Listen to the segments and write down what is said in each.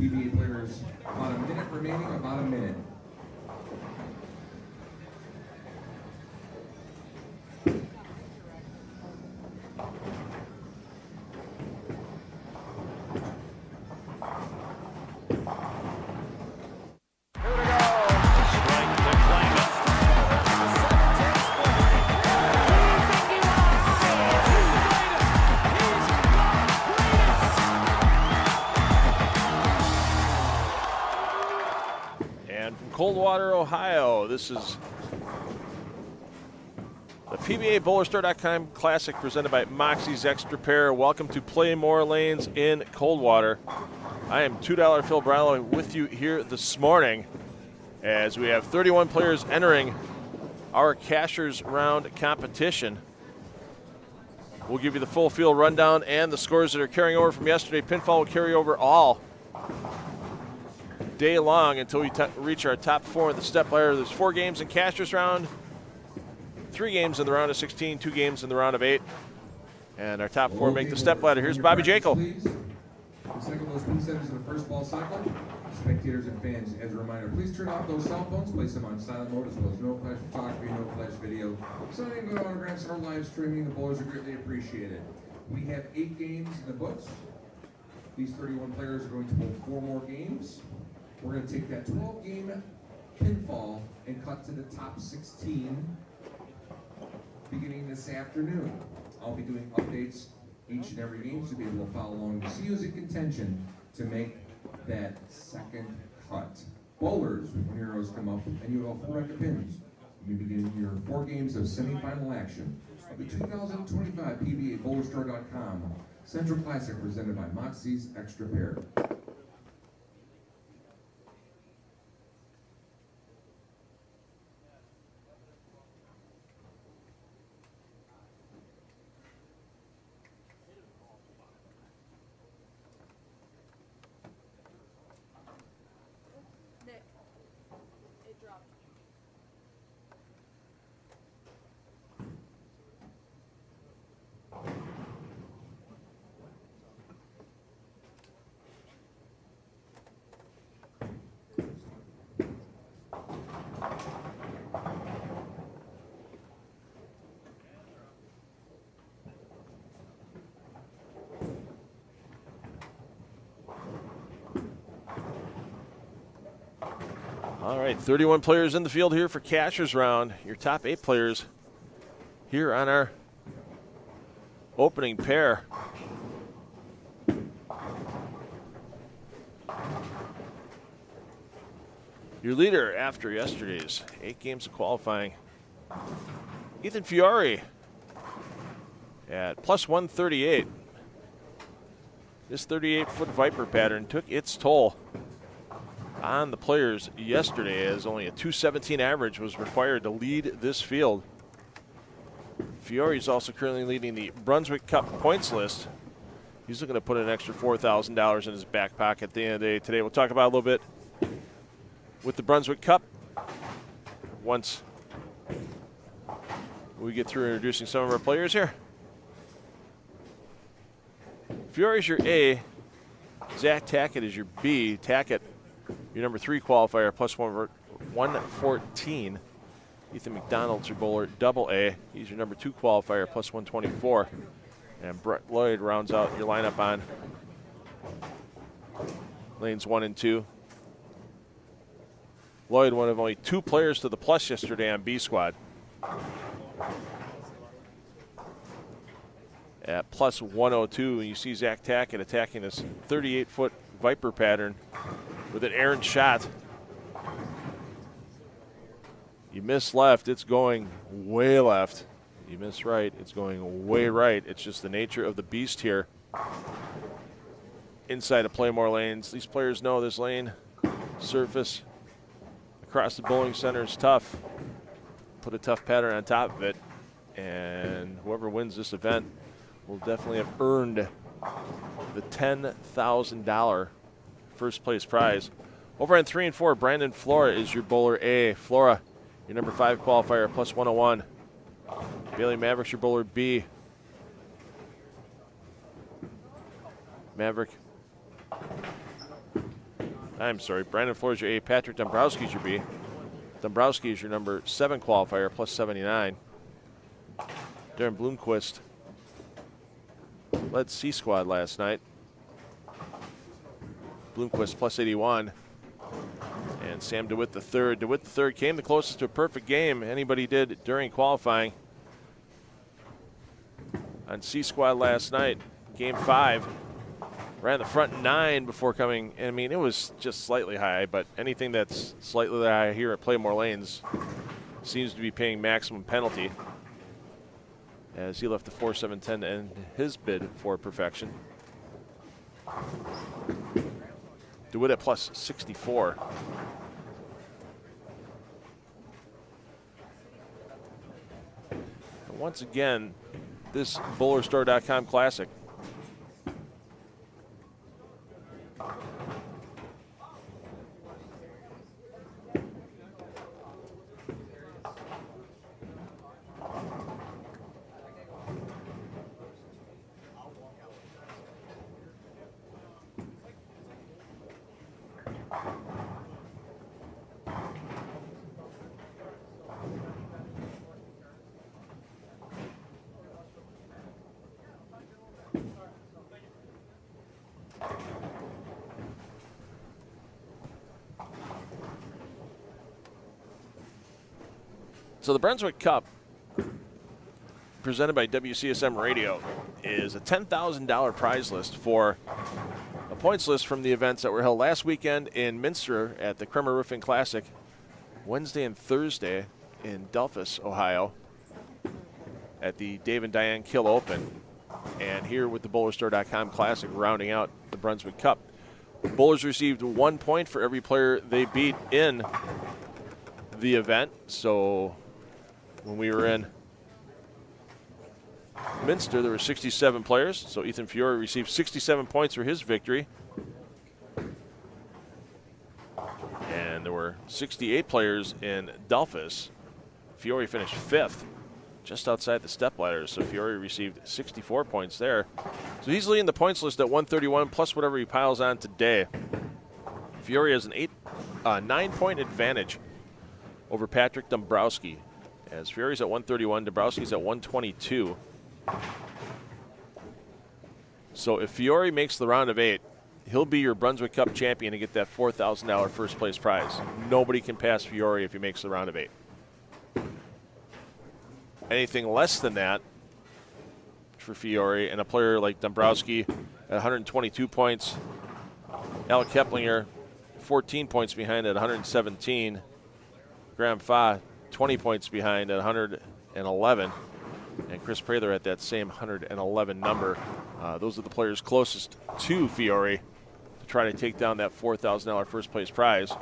PBA players, about a minute remaining, about a minute. Coldwater, Ohio. This is the PBA BowlerStore.com Classic presented by Moxy's Xtra Pair. Welcome to Pla Mor Lanes in Coldwater. I am $2 Phil Brillo with you here this morning as we have 31 players entering our Cashers Round competition. We'll give you the full field rundown and the scores that are carrying over from yesterday. Pinfall will carry over all day long until we reach our top four in the Stepladder. There's 4 games in Cashers Round, 3 games in the round of 16, 2 games in the round of 8, and our top 4 make the Stepladder. Here's Bobby Jacob. Second most pin centers in the first ball cycle. Spectators and fans, as a reminder, please turn off those cell phones, place them on silent mode, as well as no flash photography, no flash video. Signing good autographs or live streaming, the bowlers are greatly appreciated. We have 8 games in the books. These 31 players are going to bowl 4 more games. We're going to take that 12-game pinfall and cut to the top 16 beginning this afternoon. I'll be doing updates each and every game, so you'll be able to follow along to see who's in contention to make that second cut. Bowlers, when your arrows come up, and you have 4 record pins. You begin your 4 games of semifinal action of the 2025 PBA BowlerStore.com Central Classic presented by Moxy's Xtra Pair. All right, 31 players in the field here for Cashers Round. Your top 8 players here on our opening pair. Your leader after yesterday's 8 games of qualifying, Ethan Fiore at plus 138. This 38-foot Viper pattern took its toll on the players yesterday, as only a 217 average was required to lead this field. Fiore is also currently leading the Brunswick Cup points list. He's looking to put an extra $4,000 in his back pocket at the end of the day today. We'll talk about a little bit with the Brunswick Cup once we get through introducing some of our players here. Fiore's your A. Zach Tackett is your B. Tackett, your number 3 qualifier, plus 114. Ethan McDonald's your bowler, double A. He's your number 2 qualifier, plus 124. And Brett Lloyd rounds out your lineup on lanes 1 and 2. Lloyd, one of only 2 players to the plus yesterday on B squad. At plus 102, and you see Zach Tackett attacking this 38-foot Viper pattern with an errant shot. You miss left, it's going way left. You miss right, it's going way right. It's just the nature of the beast here inside of Pla Mor Lanes. These players know this lane surface across the bowling center is tough. Put a tough pattern on top of it, and whoever wins this event will definitely have earned the $10,000 first place prize. Over on 3 and 4, Brandon Flora is your bowler A. Flora, your number 5 qualifier, plus 101. Bailey Maverick's your bowler B. I'm sorry, Brandon Flores your A, Patrick Dombrowski's your B. Dombrowski is your number 7 qualifier, plus 79. Darren Bloomquist led C Squad last night. Bloomquist plus 81. And Sam DeWitt the third. DeWitt the third came the closest to a perfect game anybody did during qualifying. On C Squad last night, game 5. Ran the front 9 before coming. I mean, it was just slightly high, but anything that's slightly high here at Pla Mor Lanes seems to be paying maximum penalty, as he left the 4.710 to end his bid for perfection. DeWitt at plus 64. And once again, this BowlerStore.com Classic So the Brunswick Cup, presented by WCSM Radio, is a $10,000 prize list for a points list from the events that were held last weekend in Minster at the Kremer Roofing Classic, Wednesday and Thursday in Delphus, Ohio, at the Dave and Diane Kill Open, and here with the BowlerStore.com Classic rounding out the Brunswick Cup. Bowlers received 1 point for every player they beat in the event. So when we were in Minster, there were 67 players. So Ethan Fiore received 67 points for his victory. And there were 68 players in Delphus. Fiore finished 5th, just outside the stepladder. So Fiore received 64 points there. So he's leading the points list at 131, plus whatever he piles on today. Fiore has an 9-point advantage over Patrick Dombrowski, as Fiore's at 131, Dombrowski's at 122. So if Fiore makes the round of 8, he'll be your Brunswick Cup champion and get that $4,000 first place prize. Nobody can pass Fiore if he makes the round of 8. Anything less than that for Fiore and a player like Dombrowski at 122 points, Alec Keplinger 14 points behind at 117, Graham Fa 20 points behind at 111, and Chris Prather at that same 111 number. Those are the players closest to Fiore to try to take down that $4,000 first place prize.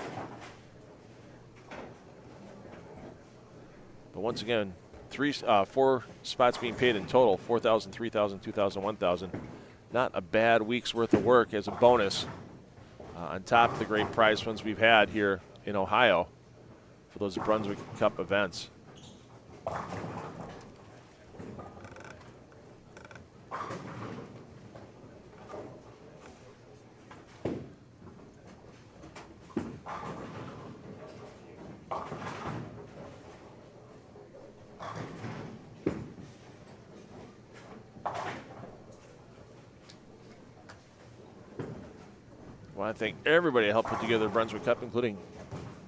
But once again, 4 spots being paid in total, 4,000, 3,000, 2,000, 1,000. Not a bad week's worth of work as a bonus on top of the great prize funds we've had here in Ohio for those Brunswick Cup events. I want to thank everybody that helped put together the Brunswick Cup, including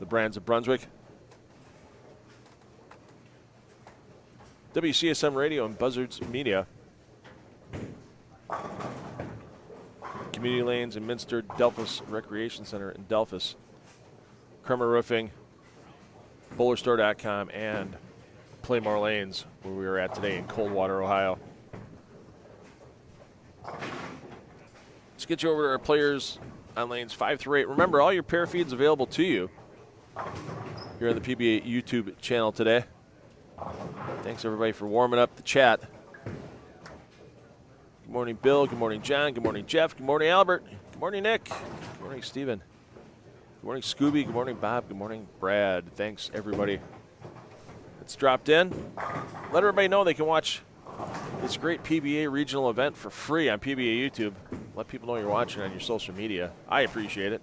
the Brands of Brunswick, WCSM Radio and Buzzards Media, Community Lanes in Minster, Delphus Recreation Center in Delphus, Kremer Roofing, BowlerStore.com, and Pla Mor Lanes, where we are at today in Coldwater, Ohio. Let's get you over to our players on lanes 5 through 8. Remember, all your pair feeds available to you here on the PBA YouTube channel today. Thanks, everybody, for warming up the chat. Good morning, Bill. Good morning, John. Good morning, Jeff. Good morning, Albert. Good morning, Nick. Good morning, Steven. Good morning, Scooby. Good morning, Bob. Good morning, Brad. Thanks, everybody that's dropped in. Let everybody know they can watch this great PBA regional event for free on PBA YouTube. Let people know you're watching on your social media. I appreciate it.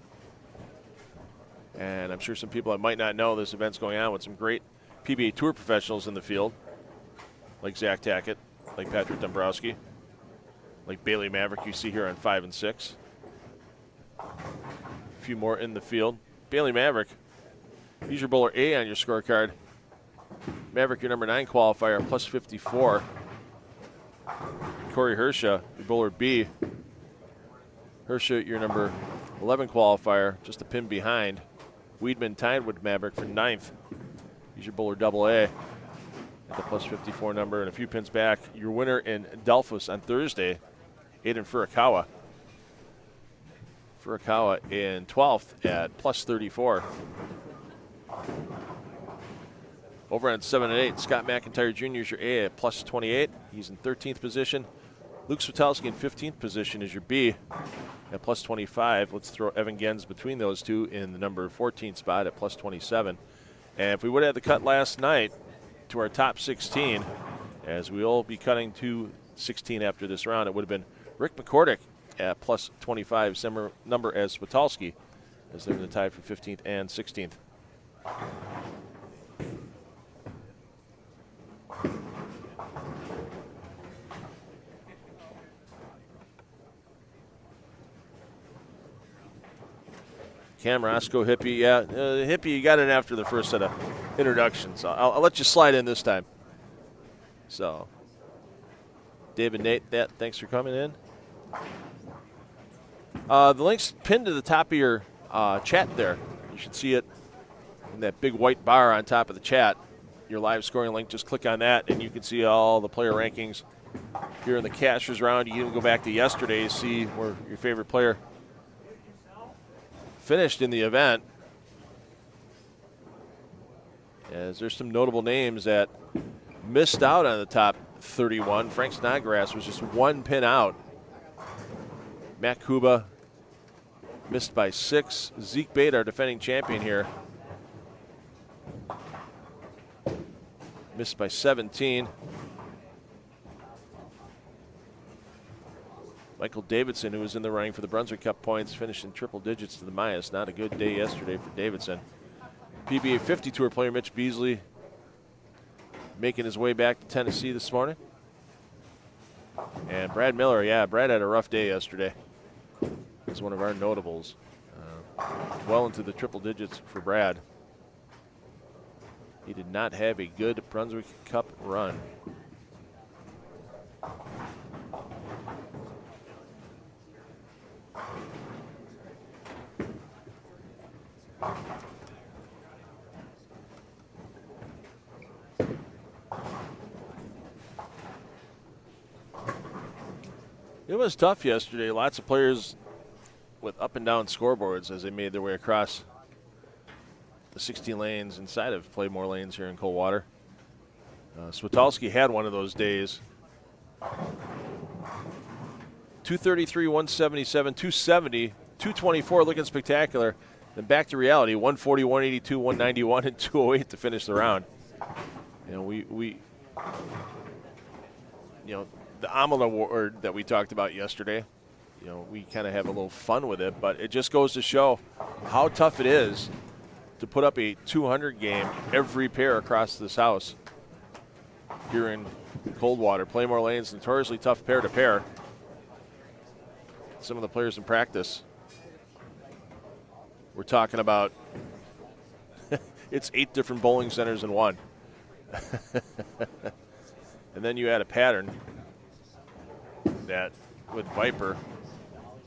And I'm sure some people that might not know this event's going on with some great PBA Tour professionals in the field, like Zach Tackett, like Patrick Dombrowski, like Bailey Maverick you see here on 5 and 6. A few more in the field. Bailey Maverick, he's your bowler A on your scorecard. Maverick, your number 9 qualifier, plus 54. Corey Hersha, your bowler B. Hersha, your number 11 qualifier, just a pin behind. Weedman tied with Maverick for 9th. He's your bowler double A at the plus 54 number, and a few pins back. Your winner in Delphus on Thursday, Aiden Furukawa. Furukawa in 12th at plus 34. Over on 7 and 8, Scott McIntyre Jr. is your A at plus 28. He's in 13th position. Luke Switowski in 15th position is your B at plus 25. Let's throw Evan Gens between those two in the number 14 spot at plus 27. And if we would have had the cut last night to our top 16, as we will be cutting to 16 after this round, it would have been Rick McCordick at plus 25, similar number as Switowski, as they're in the tie for 15th and 16th. Cam Roscoe, Hippie, yeah. Hippie, you got it after the first set of introductions. I'll let you slide in this time. So, David, Nate, thanks for coming in. The link's pinned to the top of your chat there. You should see it in that big white bar on top of the chat. Your live scoring link, just click on that, and you can see all the player rankings here in the Cashers round. You can even go back to yesterday to see where your favorite player finished in the event, as there's some notable names that missed out on the top 31. Frank Snodgrass was just 1 pin out. Matt Kuba missed by 6. Zeke Bate, our defending champion here, missed by 17. Michael Davidson, who was in the running for the Brunswick Cup points, finished in triple digits to the minus. Not a good day yesterday for Davidson. PBA 50 Tour player Mitch Beasley making his way back to Tennessee this morning. And Brad Miller, yeah, Brad had a rough day yesterday. He's one of our notables. Well into the triple digits for Brad. He did not have a good Brunswick Cup run. It was tough yesterday. Lots of players with up and down scoreboards as they made their way across the 16 lanes inside of Pla Mor Lanes here in Coldwater. Switowski had one of those days. 233, 177, 270, 224, looking spectacular. Then back to reality, 140, 182, 191, and 208 to finish the round. You know, the omelet award that we talked about yesterday, you know, we kind of have a little fun with it, but it just goes to show how tough it is to put up a 200 game every pair across this house here in Coldwater. Pla Mor Lanes, notoriously tough pair to pair. Some of the players in practice, we're talking about it's 8 different bowling centers in one. And then you add a pattern that with Viper,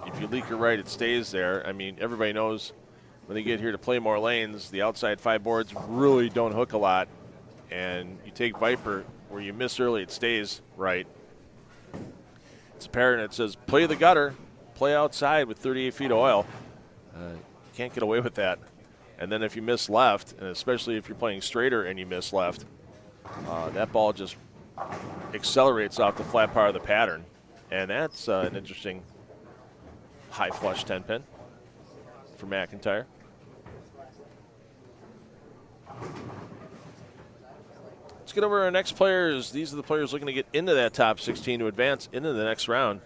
if you leak it right, it stays there. I mean, everybody knows when they get here to Pla Mor Lanes, the outside 5 boards really don't hook a lot. And you take Viper, where you miss early, it stays right. It's a pattern that says play the gutter, play outside with 38 feet of oil. Can't get away with that. And then if you miss left, and especially if you're playing straighter and you miss left, that ball just accelerates off the flat part of the pattern. And that's an interesting high flush 10 pin for McIntyre. Let's get over to our next players. These are the players looking to get into that top 16 to advance into the next round.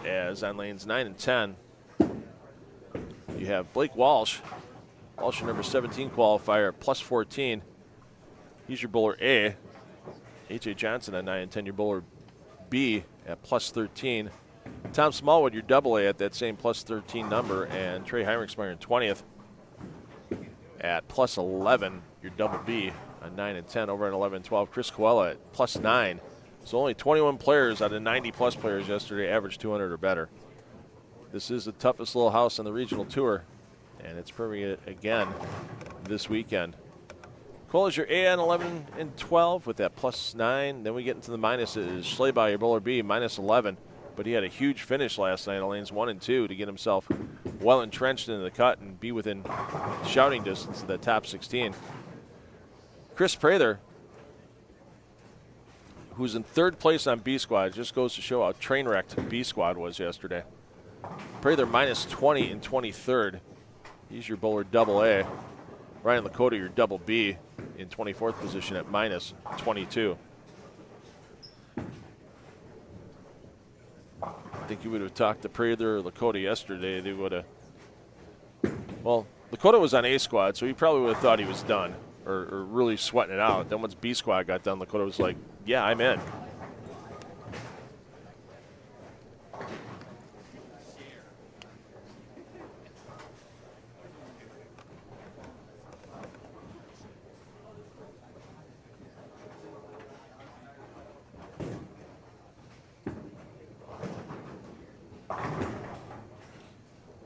As on lanes 9 and 10, you have Blake Walsh. Walsh, your number 17 qualifier at plus 14. He's your bowler A. A.J. Johnson at 9 and 10, your bowler B at plus 13. Tom Smallwood, your double A at that same plus 13 number, and Trey Heinrichsmeyer in 20th at plus 11, your double B on 9 and 10. Over at 11 and 12, Chris Coella at plus 9. So only 21 players out of 90-plus players yesterday averaged 200 or better. This is the toughest little house on the regional tour, and it's proving it again this weekend. Cole is your A on 11 and 12 with that plus 9. Then we get into the minuses. Schleybaugh, your bowler B, minus 11. But he had a huge finish last night on lanes 1 and 2 to get himself well entrenched into the cut and be within shouting distance of the top 16. Chris Prather, who's in 3rd place on B squad, just goes to show how train wrecked B squad was yesterday. Prather minus 20 in 23rd. He's your bowler double A. Ryan Lakota, your double B, in 24th position at minus 22. I think you would have talked to Prather or Lakota yesterday. They would have. Well, Lakota was on A squad, so he probably would have thought he was done or really sweating it out. Then once B squad got done, Lakota was like, yeah, I'm in.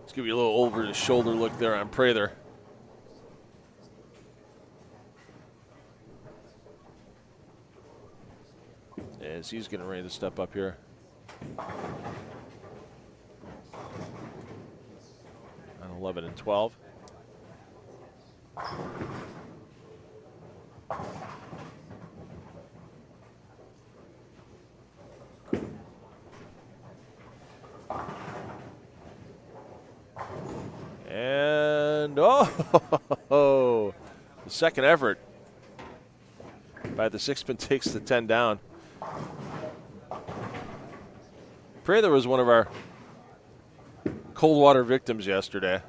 Let's give you a little over-the-shoulder look there on Prather. As he's getting ready to step up here. On 11 and 12. And, oh, the second effort by the 6-pin takes the 10 down. Prather was one of our Coldwater victims yesterday.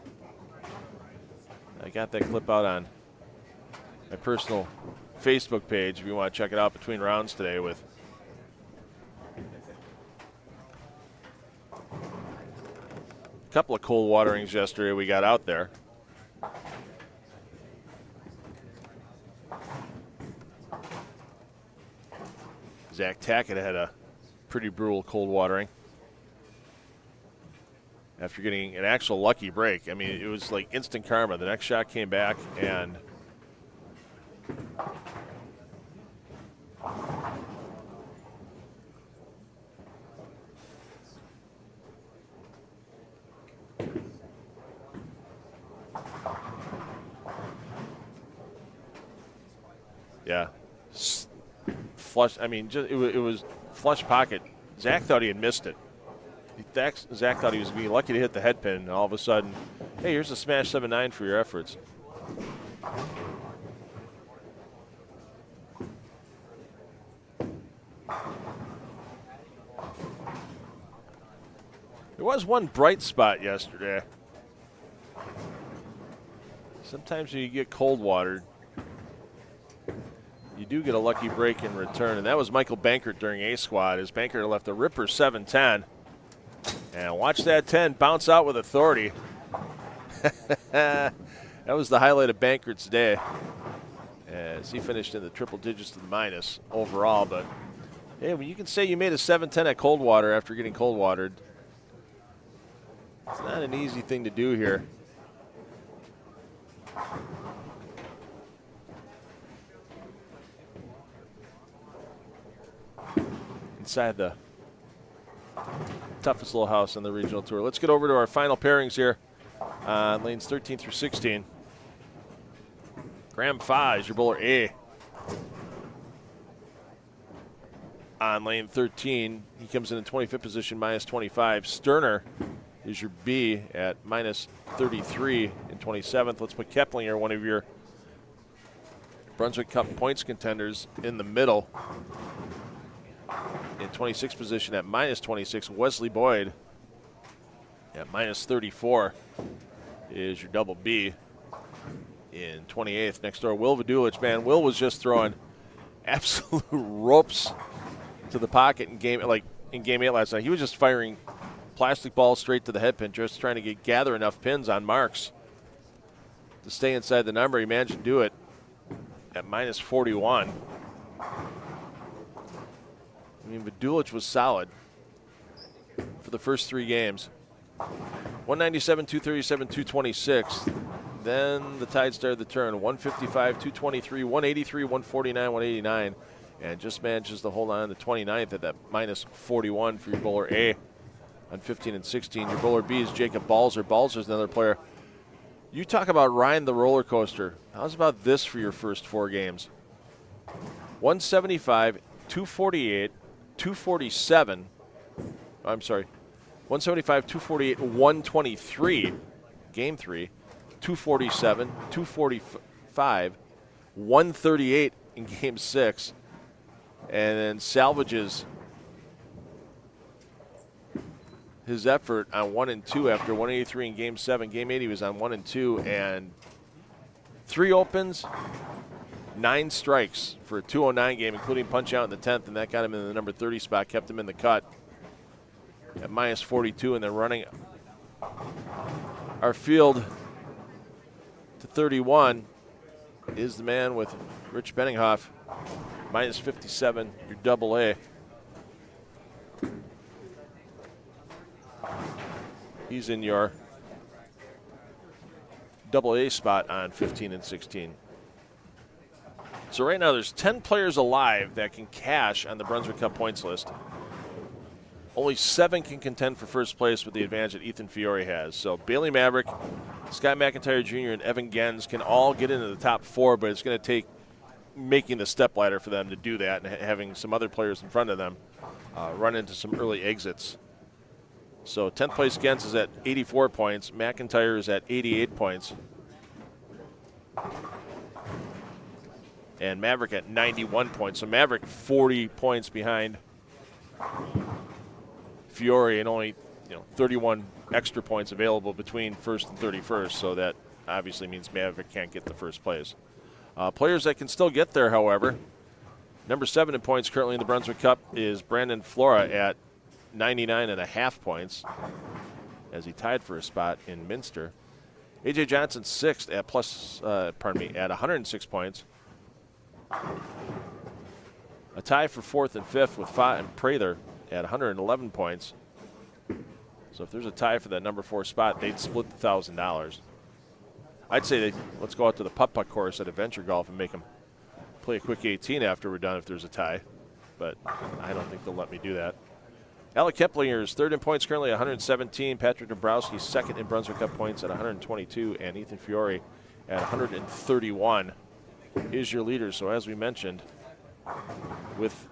I got that clip out on my personal Facebook page if you want to check it out between rounds today with a couple of cold waterings yesterday we got out there. Zach Tackett had a pretty brutal cold watering after getting an actual lucky break. I mean, it was like instant karma. The next shot came back and yeah, flush. I mean, just it was flush pocket. Zach thought he had missed it. Zach thought he was being lucky to hit the head pin, and all of a sudden, hey, here's a smash 7-9 for your efforts. There was one bright spot yesterday. Sometimes when you get cold watered, you do get a lucky break in return, and that was Michael Bankert during A squad, as Bankert left a ripper 7-10. And watch that 10 bounce out with authority. That was the highlight of Bankert's day, as he finished in the triple digits to the minus overall. But, hey, when you can say you made a 7-10 at Coldwater after getting cold watered, it's not an easy thing to do here. Inside the toughest little house on the regional tour. Let's get over to our final pairings here on lanes 13 through 16. Graham Faj, your bowler A. On lane 13, he comes in 25th position, minus 25. Sterner is your B at minus 33 in 27th. Let's put Keplinger, one of your Brunswick Cup points contenders, in the middle. In 26th position at minus 26, Wesley Boyd at minus 34. is your double B in 28th. Next door, Will Vadulich. Man, Will was just throwing absolute ropes to the pocket in game 8 last night. He was just firing plastic balls straight to the head pin, just trying to gather enough pins on marks to stay inside the number. He managed to do it at minus 41. I mean, Vadulich was solid for the first 3 games. 197, 237, 226. Then the tide started the turn. 155, 223, 183, 149, 189. And just manages to hold on to 29th at that minus 41 for your bowler A on 15 and 16. Your bowler B is Jacob Balzer. Balzer's another player. You talk about riding the roller coaster. How's about this for your first 4 games? 175, 248, 247. I'm sorry. 175, 248, 123, game 3. 247, 245, 138 in game 6. And then salvages his effort on 1 and 2 after 183 in game 7. Game 8 he was on 1 and 2, and 3 opens, 9 strikes for a 209 game, including punch out in the 10th, and that got him in the number 30 spot, kept him in the cut at minus 42, and then running our field to 31 is the man with Rich Benninghoff, minus 57, your double A. He's in your double A spot on 15 and 16. So right now there's 10 players alive that can cash on the Brunswick Cup points list. Only 7 can contend for first place with the advantage that Ethan Fiore has. So Bailey Maverick, Scott McIntyre Jr., and Evan Gens can all get into the top 4, but it's going to take making the step ladder for them to do that and having some other players in front of them run into some early exits. So 10th place Gens is at 84 points. McIntyre is at 88 points. And Maverick at 91 points. So Maverick 40 points behind Fiore, and only 31 extra points available between first and 31st. So that obviously means Maverick can't get the first place. Players that can still get there, however, number 7 in points currently in the Brunswick Cup is Brandon Flora at 99.5 points, as he tied for a spot in Minster. A.J. Johnson 6th at 106 points. A tie for 4th and 5th with Prather at 111 points. So if there's a tie for that number 4 spot, they'd split the $1,000. I'd say let's go out to the putt-putt course at Adventure Golf and make them play a quick 18 after we're done if there's a tie. But I don't think they'll let me do that. Alec Keplinger is 3rd in points currently at 117. Patrick Dabrowski 2nd in Brunswick Cup points at 122. And Ethan Fiore at 131 is your leader. So as we mentioned, with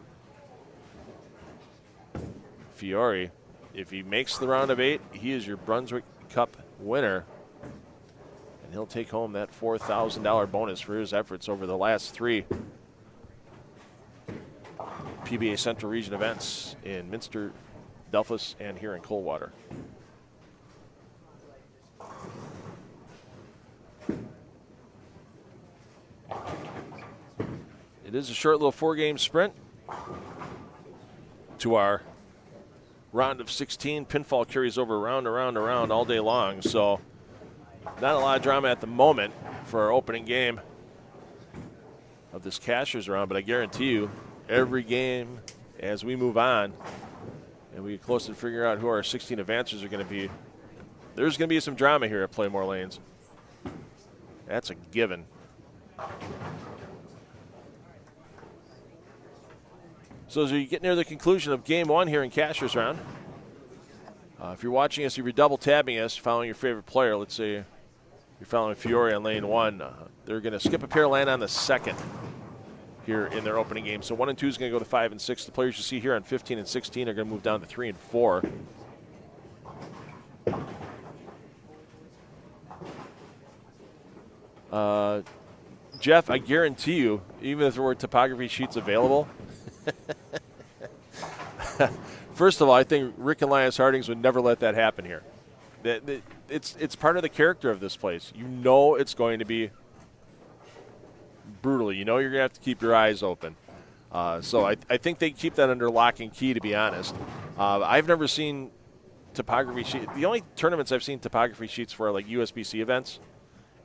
Fiore, if he makes the round of 8, he is your Brunswick Cup winner. And he'll take home that $4,000 bonus for his efforts over the last 3 PBA Central Region events in Minster, Delphus, and here in Coldwater. It is a short little 4-game sprint to our round of 16. Pinfall carries over round, around all day long. So not a lot of drama at the moment for our opening game of this Cashers round, but I guarantee you every game as we move on and we get close to figure out who our 16 advancers are going to be, there's going to be some drama here at Pla Mor Lanes. That's a given. So as we get near the conclusion of Game 1 here in Cashers round, if you're watching us, if you're double tabbing us, following your favorite player, let's say you're following Fiore on lane 1, they're going to skip a pair, land on the 2nd here in their opening game. So 1 and 2 is going to go to 5 and 6. The players you see here on 15 and 16 are going to move down to 3 and 4. Jeff, I guarantee you, even if there were topography sheets available, first of all, I think Rick and Linus Hardings would never let that happen here. It's part of the character of this place. You know it's going to be brutal. You know you're going to have to keep your eyes open. So I think they keep that under lock and key, to be honest. I've never seen topography sheets. The only tournaments I've seen topography sheets for are like USBC events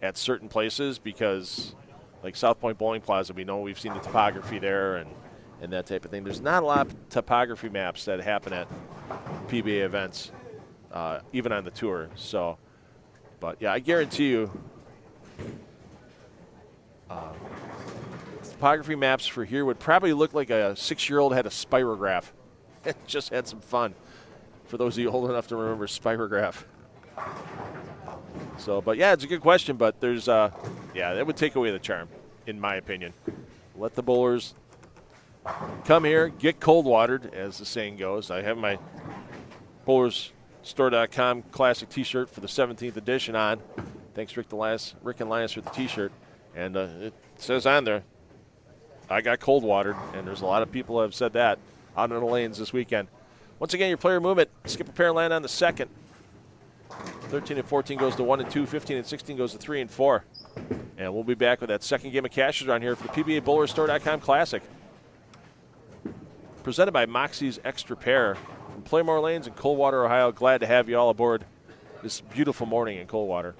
at certain places, because like South Point Bowling Plaza, we know we've seen the topography there and that type of thing. There's not a lot of topography maps that happen at PBA events, even on the tour. So, but yeah, I guarantee you, topography maps for here would probably look like a 6-year-old had a spirograph and just had some fun. For those of you old enough to remember spirograph. So, but yeah, it's a good question, but there's, yeah, that would take away the charm, in my opinion. Let the bowlers come here, get cold watered, as the saying goes. I have my bowlerstore.com classic T-shirt for the 17th edition on. Thanks, Rick and Linus, for the T-shirt. And it says on there, I got cold watered, and there's a lot of people who have said that out on the lanes this weekend. Once again, your player movement, skip a pair and land on the second. 13 and 14 goes to 1 and 2, 15 and 16 goes to 3 and 4. And we'll be back with that second game of Cashers on here for the PBA Bowlerstore.com Classic. Presented by Moxy's Xtra Pair from Pla Mor Lanes in Coldwater, Ohio. Glad to have you all aboard this beautiful morning in Coldwater.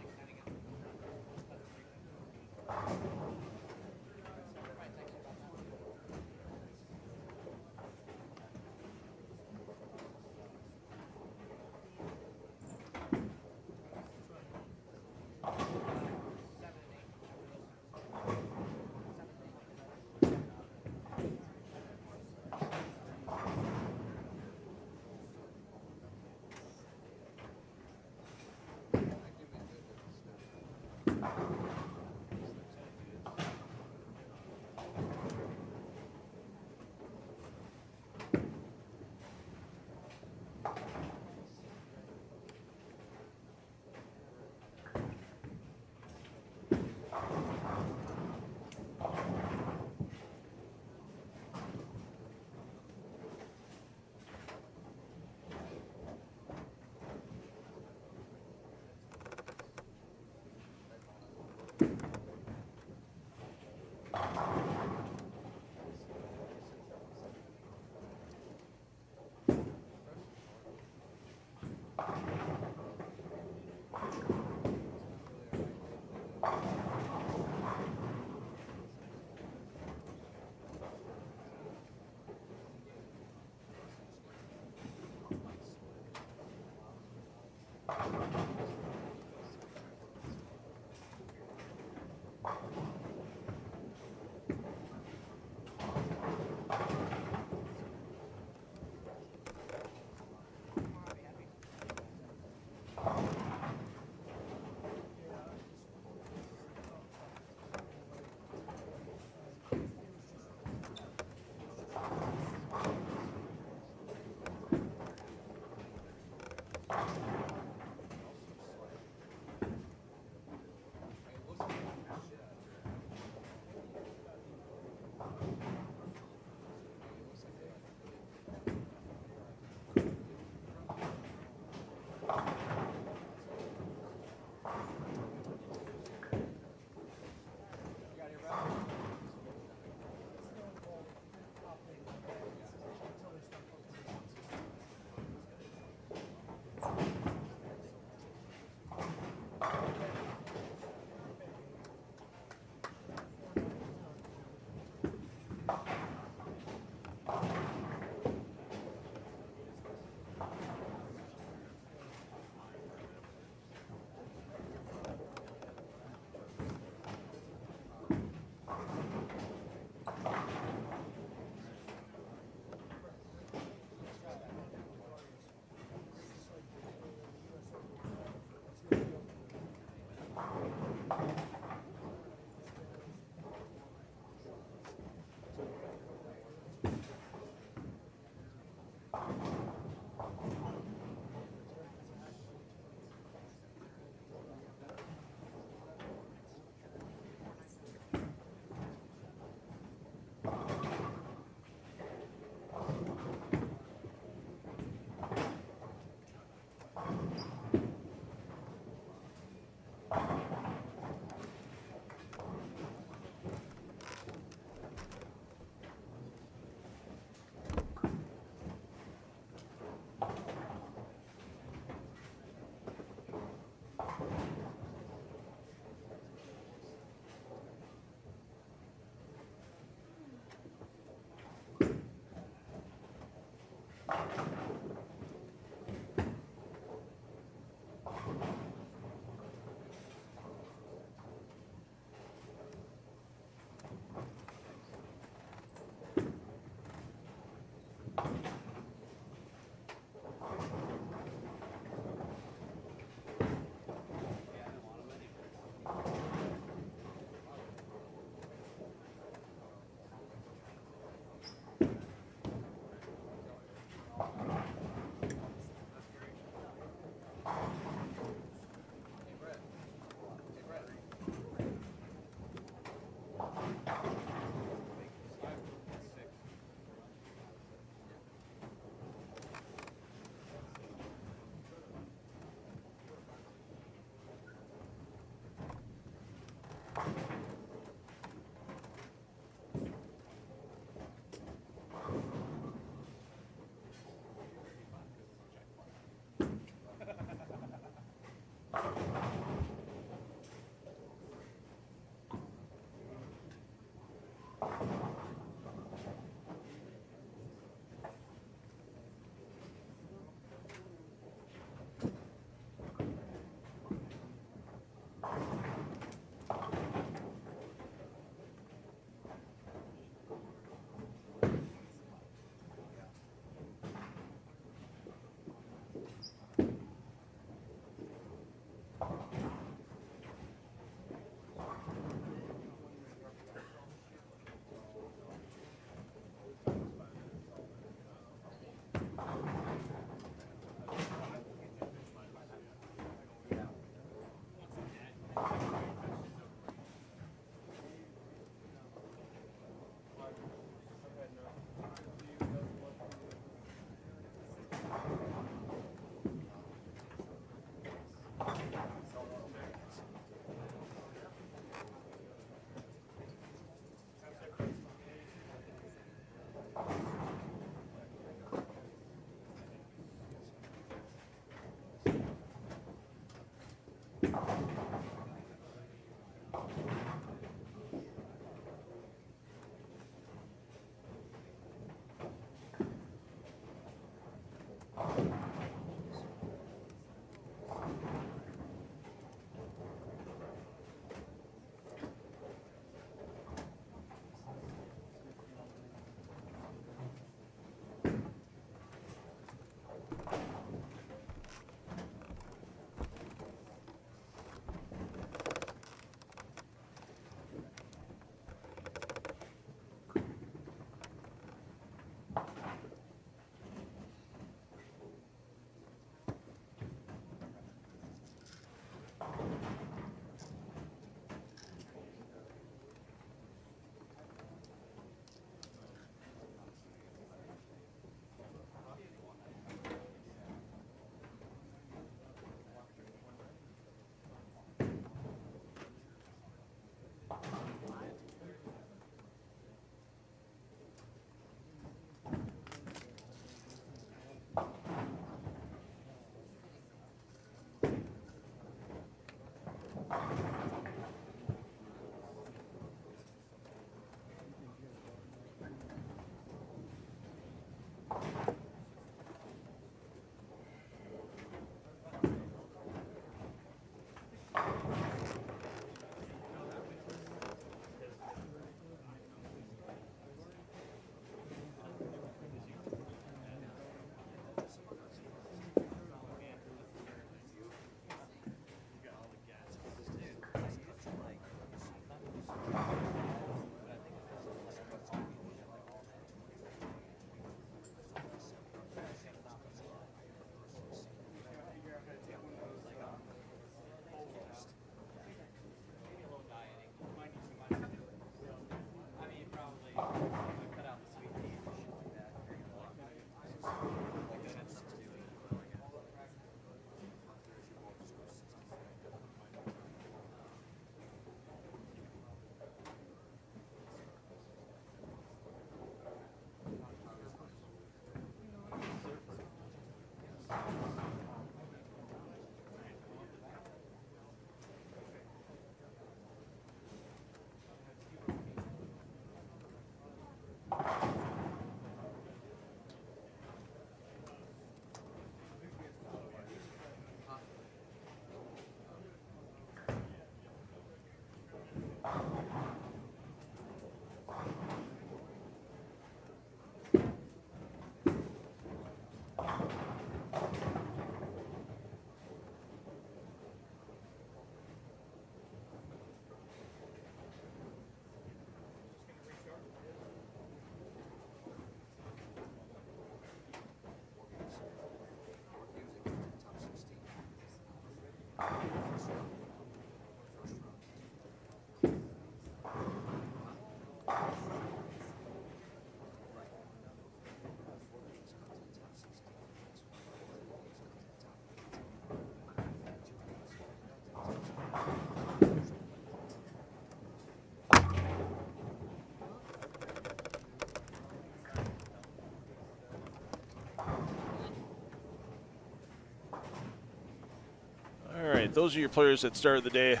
right, those are your players that started the day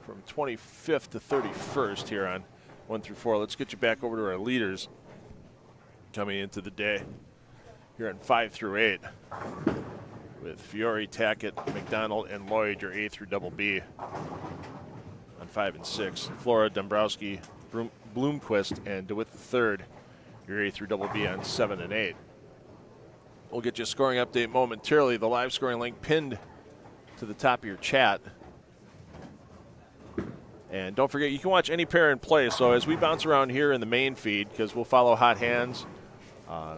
from 25th to 31st here on 1 through 4. Let's get you back over to our leaders coming into the day here on 5 through 8 with Fiore, Tackett, McDonald, and Lloyd, your A through double B on 5 and 6. Flora, Dombrowski, Bloomquist, and DeWitt III, your A through double B on 7 and 8. We'll get you a scoring update momentarily. The live scoring link pinned to the top of your chat. And don't forget, you can watch any pair in play. So as we bounce around here in the main feed, because we'll follow hot hands,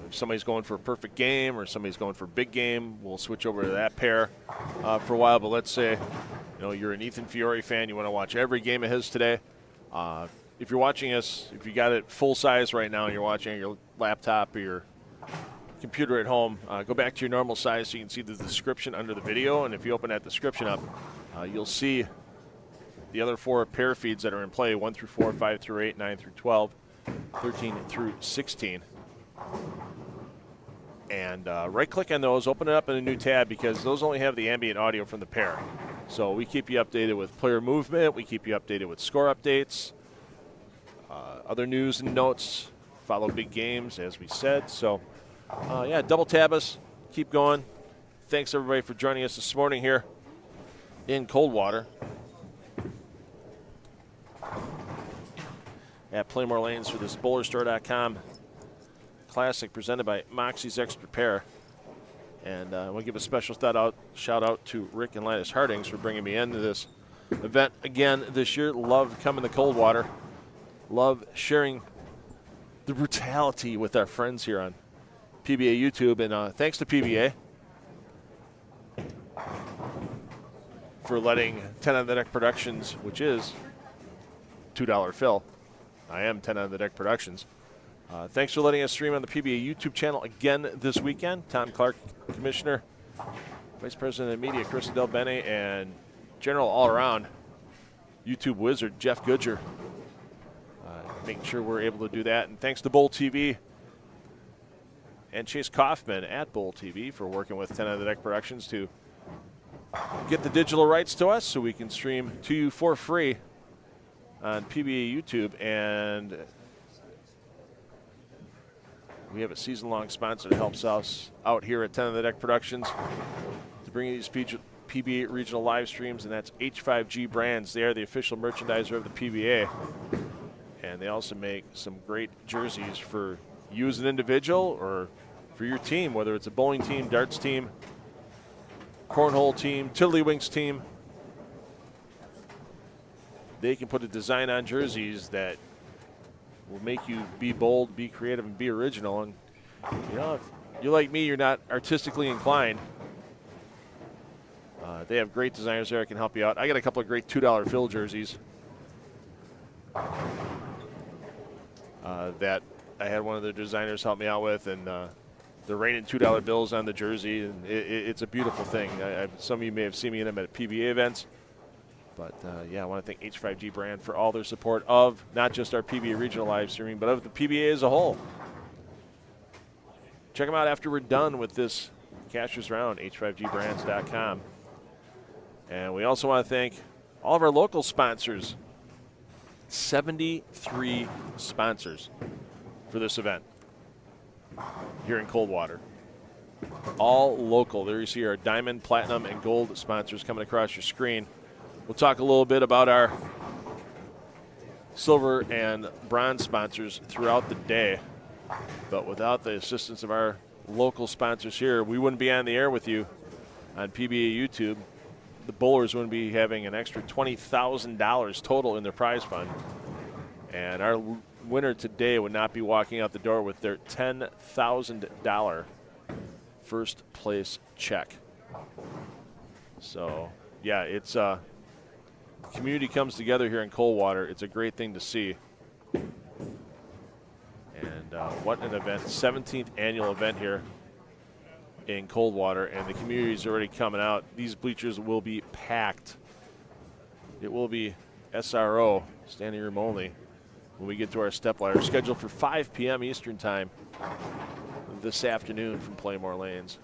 if somebody's going for a perfect game or somebody's going for a big game, we'll switch over to that pair for a while. But let's say you're an Ethan Fiore fan, you want to watch every game of his today. If you're watching us, if you got it full size right now and you're watching on your laptop or your computer at home, go back to your normal size so you can see the description under the video. And if you open that description up, you'll see the other 4 pair feeds that are in play: 1 through 4, 5 through 8, 9 through 12, 13 through 16. And right-click on those, open it up in a new tab, because those only have the ambient audio from the pair. So we keep you updated with player movement, we keep you updated with score updates, other news and notes, follow big games, as we said. So, yeah, double tab us, keep going. Thanks, everybody, for joining us this morning here in Coldwater at Pla Mor Lanes for this BowlerStore.com Classic presented by Moxy's Xtra Pair. And I want to give a special shout out to Rick and Linus Hardings for bringing me into this event again this year. Love coming to Coldwater. Love sharing the brutality with our friends here on PBA YouTube. And thanks to PBA for letting 10 on the Deck Productions, which is $2 Phil. I am 10 on the Deck Productions. Thanks for letting us stream on the PBA YouTube channel again this weekend. Tom Clark, Commissioner, Vice President of Media, Chris Del Bene, and General all-around YouTube wizard, Jeff Goodger, making sure we're able to do that. And thanks to Bowl TV and Chase Kaufman at Bowl TV for working with 10 on the Deck Productions to get the digital rights to us so we can stream to you for free on PBA YouTube. And we have a season-long sponsor that helps us out here at 10 on the Deck Productions to bring you these PBA regional live streams, and that's H5G Brands. They are the official merchandiser of the PBA, and they also make some great jerseys for you as an individual or for your team, whether it's a bowling team, darts team, cornhole team, tiddlywinks team. They can put a design on jerseys that will make you be bold, be creative, and be original. And, if you're like me, you're not artistically inclined, they have great designers there that can help you out. I got a couple of great $2 Phil jerseys that I had one of the designers help me out with, and they're raining $2 bills on the jersey, and it's a beautiful thing. Some of you may have seen me in them at PBA events. But, yeah, I want to thank H5G Brand for all their support of not just our PBA regional live streaming, but of the PBA as a whole. Check them out after we're done with this Cashers Round, h5gbrands.com. And we also want to thank all of our local sponsors, 73 sponsors for this event here in Coldwater. All local. There you see our diamond, platinum, and gold sponsors coming across your screen. We'll talk a little bit about our silver and bronze sponsors throughout the day. But without the assistance of our local sponsors here, we wouldn't be on the air with you on PBA YouTube. The bowlers wouldn't be having an extra $20,000 total in their prize fund. And our winner today would not be walking out the door with their $10,000 first place check. So, yeah, it's community comes together here in Coldwater. It's a great thing to see. And what an event. 17th annual event here in Coldwater, and the community is already coming out. These bleachers will be packed. It will be SRO, standing room only, when we get to our Stepladder, scheduled for 5 p.m. Eastern Time this afternoon from Pla Mor Lanes.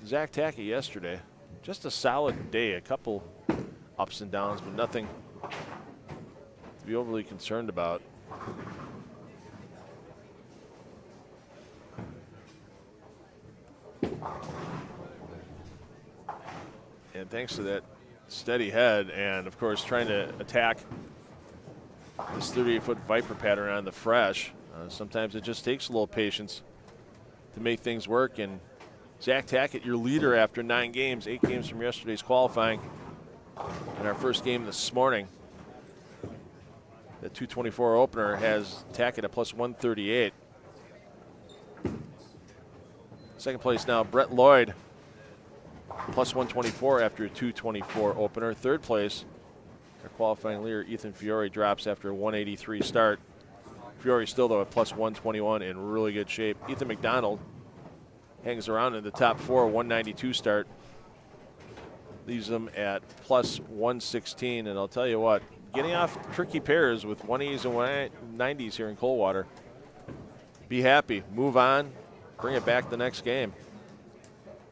Zach Tackett yesterday, just a solid day, a couple ups and downs, but nothing to be overly concerned about. And thanks to that steady head and, of course, trying to attack this 38-foot Viper pattern on the fresh, sometimes it just takes a little patience to make things work. And Zach Tackett, your leader after 9 games, 8 games from yesterday's qualifying. In our first game this morning, the 224 opener has Tackett at plus 138. Second place now, Brett Lloyd, plus 124 after a 224 opener. Third place, our qualifying leader, Ethan Fiore, drops after a 183 start. Fiore still, though, at plus 121 in really good shape. Ethan McDonald hangs around in the top 4, 192 start. Leaves them at plus 116. And I'll tell you what, getting off tricky pairs with 180s and 190s here in Coldwater. Be happy, move on, bring it back the next game.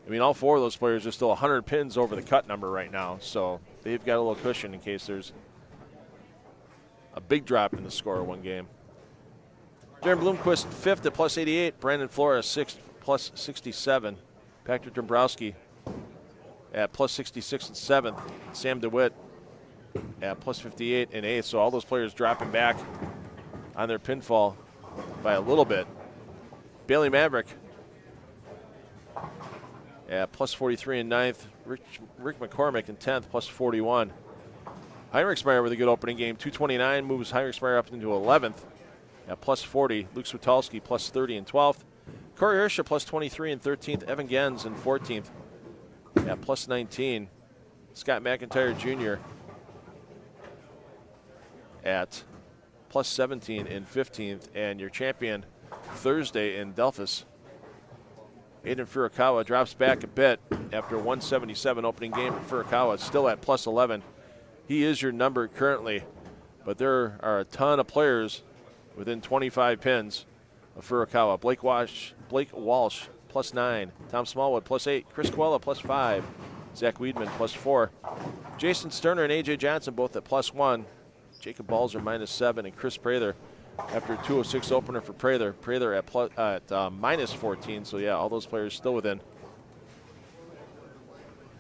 I mean, all 4 of those players are still 100 pins over the cut number right now, so they've got a little cushion in case there's a big drop in the score of one game. Jaron Bloomquist 5th at plus 88. Brandon Flores 6th plus 67. Patrick Dombrowski at plus 66 and 7th. Sam DeWitt at plus 58 and 8th. So all those players dropping back on their pinfall by a little bit. Bailey Maverick at plus 43 and 9th. Rick McCormick in 10th, plus 41. Heinrichsmeyer with a good opening game. 229 moves Heinrichsmeyer up into 11th at plus 40. Luke Switalski plus 30 and 12th. Corey Hirscher plus 23 and 13th. Evan Gens in 14th at plus 19. Scott McIntyre Jr. at plus 17 and 15th. And your champion Thursday in Delphus, Aiden Furukawa, drops back a bit after a 177 opening game. Furukawa still at plus 11. He is your number currently, but there are a ton of players within 25 pins of Furukawa. Blake Walsh plus 9. Tom Smallwood plus 8. Chris Quella plus 5. Zach Weedman plus 4. Jason Sterner and A.J. Johnson both at plus 1. Jacob Balzer minus 7. And Chris Prather after a 206 opener for Prather. Prather at minus 14. So, yeah, all those players still within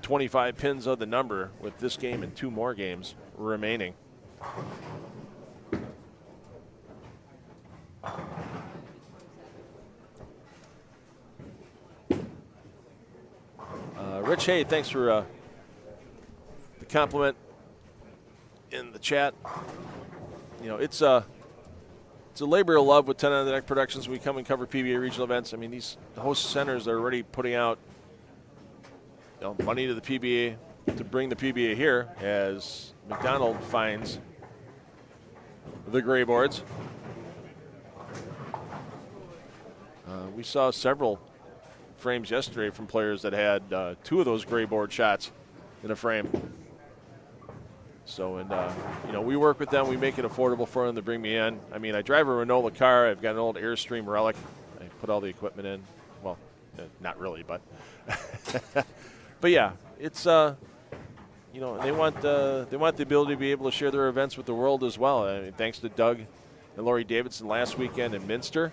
25 pins of the number with this game and 2 more games remaining. Rich Hay, thanks for the compliment in the chat. You know, it's a labor of love with 10 on the Deck Productions. We come and cover PBA regional events. I mean, these host centers are already putting out money to the PBA to bring the PBA here as McDonald finds the gray boards. We saw several frames yesterday from players that had 2 of those gray board shots in a frame. So, and we work with them. We make it affordable for them to bring me in. I mean, I drive a Renault car. I've got an old Airstream Relic. I put all the equipment in. Well, not really, but but yeah, it's they want the ability to be able to share their events with the world as well. I mean, thanks to Doug and Lori Davidson last weekend in Minster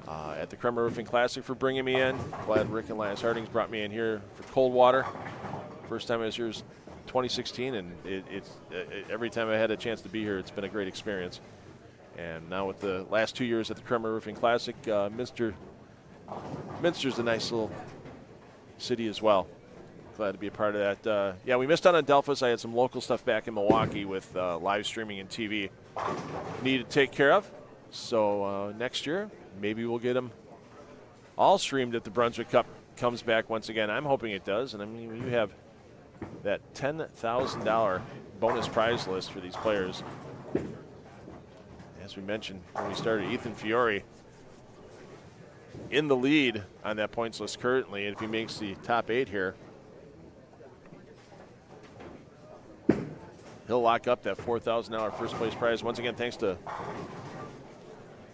at the Kremer Roofing Classic for bringing me in. Glad Rick and Lance Hardings brought me in here for Coldwater. First time I was here was 2016, and every time I had a chance to be here, it's been a great experience. And now with the last 2 years at the Kremer Roofing Classic, Minster's a nice little city as well. Glad to be a part of that. Yeah, we missed out on Delphus. I had some local stuff back in Milwaukee with live streaming and TV needed to take care of. So next year, maybe we'll get them all streamed if the Brunswick Cup comes back once again. I'm hoping it does. And I mean, you have that $10,000 bonus prize list for these players. As we mentioned when we started, Ethan Fiore in the lead on that points list currently, and if he makes the top 8 here, he'll lock up that $4,000 first place prize. Once again, thanks to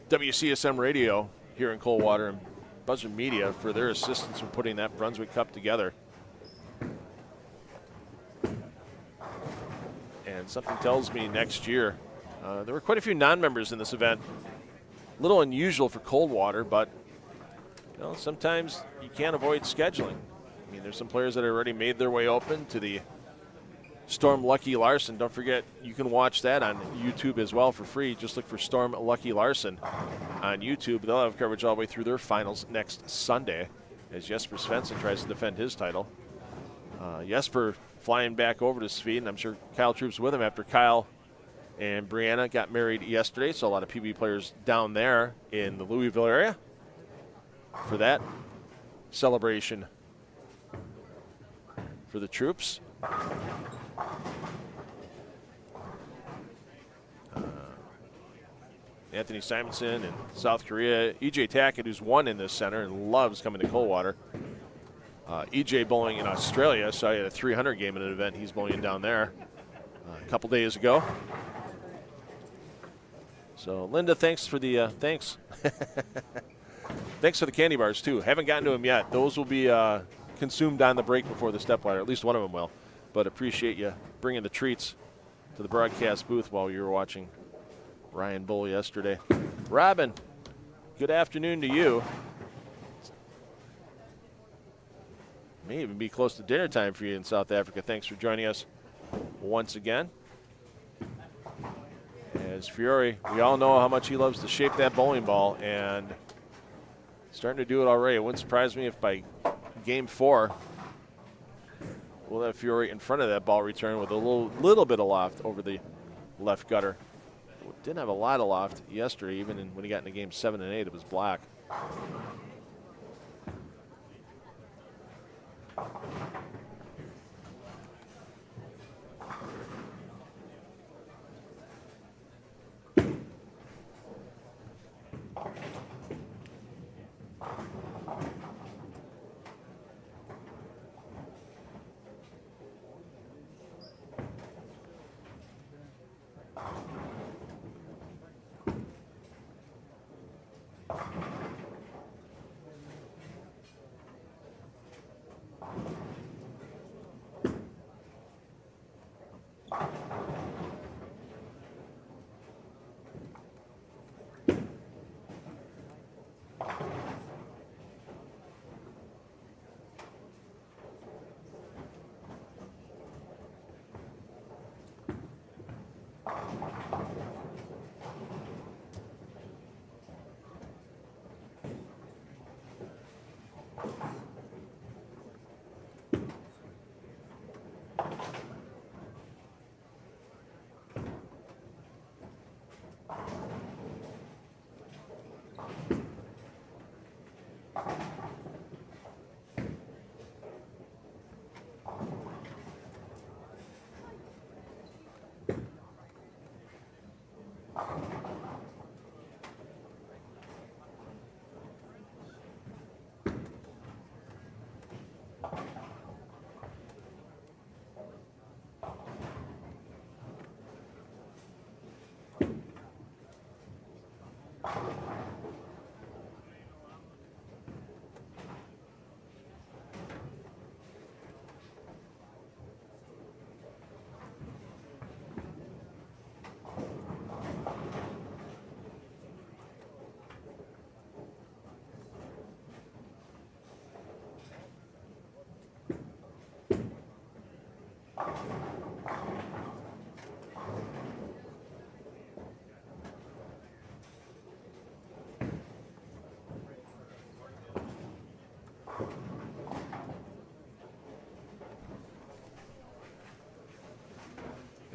WCSM Radio here in Coldwater and Buzzer Media for their assistance in putting that Brunswick Cup together. And something tells me next year, there were quite a few non-members in this event. A little unusual for Coldwater, but you know, sometimes you can't avoid scheduling. I mean, there's some players that have already made their way open to the Storm Lucky Larson. Don't forget, you can watch that on YouTube as well for free. Just look for Storm Lucky Larson on YouTube. They'll have coverage all the way through their finals next Sunday as Jesper Svensson tries to defend his title. Jesper flying back over to Sweden. I'm sure Kyle Troop's with him after Kyle and Brianna got married yesterday, so a lot of PBA players down there in the Louisville area for that celebration for the troops. Anthony Simonson in South Korea. EJ Tackett, who's won in this center and loves coming to Coldwater. EJ bowling in Australia, so he had a 300 game in an event. He's bowling down there a couple days ago. So, Linda, thanks for the thanks. Thanks for the candy bars, too. Haven't gotten to them yet. Those will be consumed on the break before the stepladder. At least one of them will. But appreciate you bringing the treats to the broadcast booth while you were watching Ryan bowl yesterday. Robin, good afternoon to you. May even be close to dinner time for you in South Africa. Thanks for joining us once again. As Fiore, we all know how much he loves to shape that bowling ball, and starting to do it already. It wouldn't surprise me if by game 4, we'll have Fiore in front of that ball return with a little bit of loft over the left gutter. Didn't have a lot of loft yesterday, even when he got into game 7 and 8, it was black.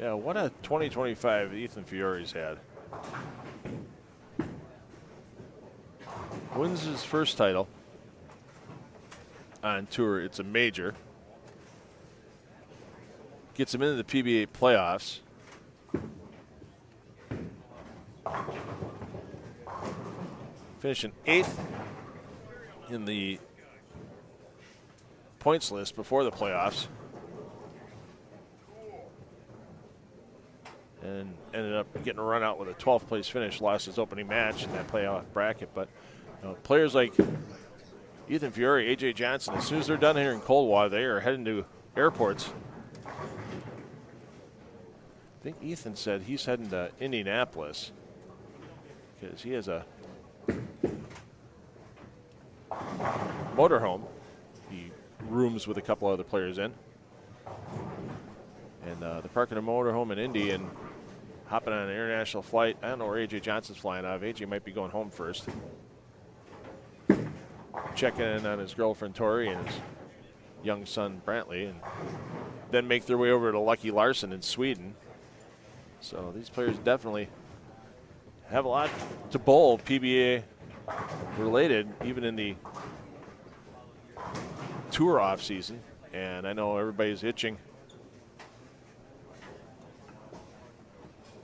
Yeah, what a 2025 Ethan Fiore's had. Wins his first title on tour. It's a major. Gets him into the PBA playoffs. Finishing 8th in the points list before the playoffs. And ended up getting a run out with a 12th place finish, lost his opening match in that playoff bracket. But players like Ethan Fiore, AJ Johnson, as soon as they're done here in Coldwater, they are heading to airports. I think Ethan said he's heading to Indianapolis because he has a motorhome he rooms with a couple other players in. And they're parking a motorhome in Indy and hopping on an international flight. I don't know where AJ Johnson's flying out of. AJ might be going home first. Checking in on his girlfriend Tori and his young son Brantley, and then make their way over to Lucky Larson in Sweden. So these players definitely have a lot to bowl PBA related, even in the tour off season. And I know everybody's itching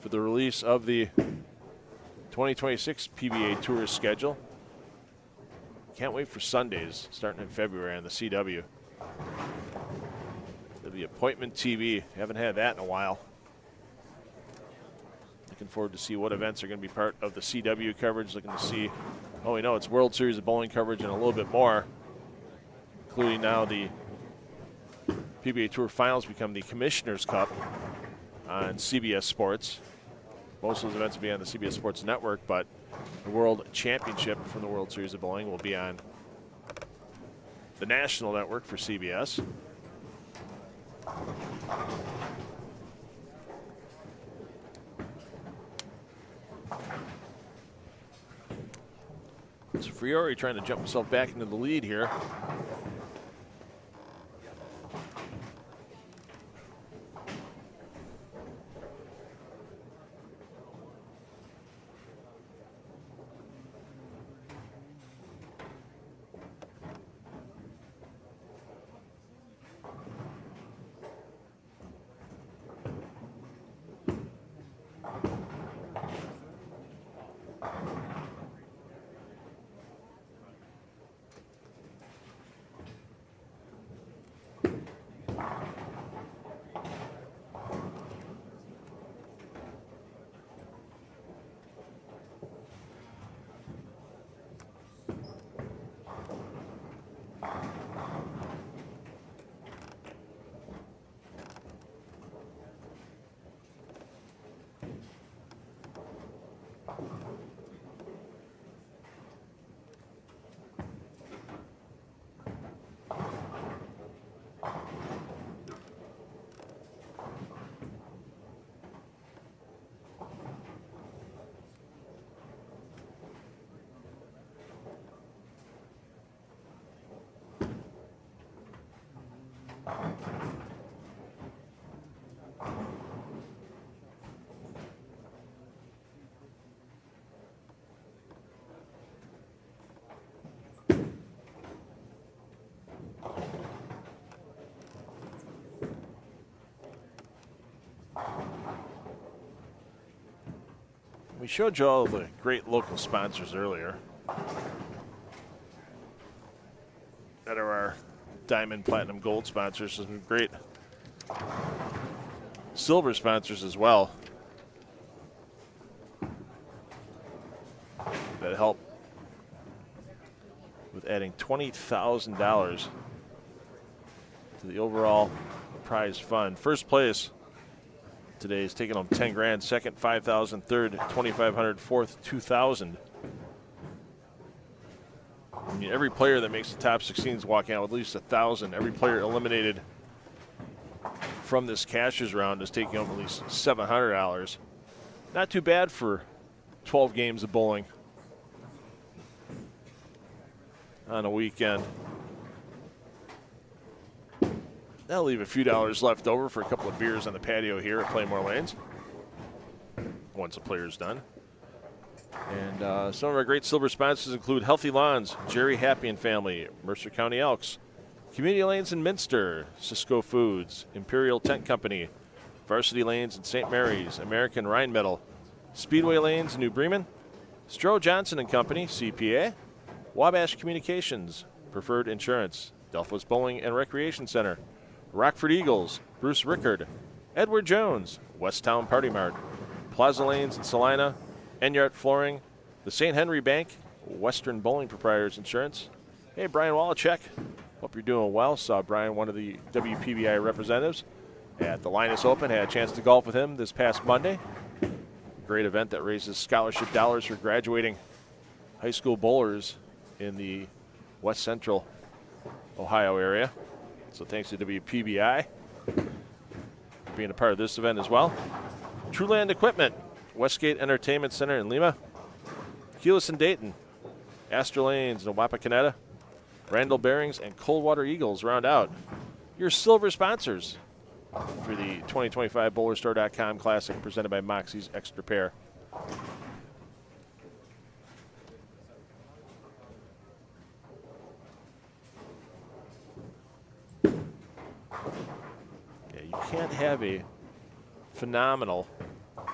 for the release of the 2026 PBA Tour schedule. Can't wait for Sundays starting in February on the CW. There'll be appointment TV. Haven't had that in a while. Looking forward to see what events are going to be part of the CW coverage. Looking to see, oh, we know it's World Series of Bowling coverage and a little bit more, including now the PBA Tour Finals become the Commissioner's Cup on CBS Sports. Most of those events will be on the CBS Sports Network, but the World Championship from the World Series of Bowling will be on the National Network for CBS. So Fiore trying to jump himself back into the lead here. We showed you all the great local sponsors earlier that are our Diamond, Platinum, Gold sponsors. Some great silver sponsors as well that help with adding $20,000 to the overall prize fund. First place today is taking home 10 grand, second 5,000, third 2,500, fourth 2,000. I mean, every player that makes the top 16 is walking out with at least 1,000. Every player eliminated from this cashers round is taking home at least $700. Not too bad for 12 games of bowling on a weekend. That'll leave a few dollars left over for a couple of beers on the patio here at Pla Mor Lanes once the player's done. And some of our great silver sponsors include Healthy Lawns, Jerry Happy and Family, Mercer County Elks, Community Lanes in Minster, Cisco Foods, Imperial Tent Company, Varsity Lanes in St. Mary's, American Rheinmetall, Speedway Lanes in New Bremen, Stroh Johnson and Company, CPA, Wabash Communications, Preferred Insurance, Delphos Bowling and Recreation Center, Rockford Eagles, Bruce Rickard, Edward Jones, Westtown Party Mart, Plaza Lanes in Salina, Enyart Flooring, the St. Henry Bank, Western Bowling Proprietors Insurance. Hey, Brian Wallachek. Hope you're doing well. Saw Brian, one of the WPBI representatives, at the Linus Open. Had a chance to golf with him this past Monday. Great event that raises scholarship dollars for graduating high school bowlers in the West Central Ohio area. So thanks to WPBI for being a part of this event as well. Trueland Equipment, Westgate Entertainment Center in Lima, Keyless and Dayton, Astor Lanes in Wapakoneta, Randall Bearings, and Coldwater Eagles round out your silver sponsors for the 2025 BowlerStore.com Classic presented by Moxy's Xtra Pair. Yeah, you can't have a phenomenal, I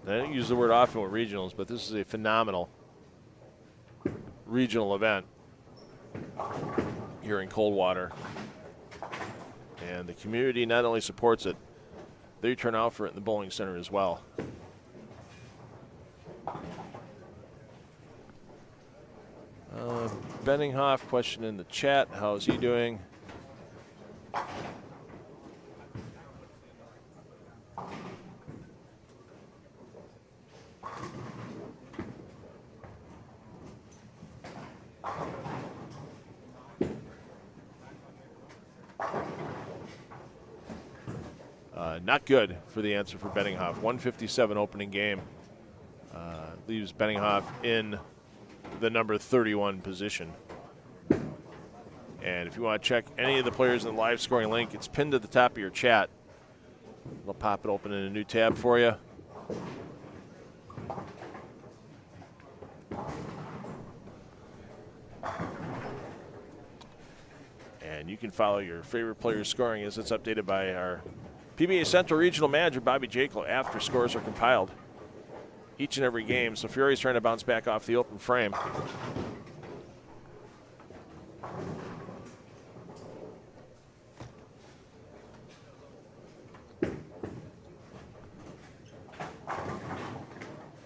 don't use the word often with regionals, but this is a phenomenal regional event here in Coldwater. And the community not only supports it, they turn out for it in the bowling center as well. Benninghoff question in the chat, how's he doing? Not good for the answer for Benninghoff. 157 opening game. Leaves Benninghoff in the number 31 position. And if you want to check any of the players in the live scoring link, it's pinned to the top of your chat. We'll pop it open in a new tab for you. And you can follow your favorite player's scoring as it's updated by our PBA Central Regional Manager Bobby Jekyll after scores are compiled each and every game. So Fiori's trying to bounce back off the open frame.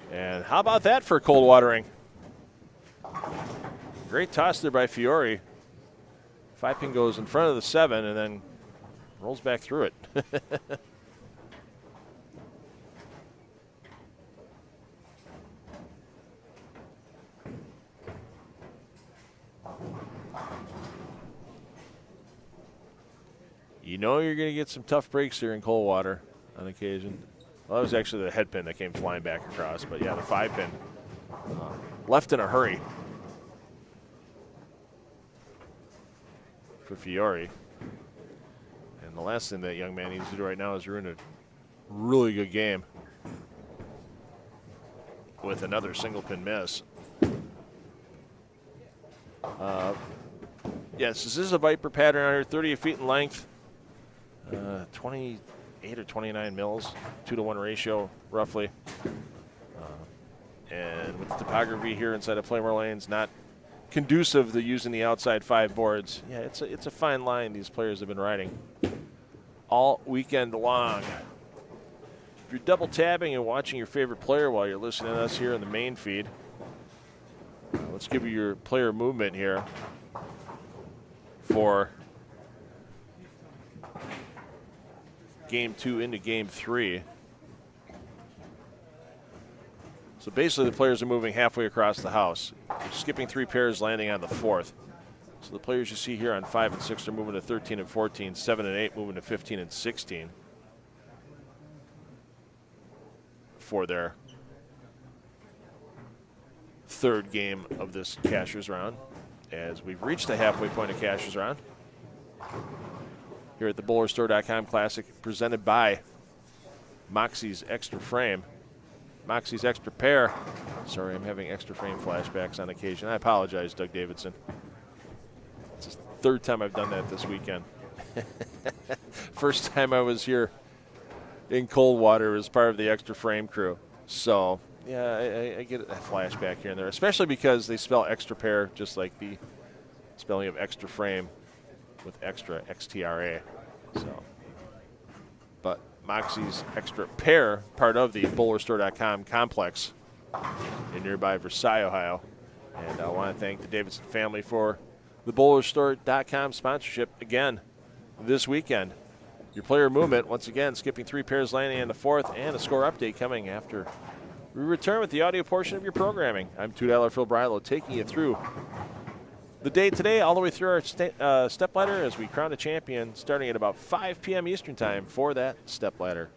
And how about that for cold watering? Great toss there by Fiori. 5-pin goes in front of the 7 and then rolls back through it. You know you're going to get some tough breaks here in Coldwater on occasion. Well, that was actually the head pin that came flying back across, but yeah, the 5-pin left in a hurry for Fiori. And the last thing that young man needs to do right now is ruin a really good game with another single pin miss. Yes, this is a Viper pattern on here, 38 feet in length, 28 or 29 mils, 2-to-1 ratio roughly. And with the topography here inside of Pla Mor Lanes, not conducive to using the outside 5 boards. Yeah, it's a fine line these players have been riding all weekend long. If you're double tabbing and watching your favorite player while you're listening to us here in the main feed, let's give you your player movement here for Game 2 into Game 3. So basically the players are moving halfway across the house. They're skipping 3 pairs, landing on the 4th. So the players you see here on 5 and 6 are moving to 13 and 14, 7 and 8 moving to 15 and 16 for their third game of this Cashers round, as we've reached the halfway point of Cashers round here at the BowlerStore.com Classic, presented by Moxy's Extra Frame. Moxy's Extra Pair. Sorry, I'm having extra frame flashbacks on occasion. I apologize, Doug Davidson. It's the third time I've done that this weekend. First time I was here in Coldwater as part of the Extra Frame crew. So Yeah, I get a flashback here and there, especially because they spell extra pair just like the spelling of extra frame with extra, Xtra. So, but Moxy's extra pair, part of the bowlerstore.com complex in nearby Versailles, Ohio. And I want to thank the Davidson family for the bowlerstore.com sponsorship again this weekend. Your player movement, once again, skipping 3 pairs, landing in the 4th, and a score update coming after we return with the audio portion of your programming. I'm $2 Phil Brylow, taking you through the day today, all the way through our step ladder as we crown a champion, starting at about 5 p.m. Eastern time for that step ladder.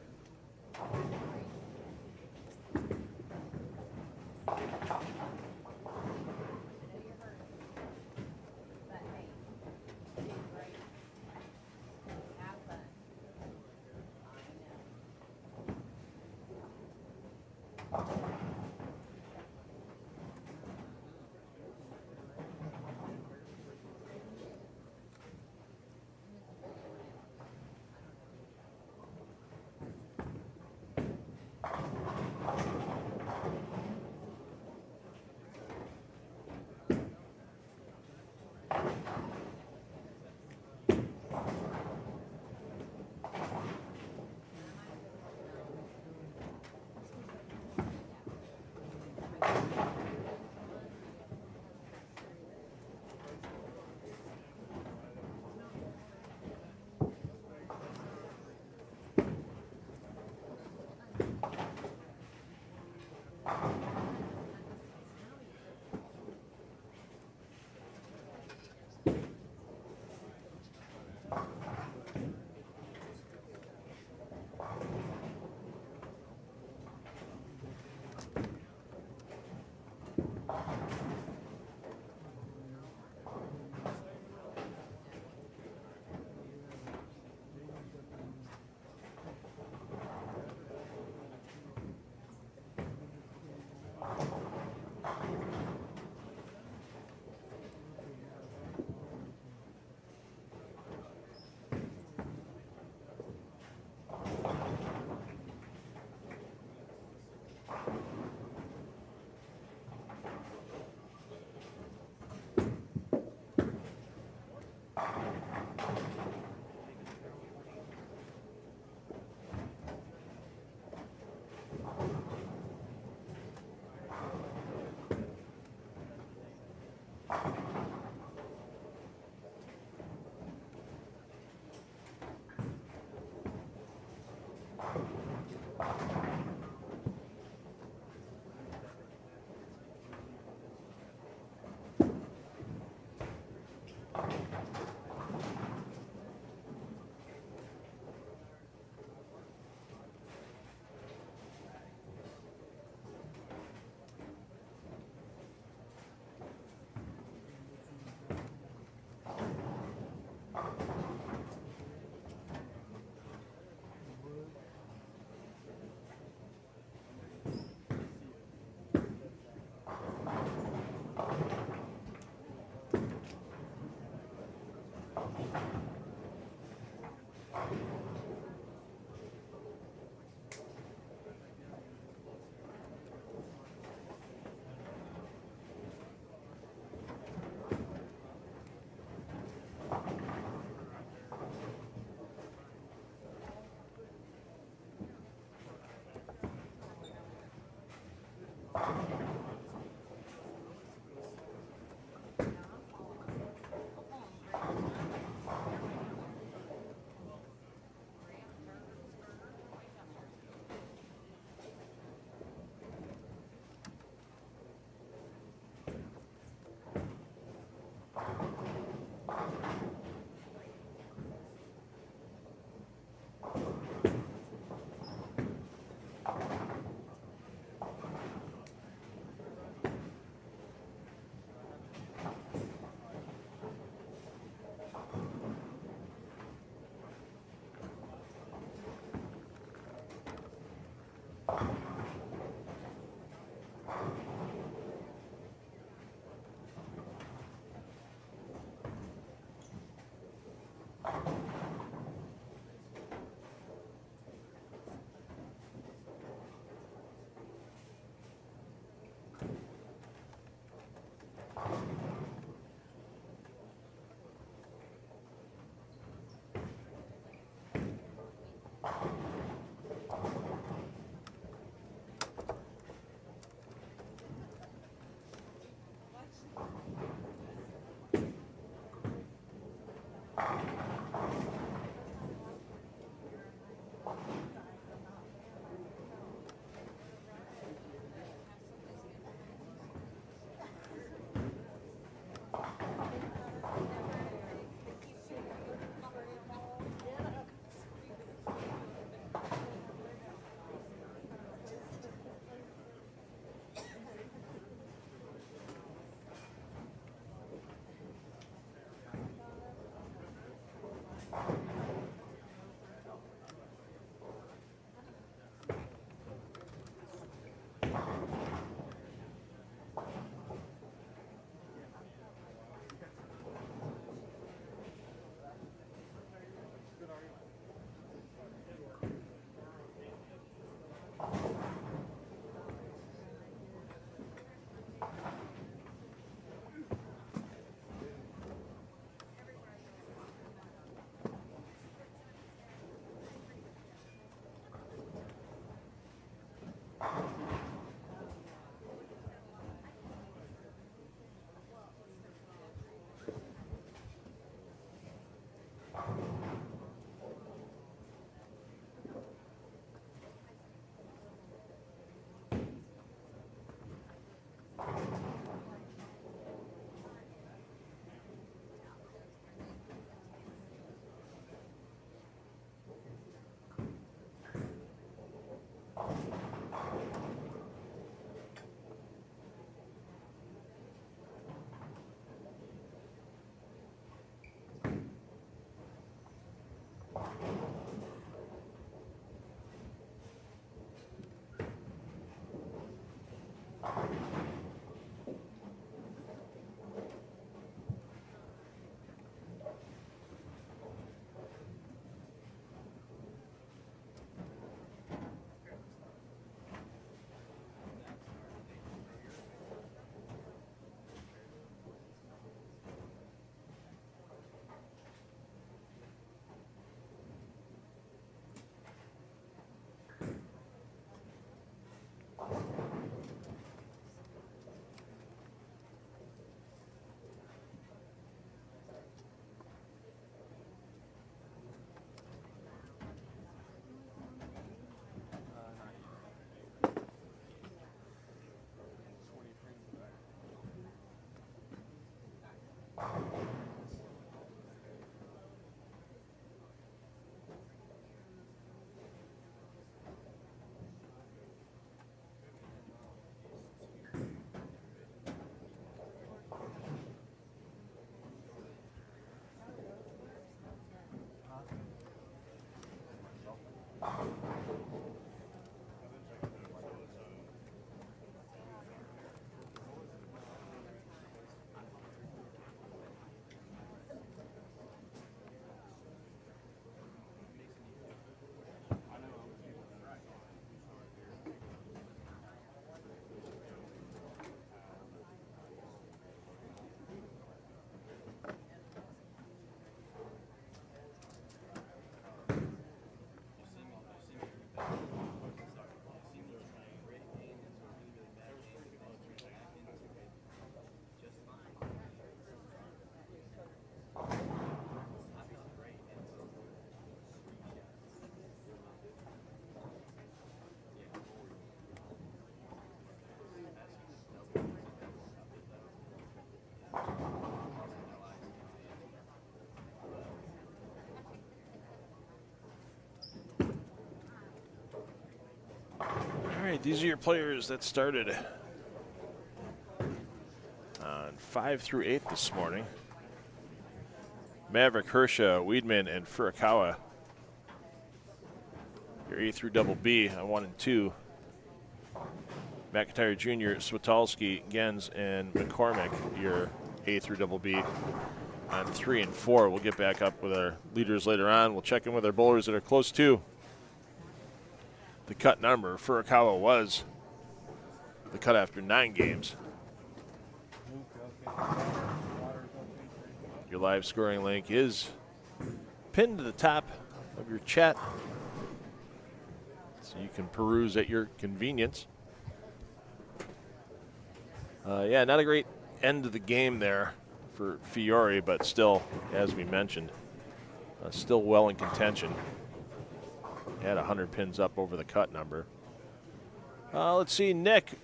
right, these are your players that started on 5 through 8 this morning. Maverick, Hersha, Weidman, and Furukawa. Your A through double B on 1 and 2. McIntyre Jr., Switalski, Gens, and McCormick, your A through double B on 3 and 4. We'll get back up with our leaders later on. We'll check in with our bowlers that are close to the cut number. Furukawa was the cut after 9 games. Your live scoring link is pinned to the top of your chat, so you can peruse at your convenience. Yeah, not a great end of the game there for Fiore, but still, as we mentioned, still well in contention. Had 100 pins up over the cut number. Let's see, Nick,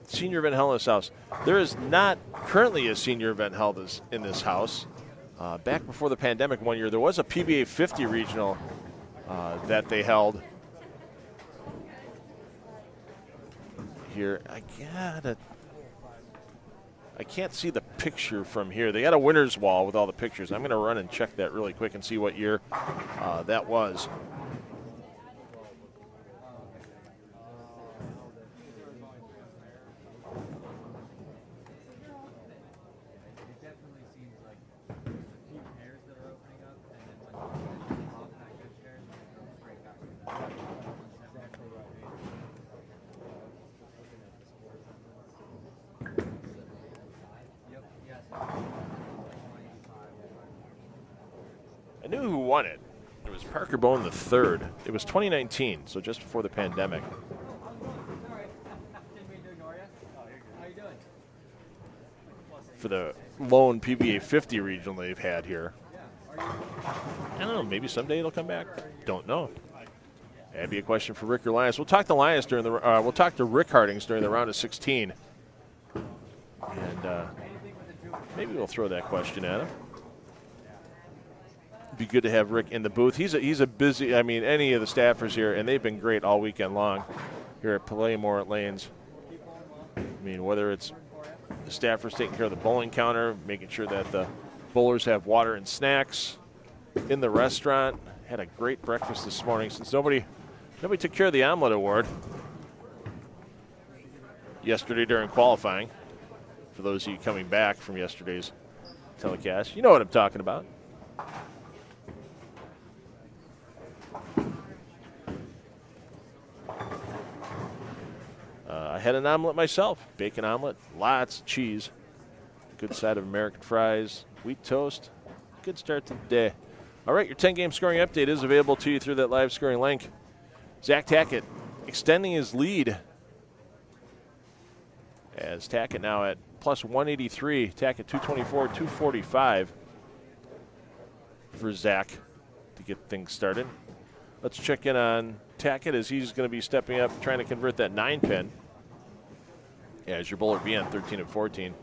senior event held in this house. There is not currently a senior event held in this house. Back before the pandemic one year, there was a PBA 50 regional that they held. Here, I can't see the picture from here. They got a winner's wall with all the pictures. I'm going to run and check that really quick and see what year that was. I knew who won it. It was Parker Bone III. It was 2019, so just before the pandemic. For the lone PBA 50 regional they've had here. I don't know, maybe someday it'll come back. Don't know. That'd be a question for Rick or Linus. We'll talk to Linus during the. We'll talk to Rick Hardings during the round of 16, and maybe we'll throw that question at him. Be good to have Rick in the booth. He's a busy. I mean, any of the staffers here, and they've been great all weekend long here at Pla Mor Lanes. I mean, whether it's the staffers taking care of the bowling counter, making sure that the bowlers have water and snacks in the restaurant. Had a great breakfast this morning since nobody took care of the omelet award yesterday during qualifying. For those of you coming back from yesterday's telecast, you know what I'm talking about. I had an omelet myself, bacon omelet, lots of cheese, good side of American fries, wheat toast. Good start to the day. All right, your 10-game scoring update is available to you through that live scoring link. Zach Tackett extending his lead as Tackett now at plus 183. Tackett 224, 245 for Zach to get things started. Let's check in on Tackett as he's going to be stepping up, trying to convert that 9-pin. As your bowler be on 13 and 14.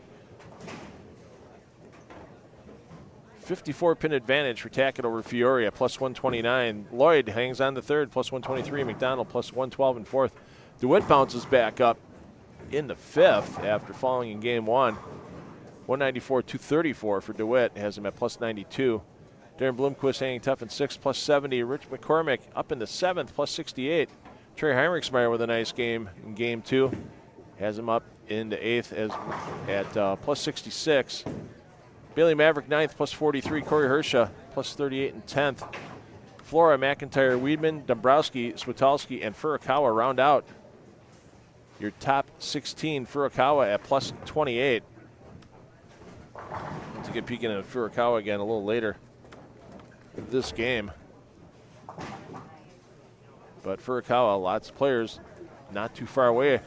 54-pin advantage for Tackett over Fiore at plus 129. Lloyd hangs on the third, plus 123. McDonald plus 112 and fourth. DeWitt bounces back up in the fifth after falling in game one. 194, 234 for DeWitt, has him at plus 92. Darren Bloomquist hanging tough in sixth, plus 70. Rich McCormick up in the seventh, plus 68. Trey Heinrichsmeyer with a nice game in game two. Has him up into eighth at plus 66. Bailey Maverick ninth, plus 43. Corey Hersha plus 38 and 10th. Flora, McIntyre, Weidman, Dombrowski, Switalski, and Furukawa round out your top 16. Furukawa at plus 28. To get peeking at Furukawa again a little later in this game. But Furukawa, lots of players not too far away.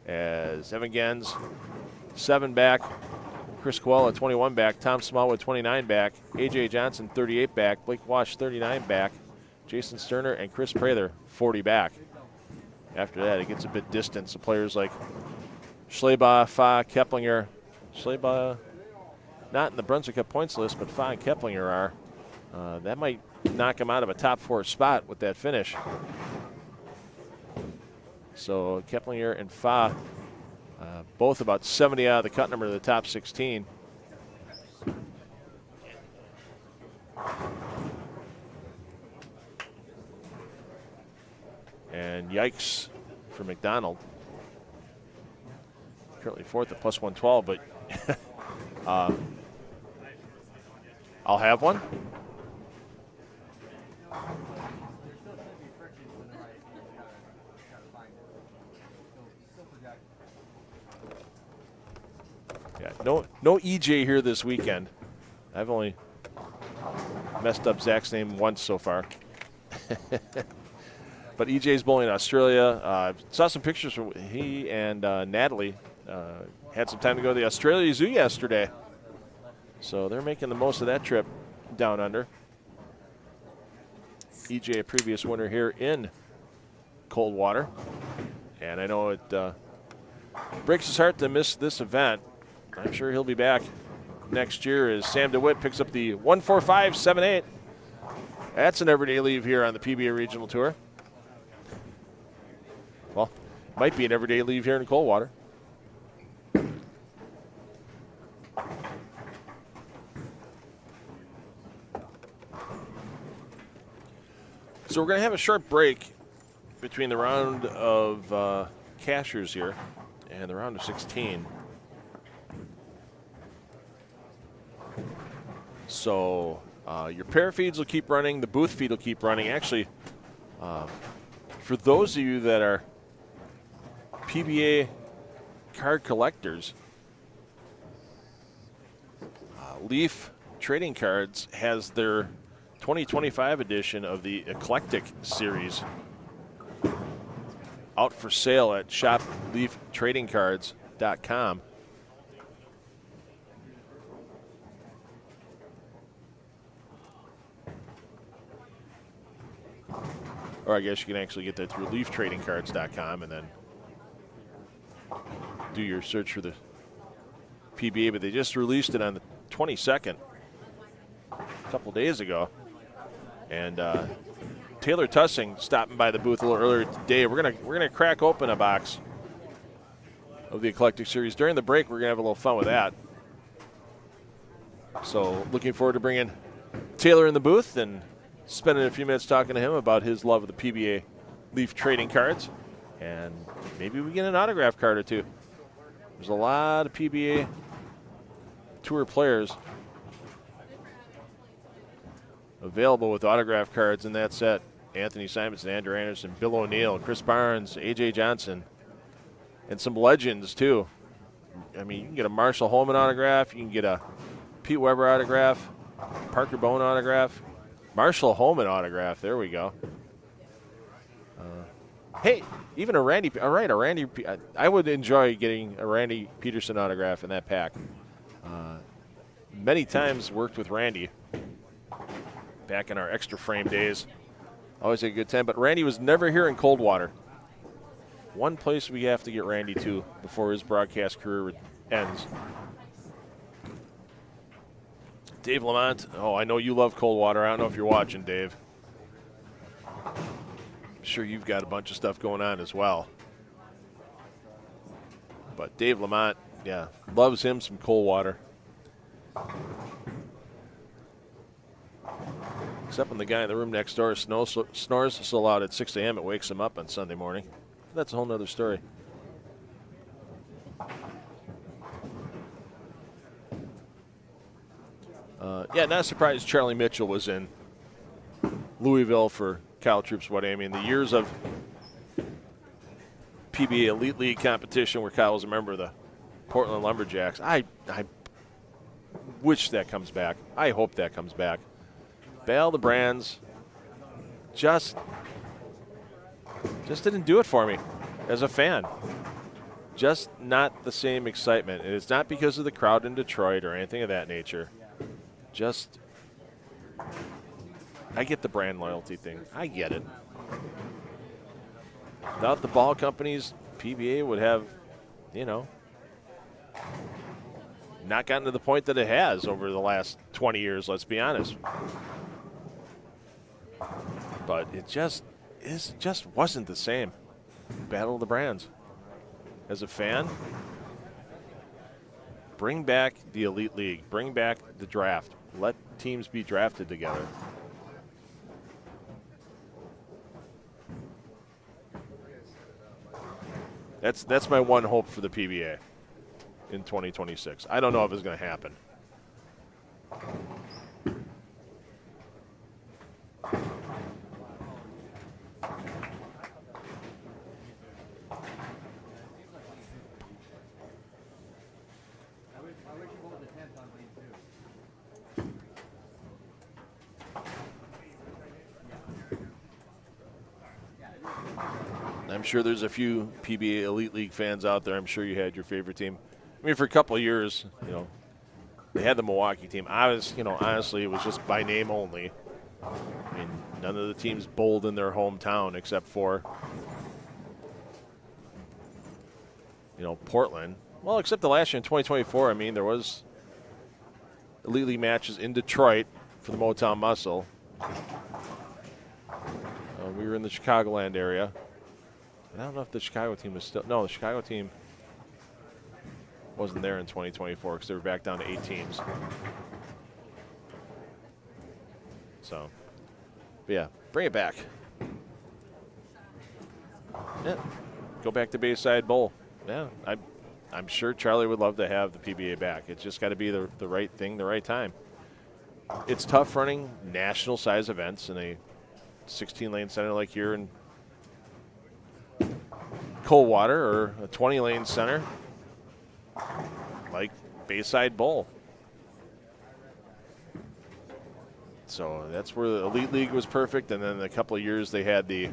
As Evan Gens, 7 back. Chris Coella, 21 back. Tom Smallwood, 29 back. A.J. Johnson, 38 back. Blake Wash, 39 back. Jason Sterner and Chris Prather, 40 back. After that, it gets a bit distant. So players like Schleba, Fa, Keplinger. Schleba not in the Brunswick Cup points list, but Fa and Keplinger are. That might knock him out of a top 4 spot with that finish. So Keplinger and Fa, both about 70 out of the cut number of the top 16. And yikes for McDonald. Currently fourth at plus 112, but I'll have one. Yeah, no EJ here this weekend. I've only messed up Zach's name once so far. But EJ's bowling in Australia. Saw some pictures from he and Natalie. Had some time to go to the Australia Zoo yesterday. So they're making the most of that trip down under. EJ, a previous winner here in Coldwater. And I know it breaks his heart to miss this event. I'm sure he'll be back next year as Sam DeWitt picks up the 145.78. That's an everyday leave here on the PBA Regional Tour. Well, might be an everyday leave here in Coldwater. So we're going to have a short break between the round of cashers here and the round of 16. So your pair feeds will keep running. The booth feed will keep running. Actually, for those of you that are PBA card collectors, Leaf Trading Cards has their 2025 edition of the Eclectic Series out for sale at shopleaftradingcards.com. Or I guess you can actually get that through leaftradingcards.com and then do your search for the PBA. But they just released it on the 22nd, a couple days ago. And Taylor Tussing stopping by the booth a little earlier today. We're gonna crack open a box of the Eclectic Series. During the break, we're gonna have a little fun with that. So looking forward to bringing Taylor in the booth and spending a few minutes talking to him about his love of the PBA Leaf Trading Cards. And maybe we get an autograph card or two. There's a lot of PBA Tour players available with autograph cards in that set. Anthony Simonson, Andrew Anderson, Bill O'Neill, Chris Barnes, A.J. Johnson, and some legends, too. I mean, you can get a Marshall Holman autograph. You can get a Pete Weber autograph, Parker Bone autograph, Marshall Holman autograph. There we go. Hey, even a Randy. All right, a Randy. I would enjoy getting a Randy Peterson autograph in that pack. Many times worked with Randy back in our extra frame days. Always had a good time. But Randy was never here in Coldwater. One place we have to get Randy to before his broadcast career ends. Dave Lamont. Oh, I know you love Coldwater. I don't know if you're watching, Dave. I'm sure you've got a bunch of stuff going on as well. But Dave Lamont, yeah, loves him some Coldwater. Except when the guy in the room next door snores so loud at 6 a.m. it wakes him up on Sunday morning. That's a whole nother story. Yeah, not surprised Charlie Mitchell was in Louisville for Kyle Troop's wedding. I mean, the years of PBA Elite League competition where Kyle was a member of the Portland Lumberjacks. I wish that comes back. I hope that comes back. Bale the Brands just didn't do it for me as a fan. Just not the same excitement. And it's not because of the crowd in Detroit or anything of that nature. Just, I get the brand loyalty thing. I get it. Without the ball companies, PBA would have, not gotten to the point that it has over the last 20 years, let's be honest. But it just wasn't the same. Battle of the brands. As a fan, bring back the Elite League. Bring back the draft. Let teams be drafted together. That's my one hope for the PBA in 2026. I don't know if it's going to happen. I'm sure there's a few PBA Elite League fans out there. I'm sure you had your favorite team. I mean, for a couple of years, you know, they had the Milwaukee team. I was, you know, honestly, it was just by name only. I mean, none of the teams bowled in their hometown except for, you know, Portland. Well, except the last year in 2024, I mean, there was Elite League matches in Detroit for the Motown Muscle. We were in the Chicagoland area. I don't know if the Chicago team was still. No, the Chicago team wasn't there in 2024 because they were back down to 8 teams. So, but yeah, bring it back. Yeah, go back to Bayside Bowl. Yeah, I'm sure Charlie would love to have the PBA back. It's just got to be the right thing, the right time. It's tough running national size events in a 16-lane center like here in Coldwater, or a 20-lane center like Bayside Bowl. So that's where the Elite League was perfect, and then a couple of years they had the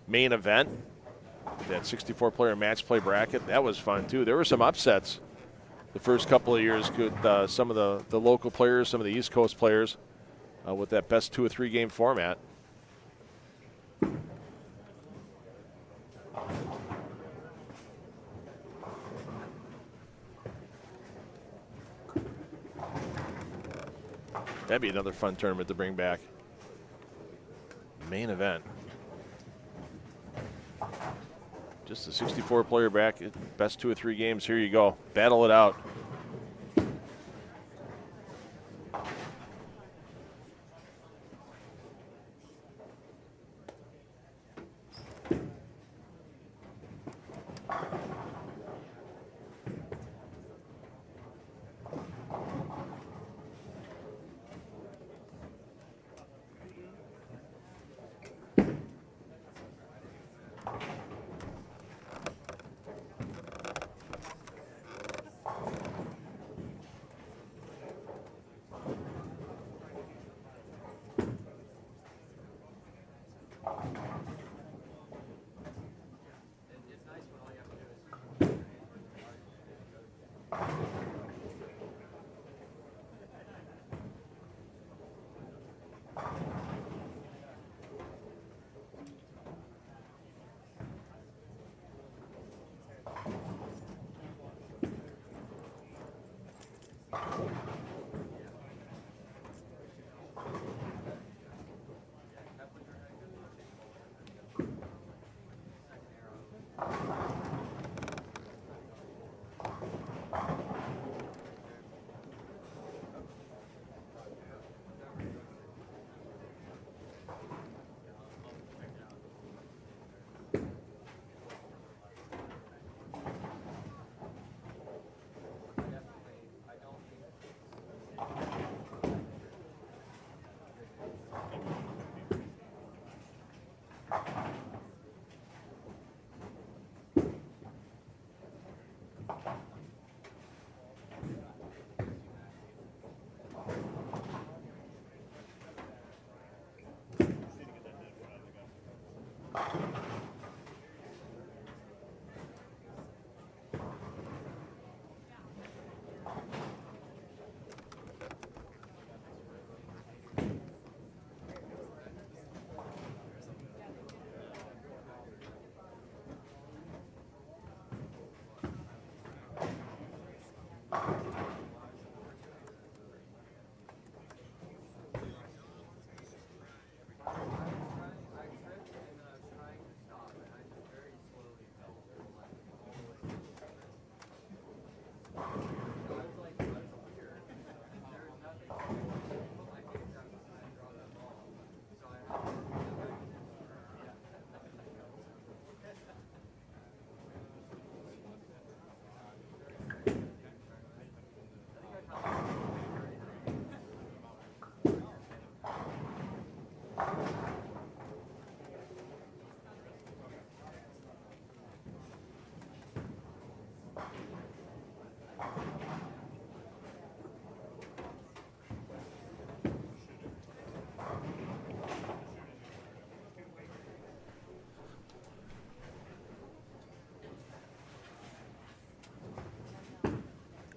main event, that 64-player match play bracket. That was fun too. There were some upsets the first couple of years. Some of the local players, some of the East Coast players, with that best 2 or 3 game format. That'd be another fun tournament to bring back. Main event. Just a 64-player bracket, best 2 or 3 games. Here you go. Battle it out.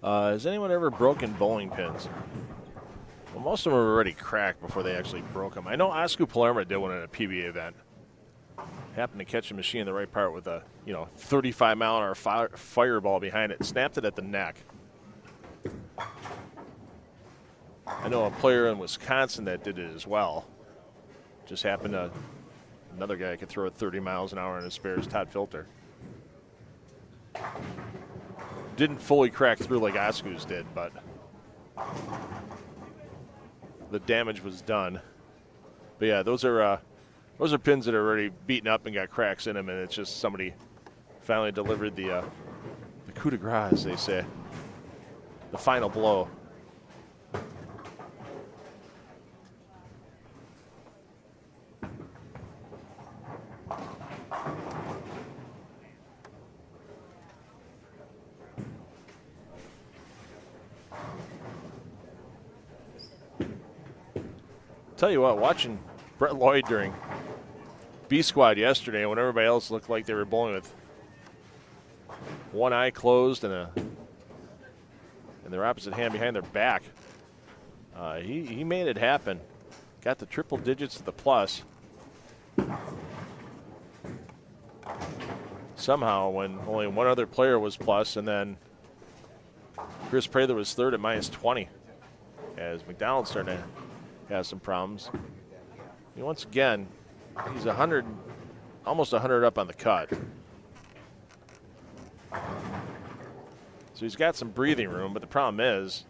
Has anyone ever broken bowling pins? Well, most of them are already cracked before they actually broke them. I know Oscar Palermo did one at a PBA event. Happened to catch a machine in the right part with a 35-mile-an-hour fireball behind it. Snapped it at the neck. I know a player in Wisconsin that did it as well. Just happened to, another guy could throw it 30 miles an hour in his spares, Todd Filter. Didn't fully crack through like Oscu's did, but the damage was done. But yeah, those are pins that are already beaten up and got cracks in them, and it's just somebody finally delivered the coup de grace, as they say, the final blow. Tell you what, watching Brett Lloyd during B Squad yesterday, when everybody else looked like they were bowling with one eye closed and their opposite hand behind their back, he made it happen. Got the triple digits to the plus. Somehow, when only one other player was plus, and then Chris Prather was third at -20, as McDonald's starting to have some problems. Once again, he's 100, almost 100 up on the cut. So he's got some breathing room, but the problem is,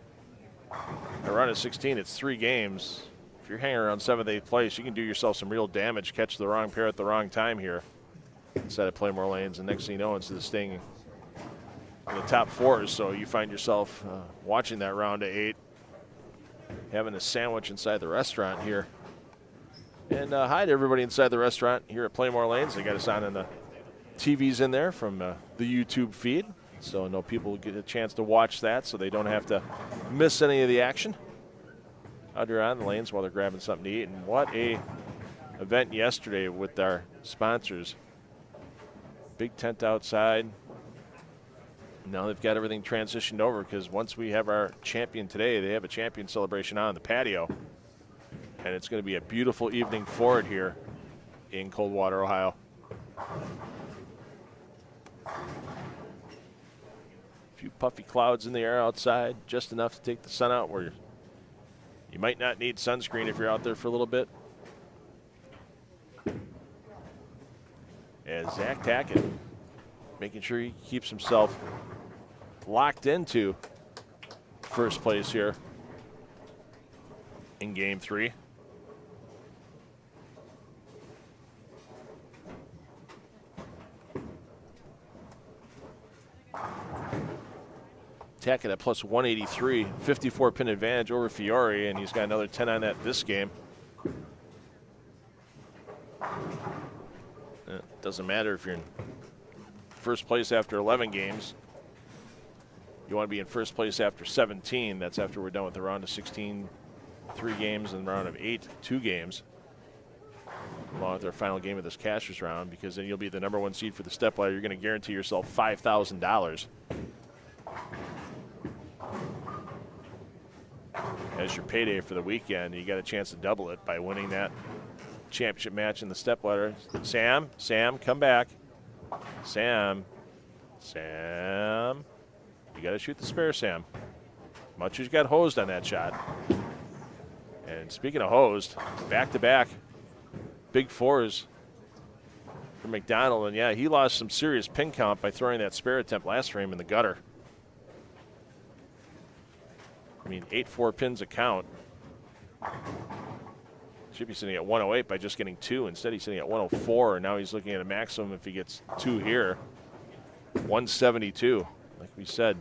around at 16, it's 3 games. If you're hanging around 7th, 8th place, you can do yourself some real damage, catch the wrong pair at the wrong time here instead of Pla Mor Lanes, and next thing you know, instead of staying in the top 4s, so you find yourself watching that round of 8, having a sandwich inside the restaurant here. And hi to everybody inside the restaurant here at Pla Mor Lanes. They got us on the TVs in there from the YouTube feed, so I know people get a chance to watch that so they don't have to miss any of the action out here on the lanes while they're grabbing something to eat. And what a event yesterday with our sponsors. Big tent outside. Now they've got everything transitioned over, because once we have our champion today, they have a champion celebration on the patio. And it's going to be a beautiful evening for it here in Coldwater, Ohio. A few puffy clouds in the air outside, just enough to take the sun out where you might not need sunscreen if you're out there for a little bit. As Zach Tackett making sure he keeps himself locked into first place here in Game 3. Tackett at plus 183, 54 pin advantage over Fiore, and he's got another 10 on that this game. It doesn't matter if you're in first place after 11 games. You want to be in first place after 17. That's after we're done with the round of 16, 3 games, and the round of 8, 2 games, along with our final game of this cashers round, because then you'll be the #1 seed for the Stepladder. You're going to guarantee yourself $5,000 as your payday for the weekend. You got a chance to double it by winning that championship match in the Stepladder. Sam, come back. Sam, you got to shoot the spare, Sam. Much as you got hosed on that shot. And speaking of hosed, back-to-back big 4s for McDonald. And yeah, he lost some serious pin count by throwing that spare attempt last frame in the gutter. I mean, 8-4 pins a count. Should be sitting at 108 by just getting 2. Instead, he's sitting at 104, and now he's looking at a maximum if he gets 2 here. 172, like we said.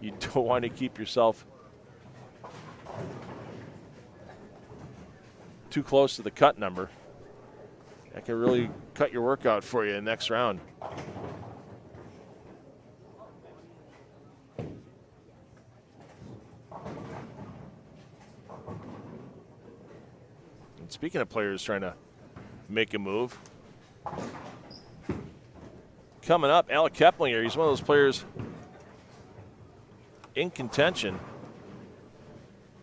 You don't want to keep yourself too close to the cut number. That can really cut your workout for you in the next round. Speaking of players trying to make a move, coming up, Alec Keplinger. He's one of those players in contention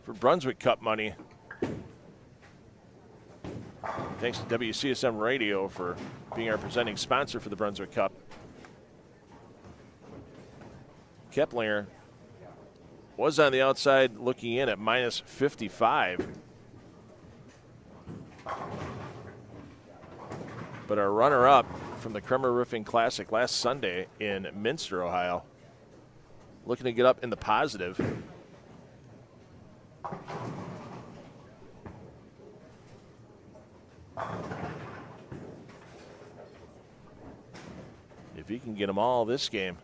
for Brunswick Cup money. Thanks to WCSM Radio for being our presenting sponsor for the Brunswick Cup. Keplinger was on the outside looking in at minus 55. But our runner-up from the Kremer Roofing Classic last Sunday in Minster, Ohio, looking to get up in the positive. If he can get them all this game.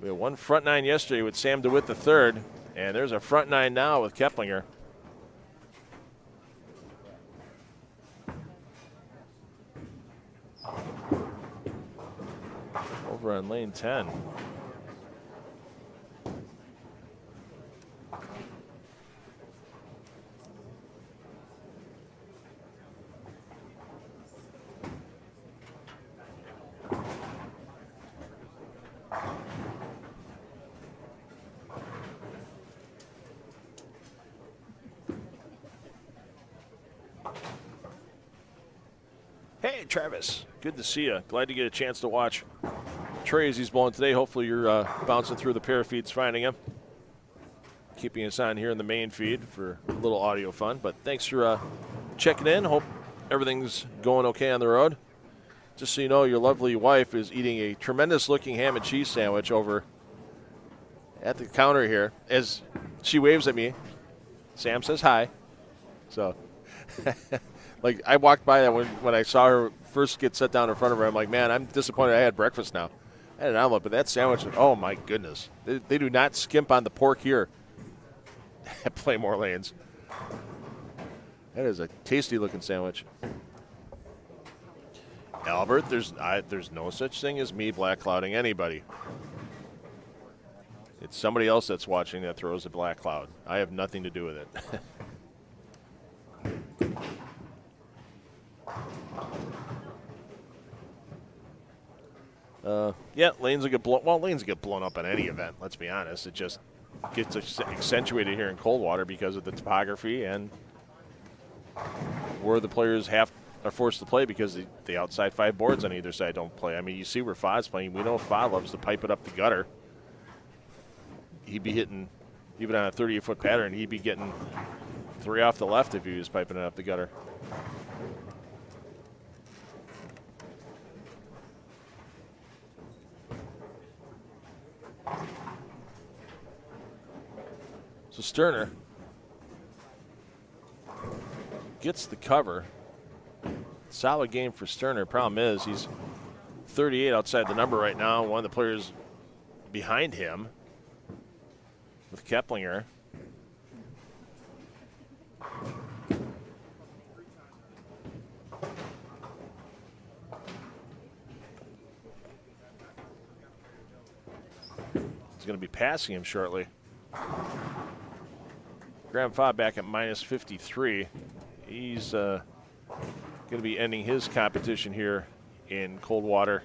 We had one front nine yesterday with Sam DeWitt III, and there's a front nine now with Keplinger. Over on lane 10. Hey, Travis. Good to see you. Glad to get a chance to watch Trey as he's bowling today. Hopefully you're bouncing through the pair feeds, finding him. Keeping us on here in the main feed for a little audio fun. But thanks for checking in. Hope everything's going okay on the road. Just so you know, your lovely wife is eating a tremendous-looking ham and cheese sandwich over at the counter here. As she waves at me, Sam says hi. So... Like, I walked by that when I saw her first get set down in front of her. I'm like, man, I'm disappointed I had breakfast now. I had an omelet, but that sandwich, oh, my goodness. They do not skimp on the pork here at Pla Mor Lanes. That is a tasty-looking sandwich. Albert, there's no such thing as me black clouding anybody. It's somebody else that's watching that throws a black cloud. I have nothing to do with it. Yeah, lanes will get blown up at any event, let's be honest. It just gets accentuated here in Coldwater because of the topography and where the players are forced to play because the outside five boards on either side don't play. I mean, you see where Fa's playing. We know Fa loves to pipe it up the gutter. He'd be hitting, even on a 38-foot pattern, he'd be getting 3 off the left if he was piping it up the gutter. So Sterner gets the cover. Solid game for Sterner. Problem is he's 38 outside the number right now. One of the players behind him with Keplinger. He's going to be passing him shortly. Graham Fa back at minus 53. He's going to be ending his competition here in Coldwater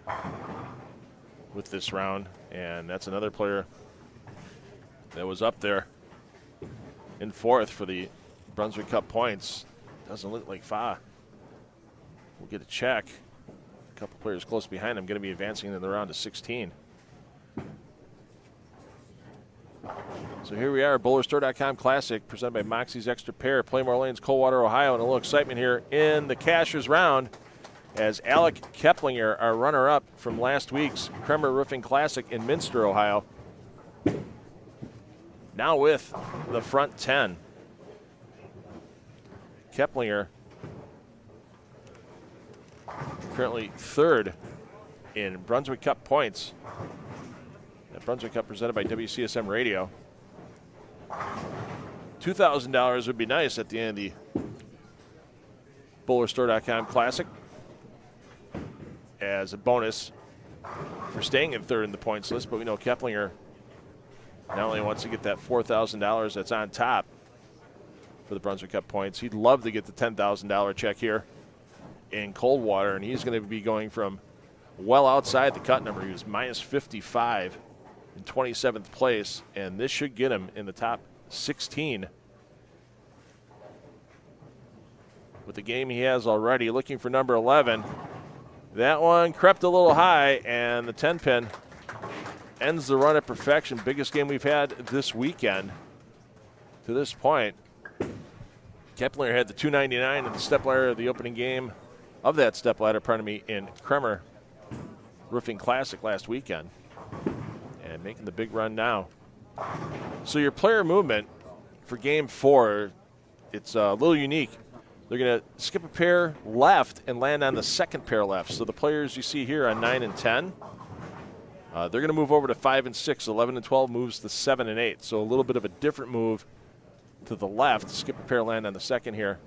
with this round. And that's another player that was up there in fourth for the Brunswick Cup points. Doesn't look like Fa will get a check. A couple players close behind him going to be advancing in the round of 16. So here we are, BowlerStore.com Classic, presented by Moxy's Extra Pair, Pla Mor Lanes, Coldwater, Ohio, and a little excitement here in the Cashers round as Alec Keplinger, our runner-up from last week's Kremer Roofing Classic in Minster, Ohio, now with the front 10. Keplinger currently third in Brunswick Cup points. That Brunswick Cup presented by WCSM Radio. $2,000 would be nice at the end of the BowlerStore.com Classic as a bonus for staying in third in the points list, but we know Keplinger not only wants to get that $4,000 that's on top for the Brunswick Cup points, he'd love to get the $10,000 check here in Coldwater, and he's going to be going from well outside the cut number. He was minus 55 in 27th place, and this should get him in the top 16 with the game he has already. Looking for number 11. That one crept a little high, and the 10-pin ends the run at perfection. Biggest game we've had this weekend to this point. Keplinger had the 299 in the stepladder of the opening game of that stepladder, in Kremer Roofing Classic last weekend. And making the big run now. So your player movement for game 4, it's a little unique. They're going to skip a pair left and land on the second pair left. So the players you see here on 9 and 10, they're going to move over to 5 and 6. 11 and 12 moves to 7 and 8. So a little bit of a different move to the left. Skip a pair, land on the second here.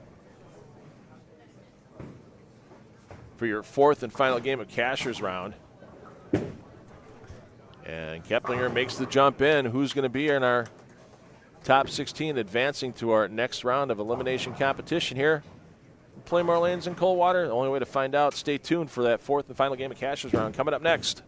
For your 4th and final game of Cashier's round. And Keplinger makes the jump in. Who's going to be in our top 16 advancing to our next round of elimination competition here? Pla Mor Lanes in Coldwater. The only way to find out, stay tuned for that 4th and final game of Cashier's round coming up next.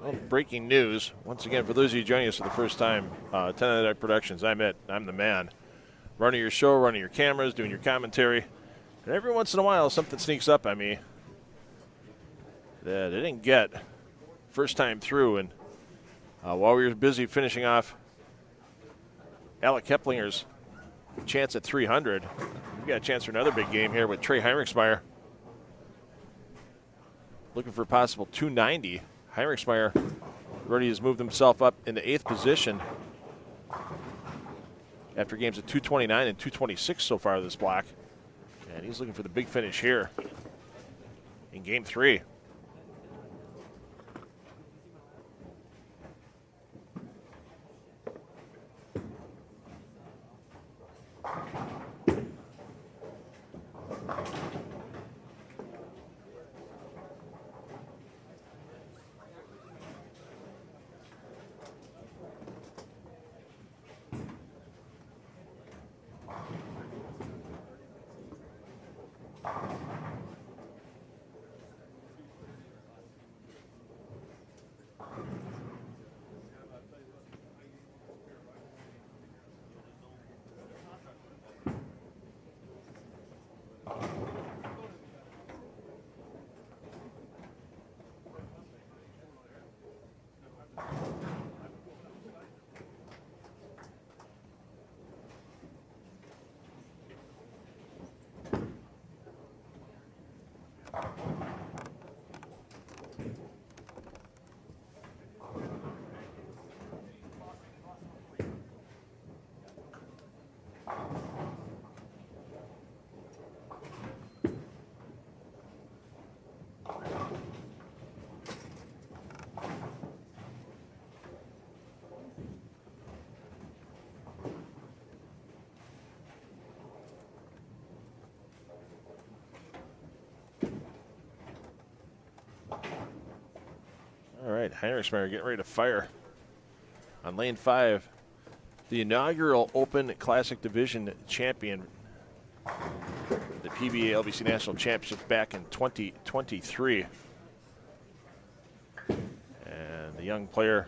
Well, breaking news. Once again, for those of you joining us for the first time, 10 on the Deck Productions, I'm the man. Running your show, running your cameras, doing your commentary. And every once in a while, something sneaks up on me that I didn't get first time through. And while we were busy finishing off Alec Keplinger's chance at 300, we got a chance for another big game here with Trey Heinrichsmeyer looking for a possible 290. Heinrichsmeyer already has moved himself up into 8th position after games at 229 and 226 so far this block. And he's looking for the big finish here in game 3. right, Heinrichsmeyer getting ready to fire on lane 5. The inaugural Open Classic Division champion, the PBA LBC National Championships back in 2023. And the young player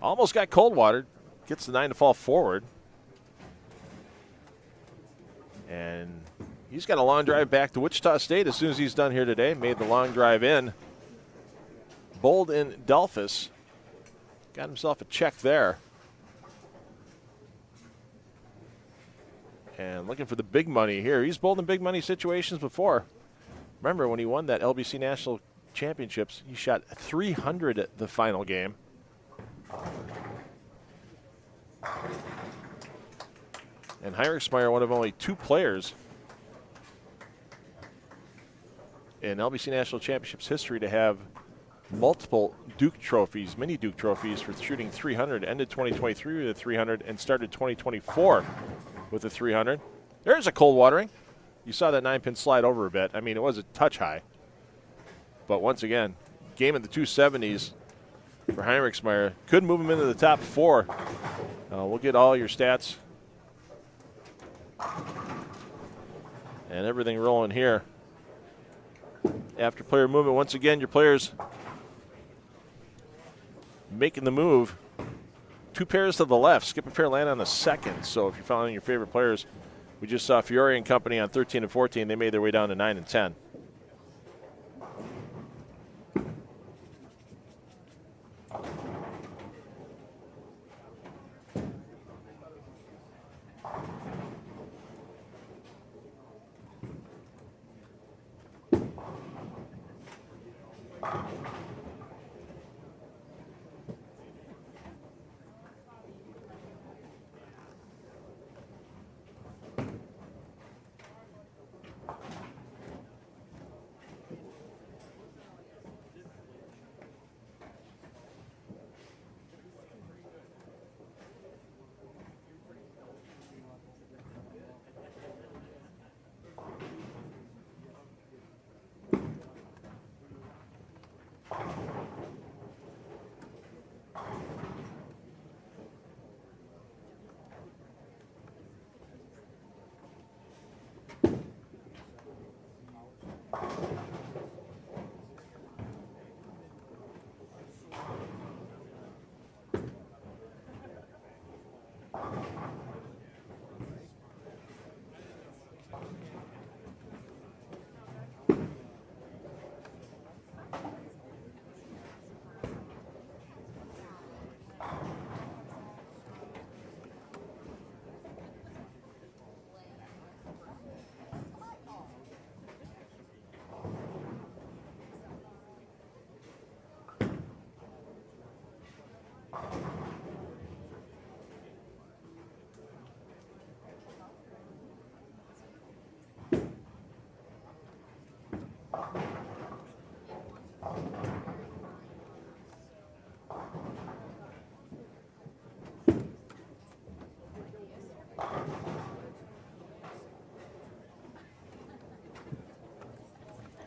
almost got Coldwater, gets the 9 to fall forward. And he's got a long drive back to Wichita State as soon as he's done here today. Made the long drive in. Bowled in Delphus. Got himself a check there. And looking for the big money here. He's bowled in big money situations before. Remember when he won that LBC National Championships, he shot 300 at the final game. And Heinrichsmeyer, one of only 2 players in LBC National Championships history to have multiple Duke trophies, mini Duke trophies for shooting 300. Ended 2023 with a 300 and started 2024 with a 300. There's a Coldwatering. You saw that 9-pin slide over a bit. I mean, it was a touch high. But once again, game in the 270s for Heinrichsmeyer. Could move him into the top 4. We'll get all your stats and everything rolling here. After player movement, once again, your players making the move. 2 pairs to the left. Skip a pair, land on the second. So if you're following your favorite players, we just saw Fiore and company on 13 and 14. They made their way down to 9 and 10.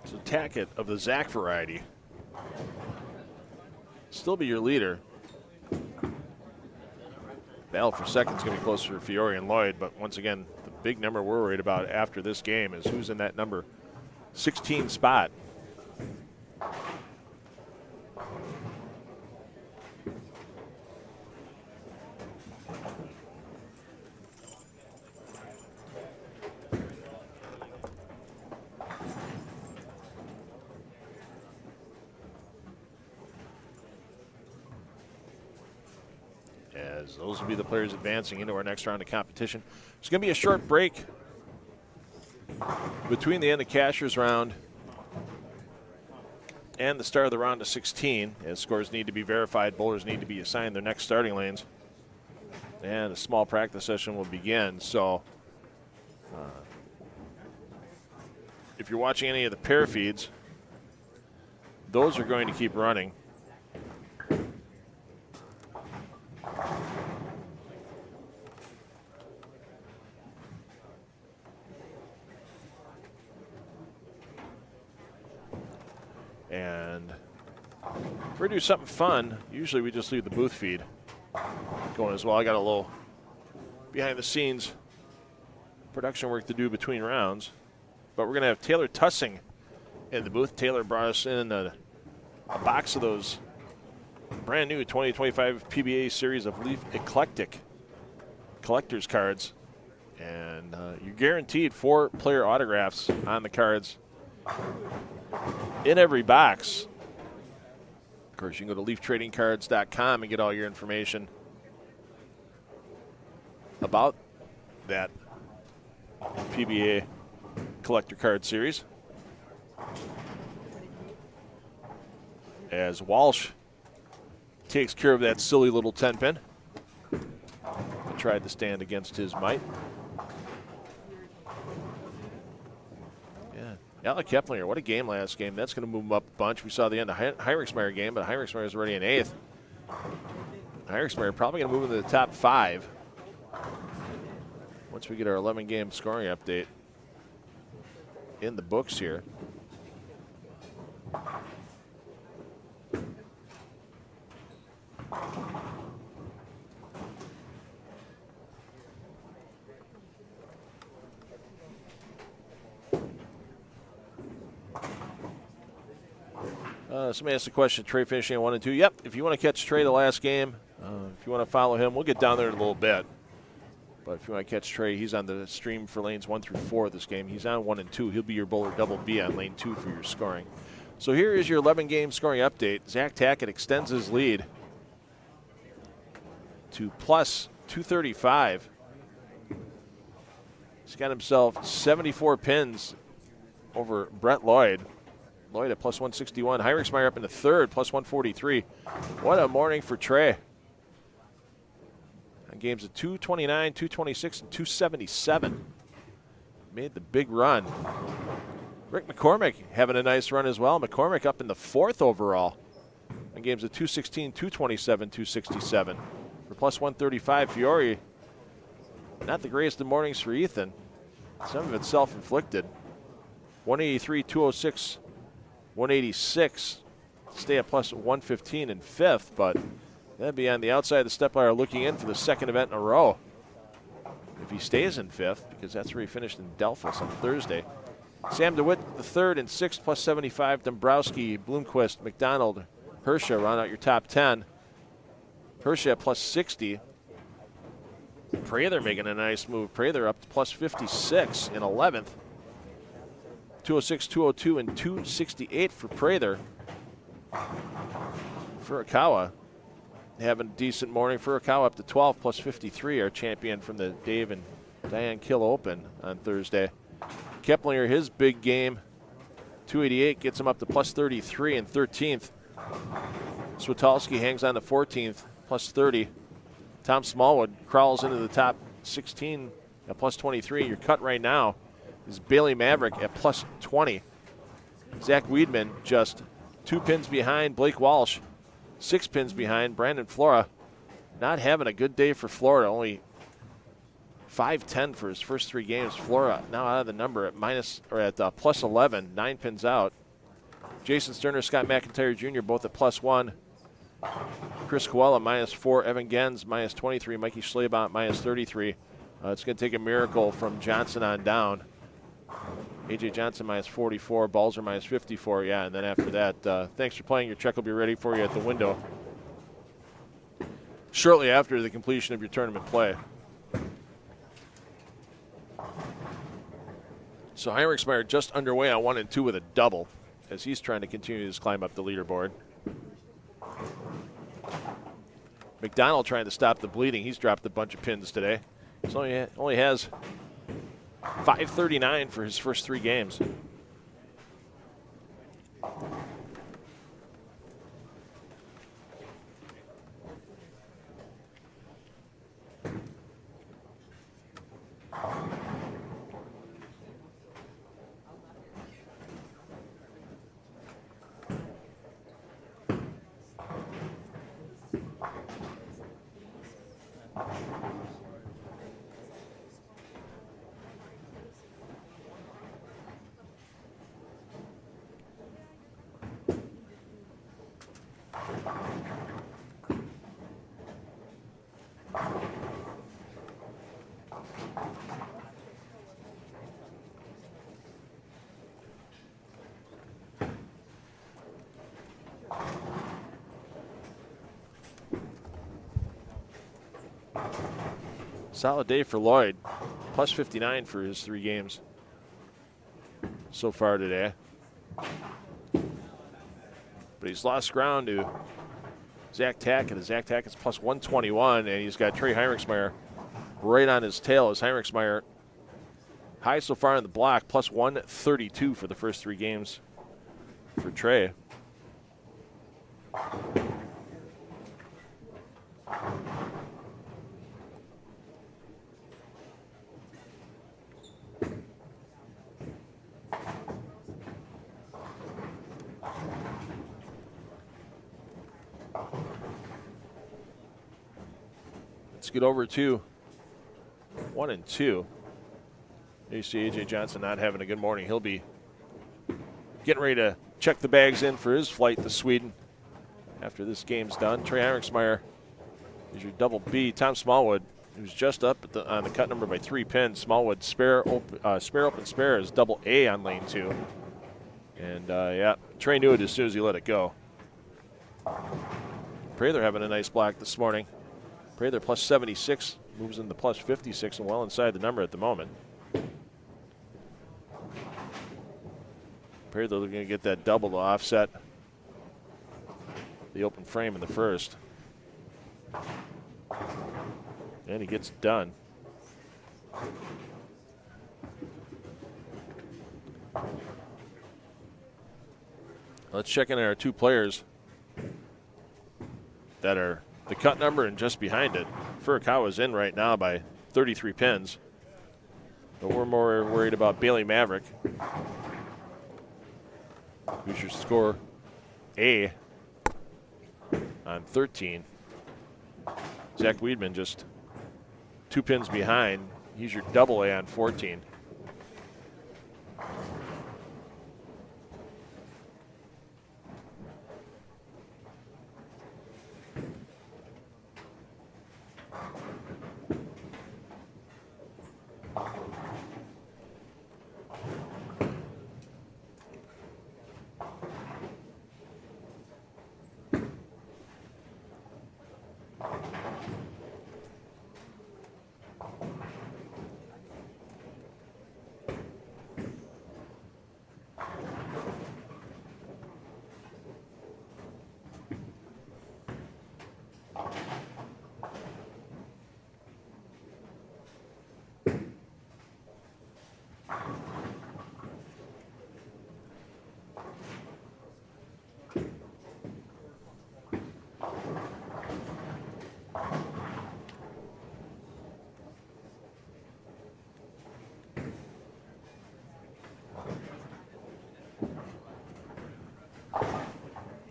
So Tackett of the Zach variety. Still be your leader. Battle for second is going to be closer to Fiore and Lloyd, but once again, the big number we're worried about after this game is who's in that number 16 spot. As those will be the players advancing into our next round of competition. There's going to be a short break between the end of Cashier's round and the start of the round of 16, as scores need to be verified, bowlers need to be assigned their next starting lanes, and a small practice session will begin. So if you're watching any of the pair feeds, those are going to keep running. And we're going to do something fun. Usually we just leave the booth feed going as well. I got a little behind the scenes production work to do between rounds. But we're going to have Taylor Tussing in the booth. Taylor brought us in a box of those brand new 2025 PBA series of Leaf Eclectic collector's cards. And you're guaranteed 4 player autographs on the cards in every box. Of course, you can go to leaftradingcards.com and get all your information about that PBA collector card series. As Walsh takes care of that silly little 10-pin. Tried to stand against his might. Yeah, Alec Keplinger, what a game last game. That's going to move him up a bunch. We saw the end of Heinrichsmeyer game, but Heinrichsmeyer is already in 8th. Heinrichsmeyer probably going to move into the top 5 once we get our 11-game scoring update in the books here. Somebody asked the question, Trey finishing at 1 and 2. Yep, if you want to catch Trey the last game, if you want to follow him, we'll get down there in a little bit. But if you want to catch Trey, he's on the stream for lanes 1 through 4 this game. He's on 1 and 2. He'll be your bowler double B on lane 2 for your scoring. So here is your 11-game scoring update. Zach Tackett extends his lead to plus 235. He's got himself 74 pins over Brett Lloyd. Lloyd at plus 161. Heinrichsmeyer up into 3rd, plus 143. What a morning for Trey. On games of 229, 226, and 277. Made the big run. Rick McCormick having a nice run as well. McCormick up in the 4th overall. On games of 216, 227, 267. For plus 135, Fiore. Not the greatest of mornings for Ethan. Some of it self-inflicted. 183, 206. 186, stay at plus 115 in 5th, but that'd be on the outside of the Stepladder looking in for the 2nd event in a row. If he stays in 5th, because that's where he finished in Delphus on Thursday. Sam DeWitt, the 3rd and 6th, plus 75. Dombrowski, Bloomquist, McDonald, Hersha round out your top 10. Hersha at plus 60. Prather making a nice move. Prather up to plus 56 in 11th. 206, 202, and 268 for Prather. Furukawa having a decent morning. Furukawa up to 12 plus 53, our champion from the Dave and Diane Kill Open on Thursday. Keplinger, his big game, 288, gets him up to plus 33 and 13th. Switalski hangs on to 14th, plus 30. Tom Smallwood crawls into the top 16 at plus 23. Your cut right now is Bailey Maverick at plus 20. Zach Weedman just 2 pins behind Blake Walsh, 6 pins behind Brandon Flora. Not having a good day for Florida, only 5-10 for his first 3 games. Flora now out of the number at plus 11, 9 pins out. Jason Sterner, Scott McIntyre Jr. both at plus 1. Chris Coella minus 4, Evan Gens minus 23, Mikey Schlebont minus 33. It's going to take a miracle from Johnson on down. A.J. Johnson minus 44, Balzer minus 54, yeah, and then after that, thanks for playing. Your check will be ready for you at the window shortly after the completion of your tournament play. So Heinrichsmeyer just underway on 1 and 2 with a double as he's trying to continue his climb up the leaderboard. McDonald trying to stop the bleeding. He's dropped a bunch of pins today. He only has 539 for his first 3 games. Solid day for Lloyd. Plus 59 for his 3 games so far today. But he's lost ground to Zach Tackett. Zach Tackett's plus 121, and he's got Trey Heinrichsmeyer right on his tail as Heinrichsmeyer high so far in the block, plus 132 for the first 3 games for Trey. Let's get over to 1 and 2. You see A.J. Johnson not having a good morning. He'll be getting ready to check the bags in for his flight to Sweden after this game's done. Trey Heinrichsmeyer is your double B. Tom Smallwood, who's just up at on the cut number by 3 pins. Smallwood spare open spare is double A on lane 2. And yeah, Trey knew it as soon as he let it go. Prather having a nice block this morning. Prather plus 76, moves into plus 56 and well inside the number at the moment. Prather looking to get that double to offset the open frame in the first. And he gets it done. Let's check in on our 2 players that are the cut number and just behind it. Furukawa's in right now by 33 pins. But we're more worried about Bailey Maverick, who's your score A on 13. Zach Weidman just 2 pins behind. He's your double A on 14.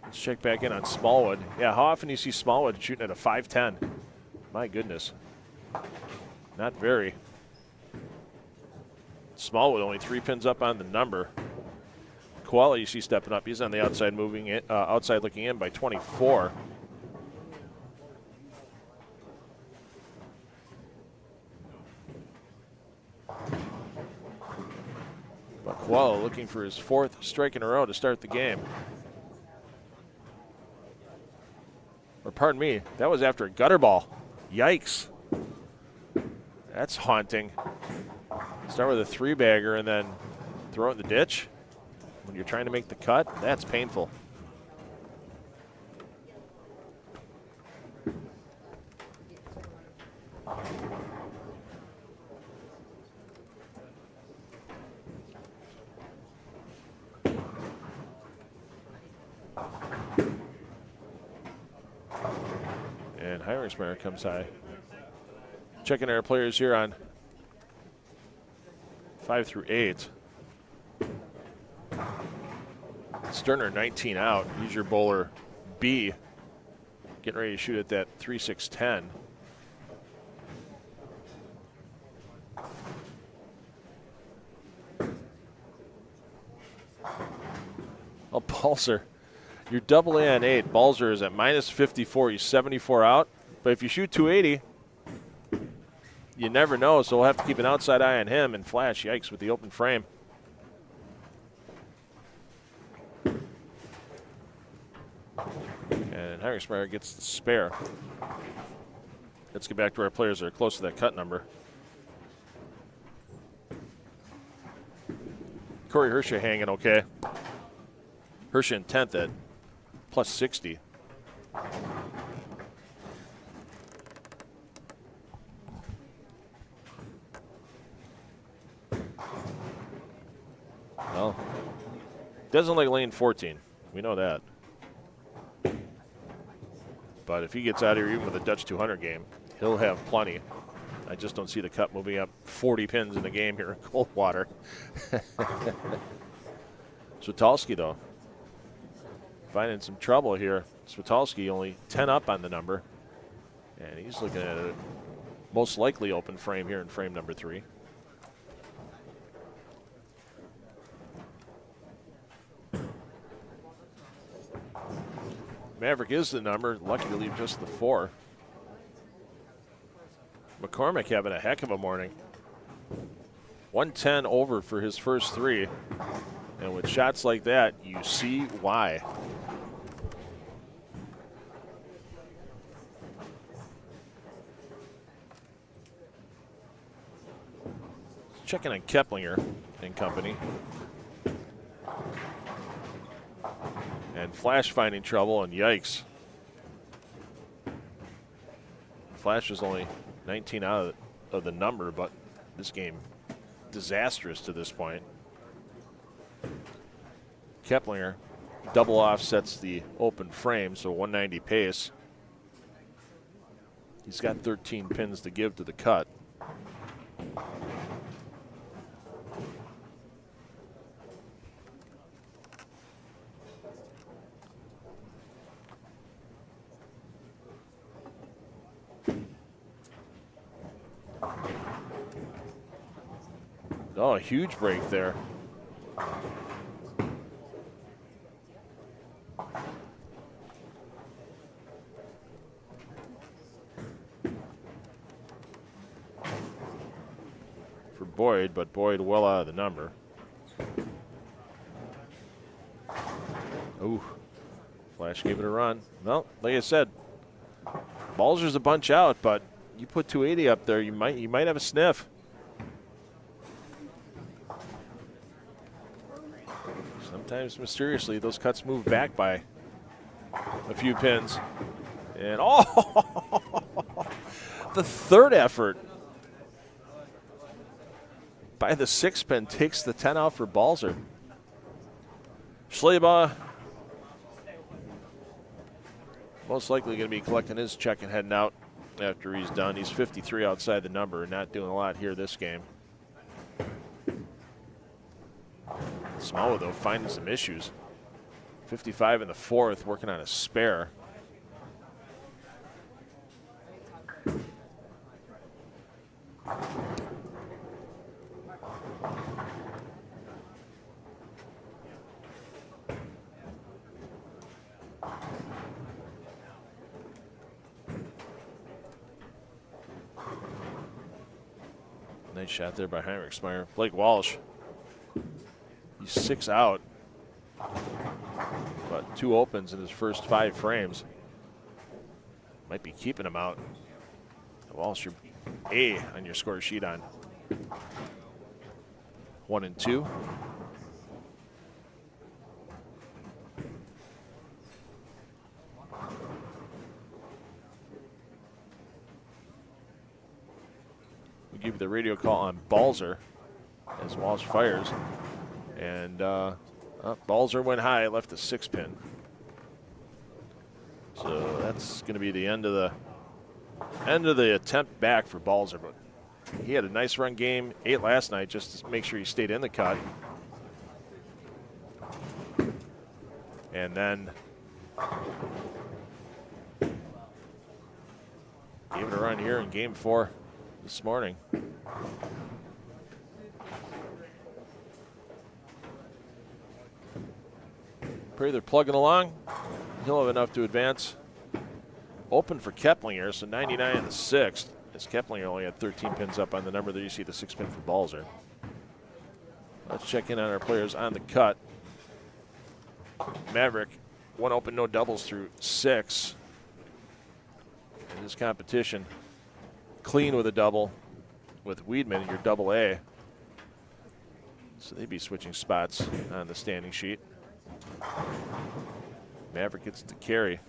Let's check back in on Smallwood. Yeah, how often do you see Smallwood shooting at a 5'10"? My goodness. Not very. Smallwood only 3 pins up on the number. Koala you see stepping up. He's on the outside moving it, outside looking in by 24. But Koala looking for his 4th strike in a row to start the game. Or pardon me, that was after a gutter ball. Yikes. That's haunting. Start with a 3-bagger and then throw it in the ditch when you're trying to make the cut. That's painful. And Heinrichsmeyer comes high. Checking our players here on 5 through 8. Sterner 19 out. He's your bowler B. Getting ready to shoot at that 3-6-10. Oh, Balzer. Your double A on 8. Balzer is at minus 54. He's 74 out. But if you shoot 280, you never know, so we'll have to keep an outside eye on him and flash. Yikes with the open frame. And Heinrichsmeyer gets the spare. Let's get back to our players that are close to that cut number. Corey Hershey hanging okay. Hershey in 10th at plus 60. Well, doesn't like lane 14. We know that. But if he gets out of here even with a Dutch 200 game, he'll have plenty. I just don't see the cut moving up 40 pins in the game here in Coldwater. Switalski, though, finding some trouble here. Switalski only 10 up on the number. And he's looking at a most likely open frame here in frame number 3. Maverick is the number. Lucky to leave just the 4. McCormick having a heck of a morning. 110 over for his first 3. And with shots like that, you see why. Checking on Keplinger and company. And Flash finding trouble, and yikes. Flash is only 19 out of the number, but this game disastrous to this point. Keplinger double offsets the open frame, so 190 pace. He's got 13 pins to give to the cut. Oh, a huge break there. For Boyd, but Boyd well out of the number. Ooh, Flash gave it a run. Well, like I said, Balzer's a bunch out, but you put 280 up there, you might have a sniff. Sometimes mysteriously those cuts move back by a few pins. And oh, the third effort by the 6 pin takes the 10 out for Balzer. Schleba most likely going to be collecting his check and heading out after he's done. He's 53 outside the number and not doing a lot here this game. Samoa, though, finding some issues. 55 in the 4th, working on a spare. Nice shot there by Heinrichsmeyer. Blake Walsh. He's 6 out, but 2 opens in his first 5 frames. Might be keeping him out. Walsh, your A on your score sheet on 1 and 2. We give you the radio call on Balzer as Walsh fires. And Balzer went high, left the 6 pin. So that's going to be the end of the attempt back for Balzer. But he had a nice run game, 8 last night, just to make sure he stayed in the cut. And then gave it a run here in game 4 this morning. They're plugging along. He'll have enough to advance. Open for Keplinger, so 99 in the 6th. As Keplinger only had 13 pins up on the number. There you see the 6 pin for Balzer. Let's check in on our players on the cut. Maverick, 1 open, no doubles through 6. And his competition clean with a double with Weedman in your double A. So they'd be switching spots on the standing sheet. Maverick gets to carry.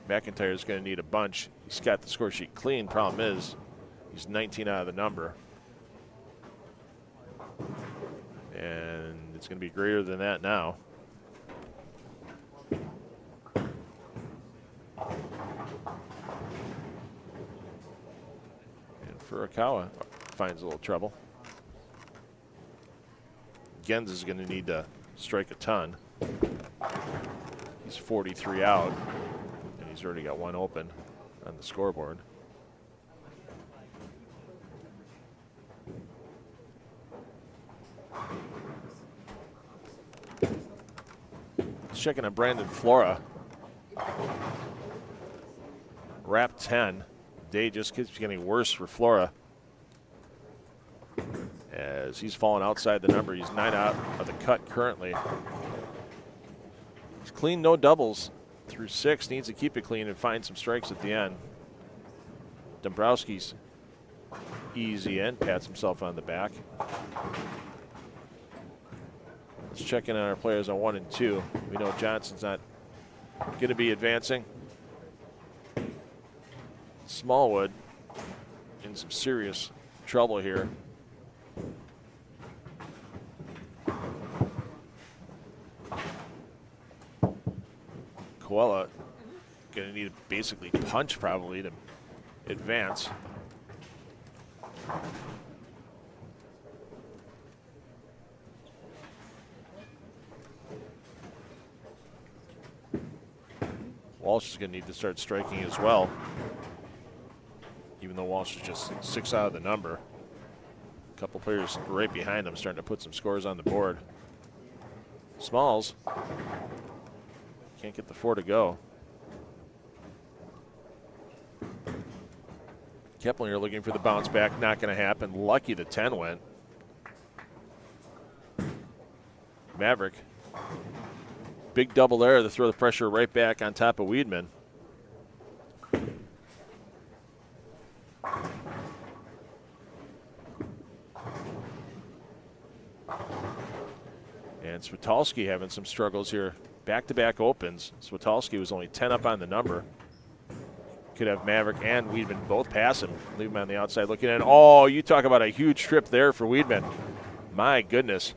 McIntyre's going to need a bunch. He's got the score sheet clean. Problem is, he's 19 out of the number. And it's going to be greater than that now. And Furukawa finds a little trouble. Gens is going to need to strike a ton. He's 43 out, and he's already got one open on the scoreboard. Checking on Brandon Flora. Wrap 10. Day just keeps getting worse for Flora, as he's fallen outside the number. He's 9 out of the cut currently. He's clean, no doubles through 6. Needs to keep it clean and find some strikes at the end. Dombrowski's easy in, pats himself on the back. Let's check in on our players on 1 and 2. We know Johnson's not going to be advancing. Smallwood in some serious trouble here. Coella going to need to basically punch probably to advance. Walsh is going to need to start striking as well, even though Walsh is just 6 out of the number. A couple players right behind him starting to put some scores on the board. Smalls can't get the 4 to go. Keplinger looking for the bounce back, not going to happen. Lucky the 10 went. Maverick, big double there to throw the pressure right back on top of Weedman. And Switalski having some struggles here. Back-to-back opens. Switalski was only 10 up on the number. Could have Maverick and Weedman both pass him. Leave him on the outside looking in. Oh, you talk about a huge trip there for Weedman. My goodness.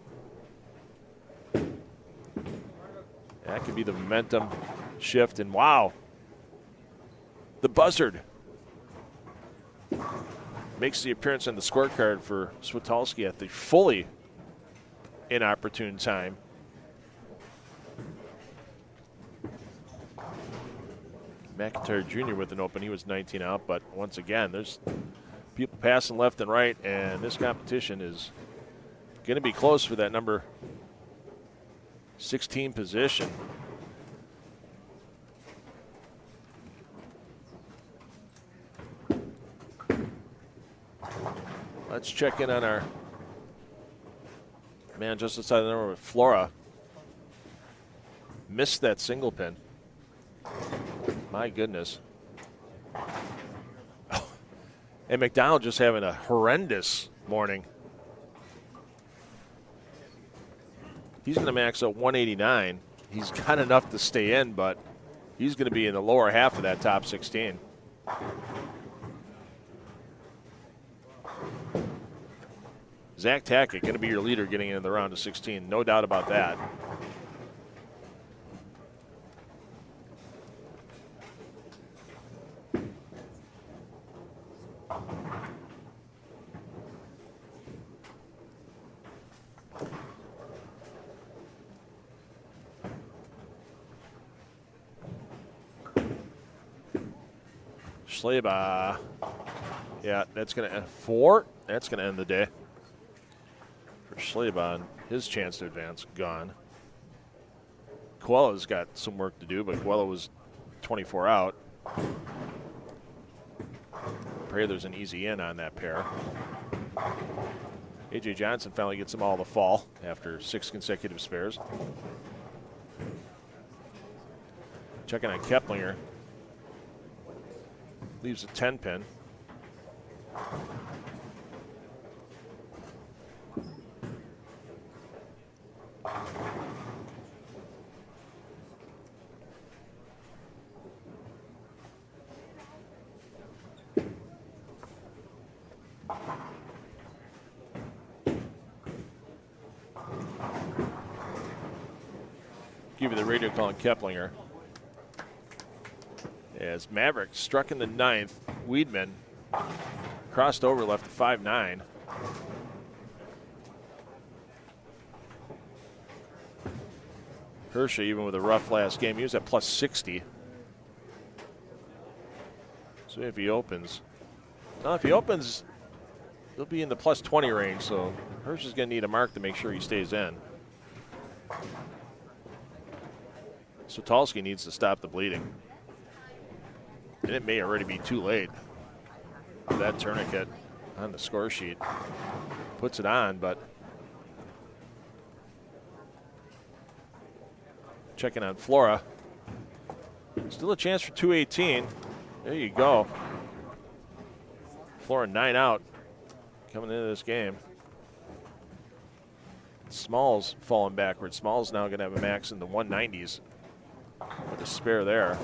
That could be the momentum shift. And wow, the buzzard makes the appearance on the scorecard for Switalski at the fully inopportune time. McIntyre Jr. with an open. He was 19 out, but once again, there's people passing left and right, and this competition is going to be close for that number 16 position. Let's check in on our man just outside the number with Flora. Missed that single pin. My goodness. Oh. And McDonald just having a horrendous morning. He's going to max out 189. He's got enough to stay in, but he's going to be in the lower half of that top 16. Zach Tackett going to be your leader getting into the round of 16. No doubt about that. Schleba. Yeah, that's going to end 4. That's going to end the day for Schleba. His chance to advance gone. Coella's got some work to do, but Coella was 24 out. Pray there's an easy in on that pair. A.J. Johnson finally gets them all to fall after 6 consecutive spares. Checking on Keplinger. Leaves a 10 pin. Give you the radio call on Keplinger. As Maverick struck in the 9th, Weidman crossed over, left to 5-9. Hershey, even with a rough last game, he was at plus 60. So if he opens, now if he opens, he'll be in the plus 20 range. So Hershey's going to need a mark to make sure he stays in. Switalski needs to stop the bleeding. And it may already be too late. That tourniquet on the score sheet puts it on, but checking on Flora. Still a chance for 218. There you go. Flora 9 out coming into this game. Smalls falling backwards. Smalls now going to have a max in the 190s with a spare there.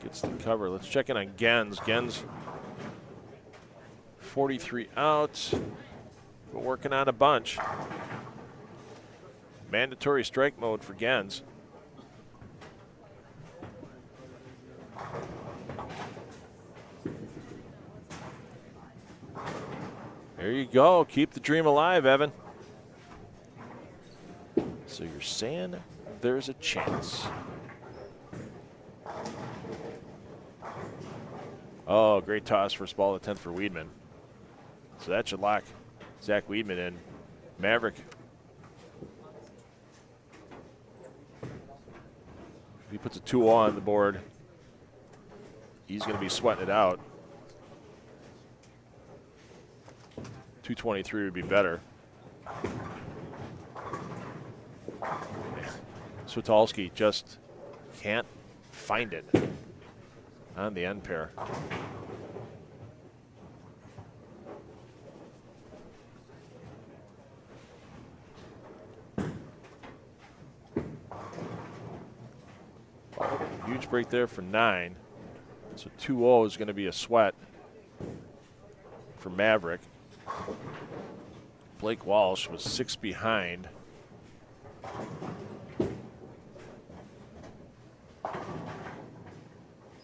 Gets the cover. Let's check in on Gens. Gens 43 out. But working on a bunch. Mandatory strike mode for Gens. There you go. Keep the dream alive, Evan. So you're saying there's a chance. Oh, great toss, first ball of the 10th for Weidman. So that should lock Zach Weidman in. Maverick. If he puts a 2-0 on the board, he's going to be sweating it out. 223 would be better. Switalski just can't find it on the end pair. Huge break there for 9. So 2-0 is going to be a sweat for Maverick. Blake Walsh was 6 behind.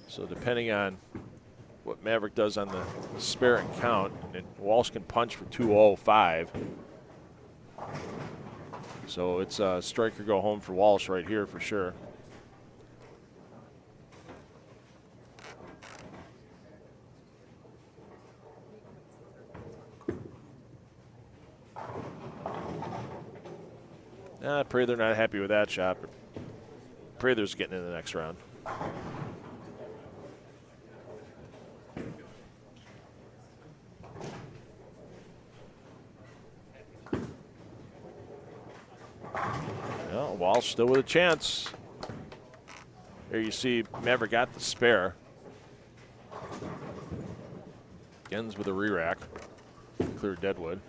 So depending on what Maverick does on the spare and count, and Walsh can punch for 205. So it's a strike or go home for Walsh right here for sure. I pray they're not happy with that shot. Pray they're getting in the next round. Well, Walsh still with a chance. Here you see Maverick got the spare. Gens with a re-rack. Clear Deadwood.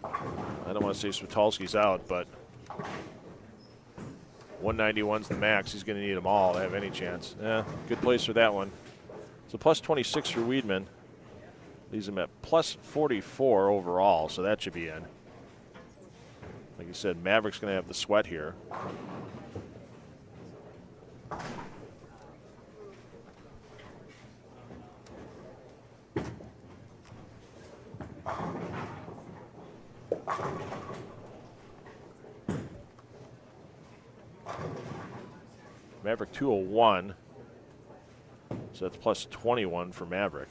I don't want to say Switalski's out, but 191's the max. He's going to need them all to have any chance. Yeah, good place for that one. So plus 26 for Weidman. Leaves him at plus 44 overall, so that should be in. Like you said, Maverick's going to have the sweat here. Maverick 201. So that's plus 21 for Maverick.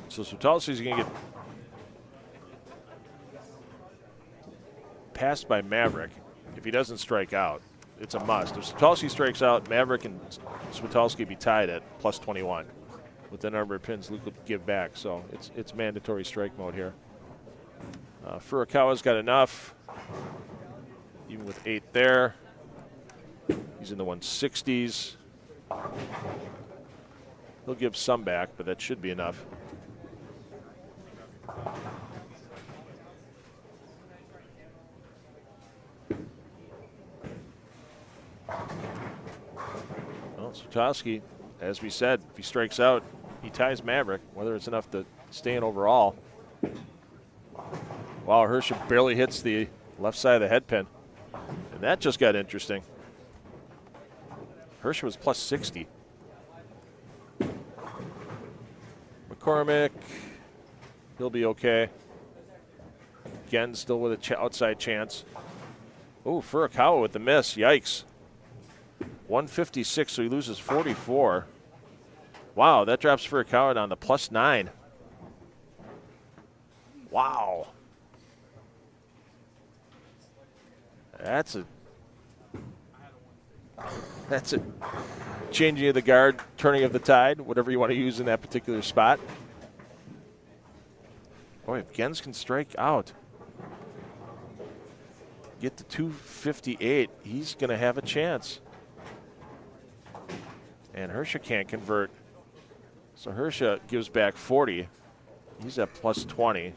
So Switalski's going to get passed by Maverick if he doesn't strike out. It's a must. If Switalski strikes out, Maverick and Switalski be tied at plus 21. With the number of pins Luke will give back, so it's mandatory strike mode here. Furukawa's got enough, even with 8 there. He's in the 160s. He'll give some back, but that should be enough. Well, Switalski, as we said, if he strikes out, he ties Maverick, whether it's enough to stay in overall. Wow, Hirscher barely hits the left side of the head pin. And that just got interesting. Hirscher was plus 60. McCormick, he'll be okay. Again, still with an outside chance. Oh, Furukawa with the miss. Yikes. 156, so he loses 44. Wow, that drops Furukawa down to plus 9. Wow. That's a changing of the guard, turning of the tide, whatever you want to use in that particular spot. Boy, if Gens can strike out, get to 258, he's going to have a chance. And Hirscher can't convert. So Hirscher gives back 40. He's at plus 20.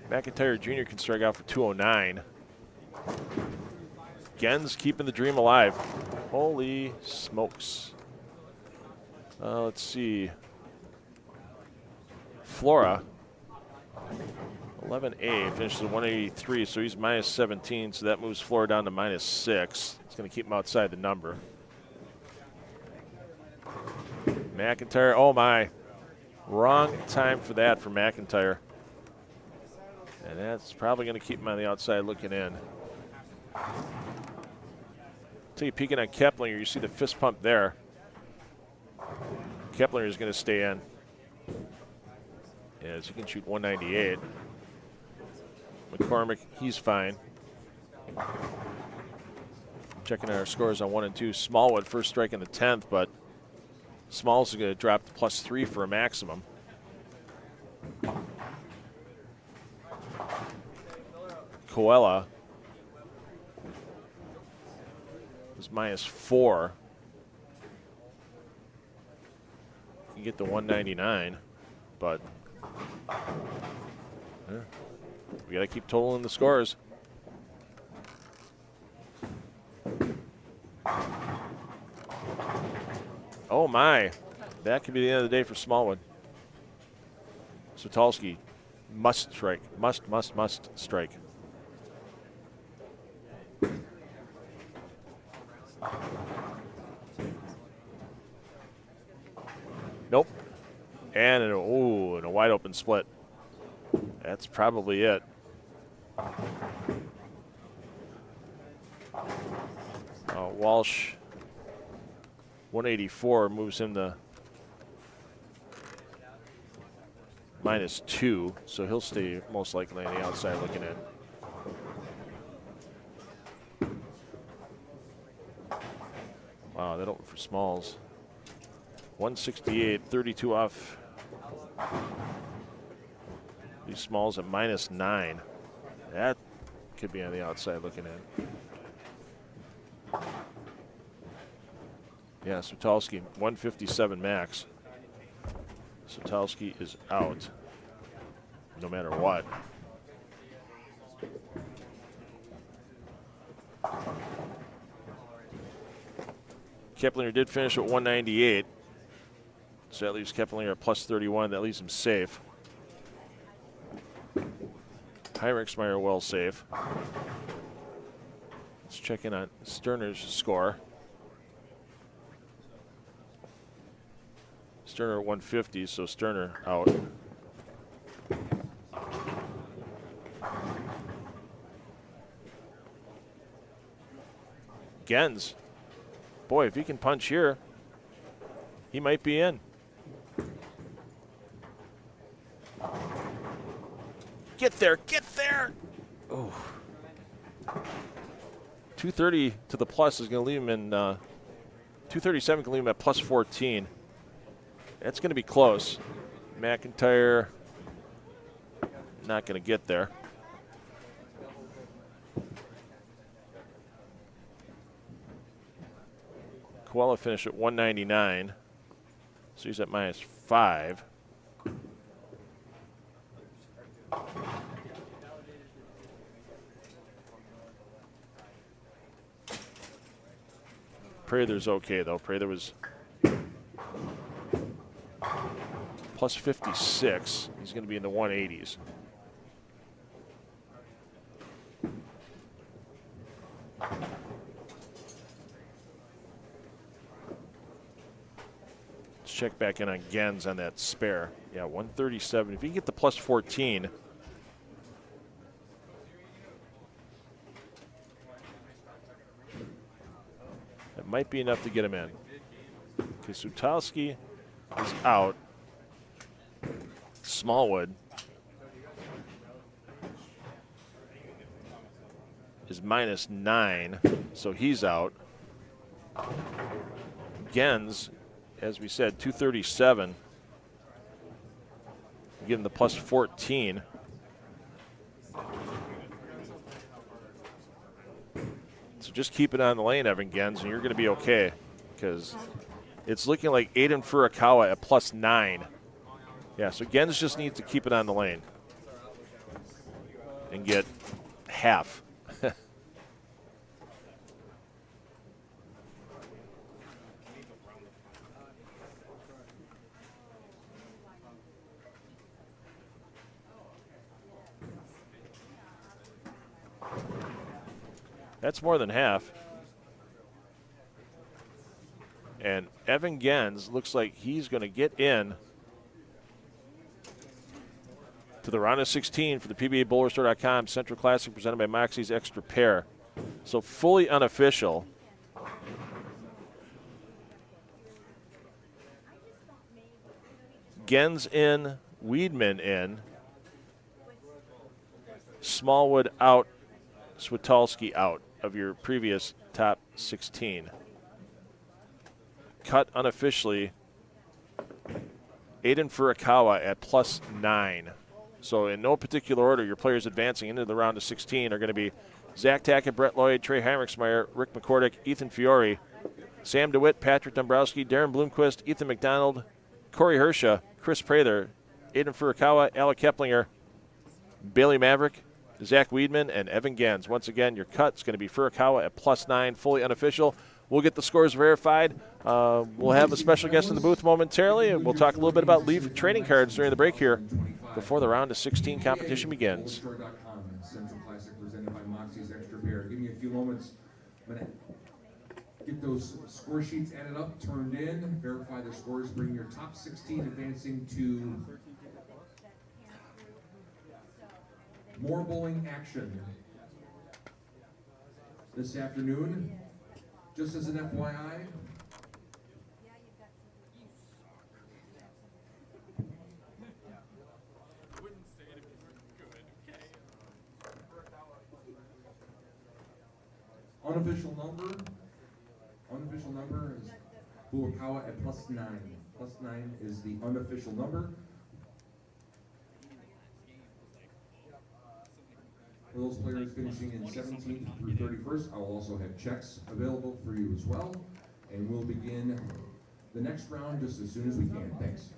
McIntyre Jr. can strike out for 209. Gens keeping the dream alive. Holy smokes. Let's see. Flora, 11A, finishes at 183, so he's minus 17, so that moves Flora down to minus 6. It's going to keep him outside the number. McIntyre, oh my. Wrong time for that for McIntyre. And that's probably going to keep him on the outside looking in. Until you peeking on Keplinger, you see the fist pump there. Keplinger is going to stay in. As he can shoot 198. McCormick, he's fine. Checking our scores on 1 and 2. Smallwood first strike in the 10th, but Smalls is going to drop to plus 3 for a maximum. Coella is minus 4. You can get the 199, but yeah, we got to keep totaling the scores. Oh my, that could be the end of the day for Smallwood. Switalski must strike, must strike. Nope. And a wide open split. That's probably it. Walsh, 184 moves him to minus 2, so he'll stay most likely on the outside looking in. Wow, that opened for Smalls. 168, 32 off. These Smalls at minus 9. That could be on the outside looking in. Yeah, Switalski, 157 max. Switalski is out, no matter what. Keplinger did finish at 198. So that leaves Keplinger at plus 31. That leaves him safe. Heinrichsmeyer well safe. Let's check in on Sterner's score. Sterner at 150, so Sterner out. Gens. Boy, if he can punch here, he might be in. Get there, get there! Oh. 230 to the plus is going to leave him in, 237 can leave him at plus 14. That's going to be close. McIntyre not going to get there. Coelho finished at 199, so he's at -5. Prather's okay, though. Prather was plus 56. He's going to be in the 180s. Let's check back in on Gens on that spare. Yeah, 137. If you can get the plus 14, that might be enough to get him in. Okay, Sutalski is out. Smallwood is -9, so he's out. Gens, as we said, 237. Give him the plus 14. So just keep it on the lane, Evan Gens, and you're going to be okay, because it's looking like Aiden Furukawa at +9. Yeah, so Gens just needs to keep it on the lane and get half. That's more than half. And Evan Gens looks like he's going to get in to the round of 16 for the PBA BowlerStore.com Central Classic presented by Moxy's Xtra Pair. So fully unofficial. Gens in, Weidman in, Smallwood out, Switalski out of your previous top 16. Cut unofficially, Aiden Furukawa at +9. So in no particular order, your players advancing into the round of 16 are going to be Zach Tackett, Brett Lloyd, Trey Heinrichsmeyer, Rick McCordick, Ethan Fiore, Sam DeWitt, Patrick Dombrowski, Darren Bloomquist, Ethan McDonald, Corey Hersha, Chris Prather, Aiden Furukawa, Alec Keplinger, Bailey Maverick, Zach Weidman, and Evan Gens. Once again, your cut's going to be Furukawa at +9, fully unofficial. We'll get the scores verified. We'll have a special guest in the booth momentarily, and we'll talk a little bit about Leaf trading cards during the break here before the round of 16 competition begins. Central Classic presented by Moxy's Xtra Pair. Give me a few moments. I'm going to get those score sheets added up, turned in, verify the scores, bring your top 16 advancing to more bowling action this afternoon. Just as an FYI, unofficial number is Furukawa at +9. +9 is the unofficial number. For those players finishing in 17th through 31st, I will also have checks available for you as well. And we'll begin the next round just as soon as we can. Thanks.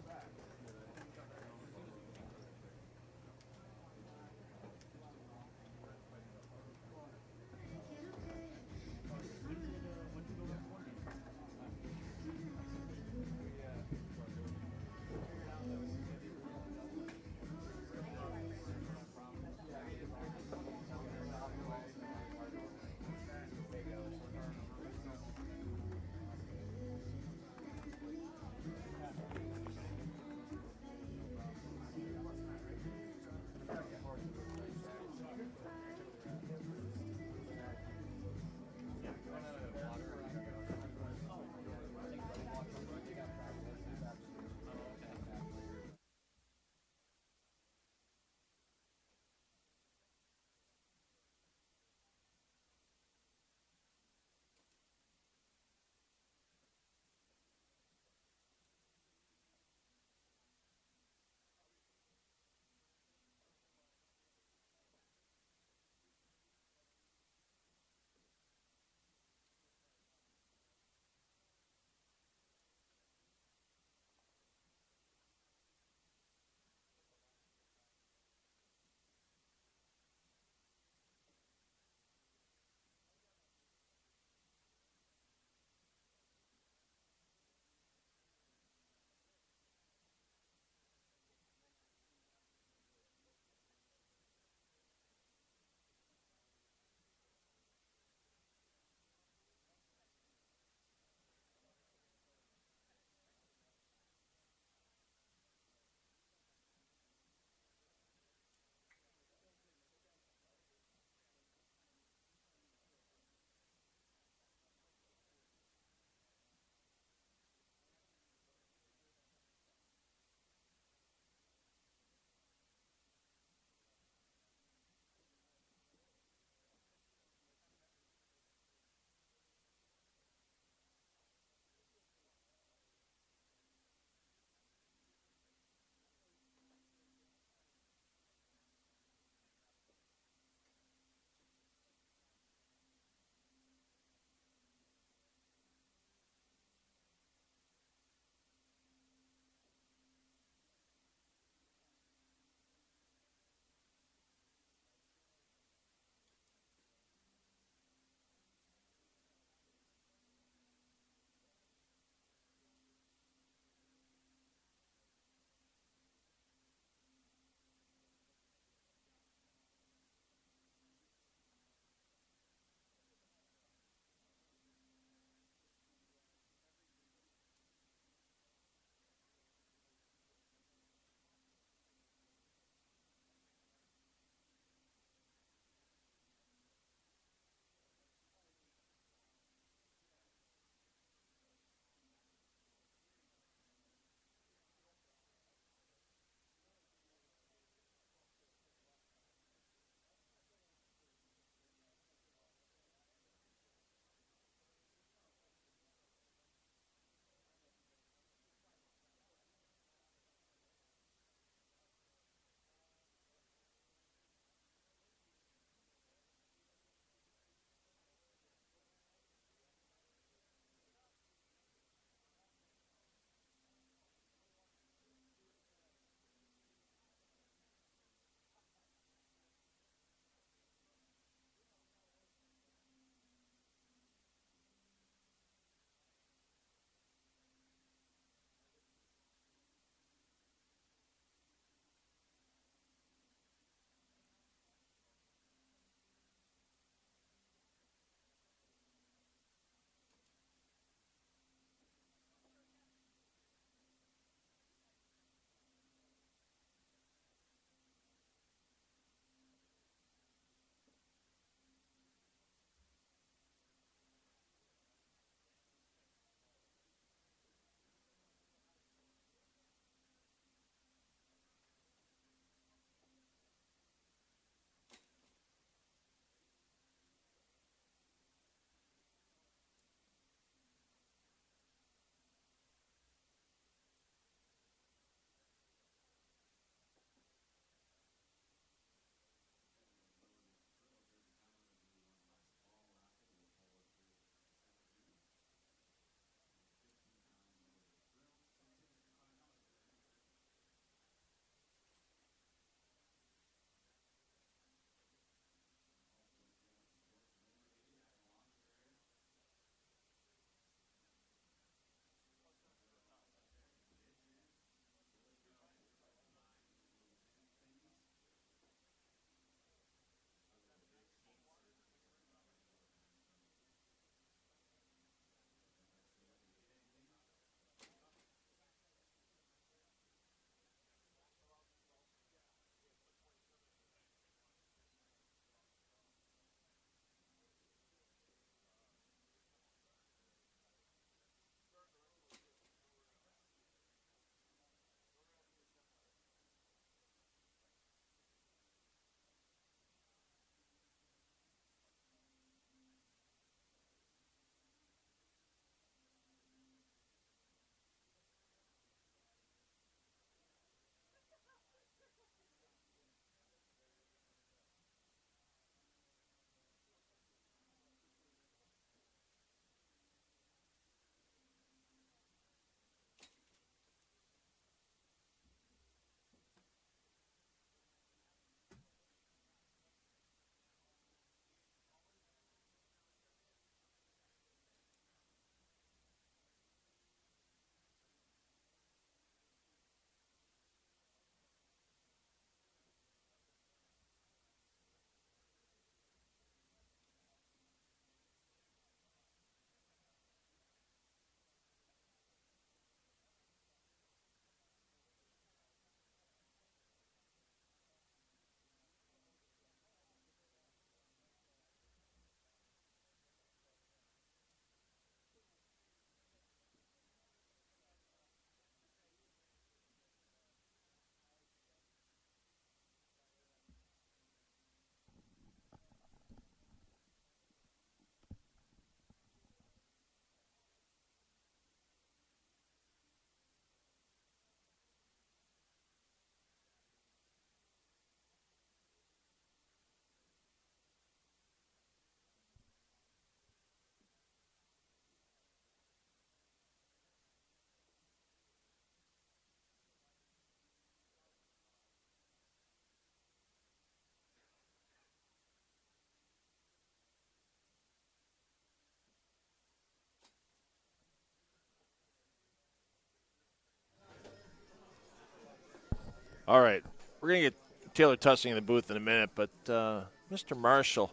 All right. We're going to get Taylor Tussing in the booth in a minute, but Mr. Marshall,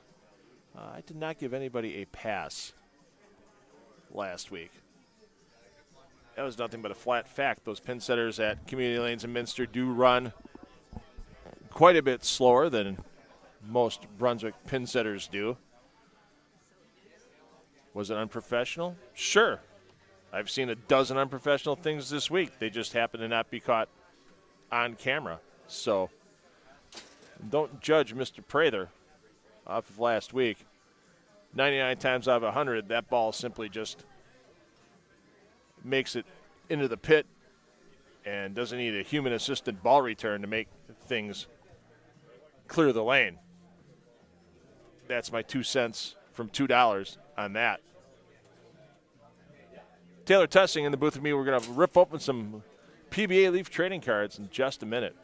I did not give anybody a pass last week. That was nothing but a flat fact. Those pin setters at Community Lanes in Minster do run quite a bit slower than most Brunswick pin setters do. Was it unprofessional? Sure. I've seen a dozen unprofessional things this week. They just happen to not be caught on camera. So don't judge Mr. Prather off of last week. 99 times out of 100, that ball simply just makes it into the pit and doesn't need a human-assisted ball return to make things clear the lane. That's my 2 cents from $2 on that. Taylor Tussing in the booth with me. We're going to rip open some PBA Leaf trading cards in just a minute.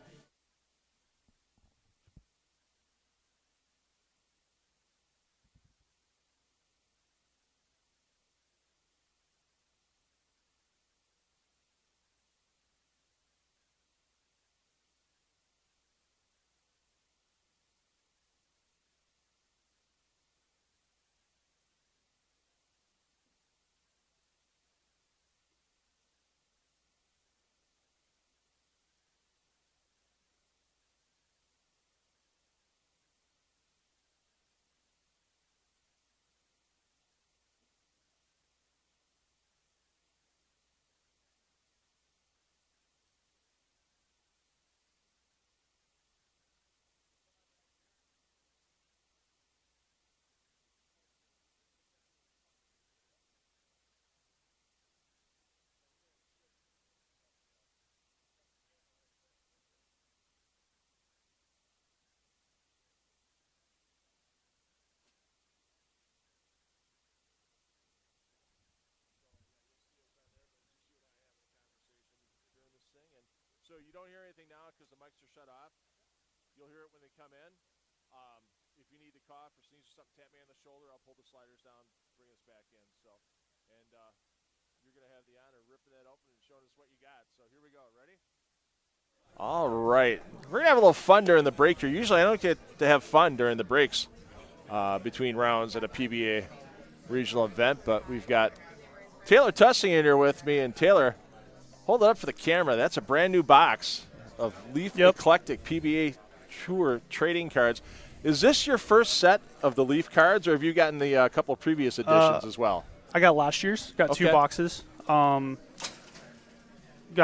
So you don't hear anything now because the mics are shut off. You'll hear it when they come in. If you need to cough or sneeze or something, tap me on the shoulder. I'll pull the sliders down, bring us back in. So, and you're going to have the honor of ripping that open and showing us what you got. So here we go. Ready? All right. We're going to have a little fun during the break here. Usually I don't get to have fun during the breaks between rounds at a PBA regional event, but we've got Taylor Tussing in here with me. And Taylor, hold it up for the camera. That's a brand new box of Leaf Eclectic PBA Tour trading cards. Is this your first set of the Leaf cards, or have you gotten the couple of previous editions as well? I got last year's. Got 2 boxes. Got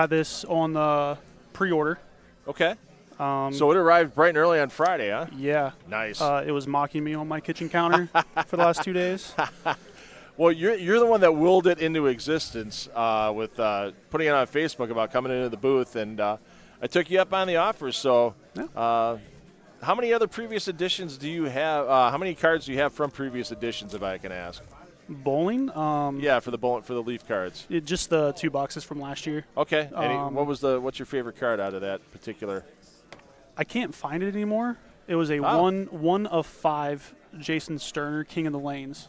this on the pre-order. Okay. So it arrived bright and early on Friday, huh? Yeah. Nice. It was mocking me on my kitchen counter for the last 2 days. Well, you're the one that willed it into existence with putting it on Facebook about coming into the booth, and I took you up on the offer. So, how many other previous editions do you have? How many cards do you have from previous editions, if I can ask? Bowling? Yeah, for the Leaf cards. Just the 2 boxes from last year. Okay. What's your favorite card out of that particular? I can't find it anymore. It was a one of 5 Jason Sterner, King of the Lanes.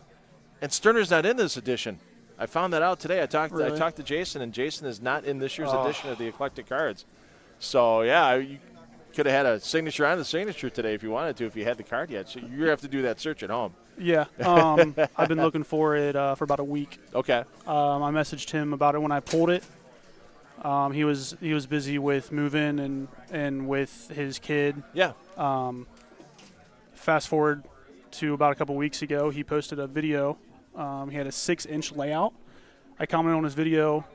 And Sterner's not in this edition. I found that out today. I talked Really? to Jason, and Jason is not in this year's edition of the Eclectic Cards. So, yeah, you could have had a signature on the signature today if you wanted to, if you had the card yet. So you have to do that search at home. Yeah. I've been looking for it for about a week. Okay. I messaged him about it when I pulled it. He was busy with moving and with his kid. Yeah. Fast forward to about a couple weeks ago, he posted a video. He had a 6-inch layout. I commented on his video,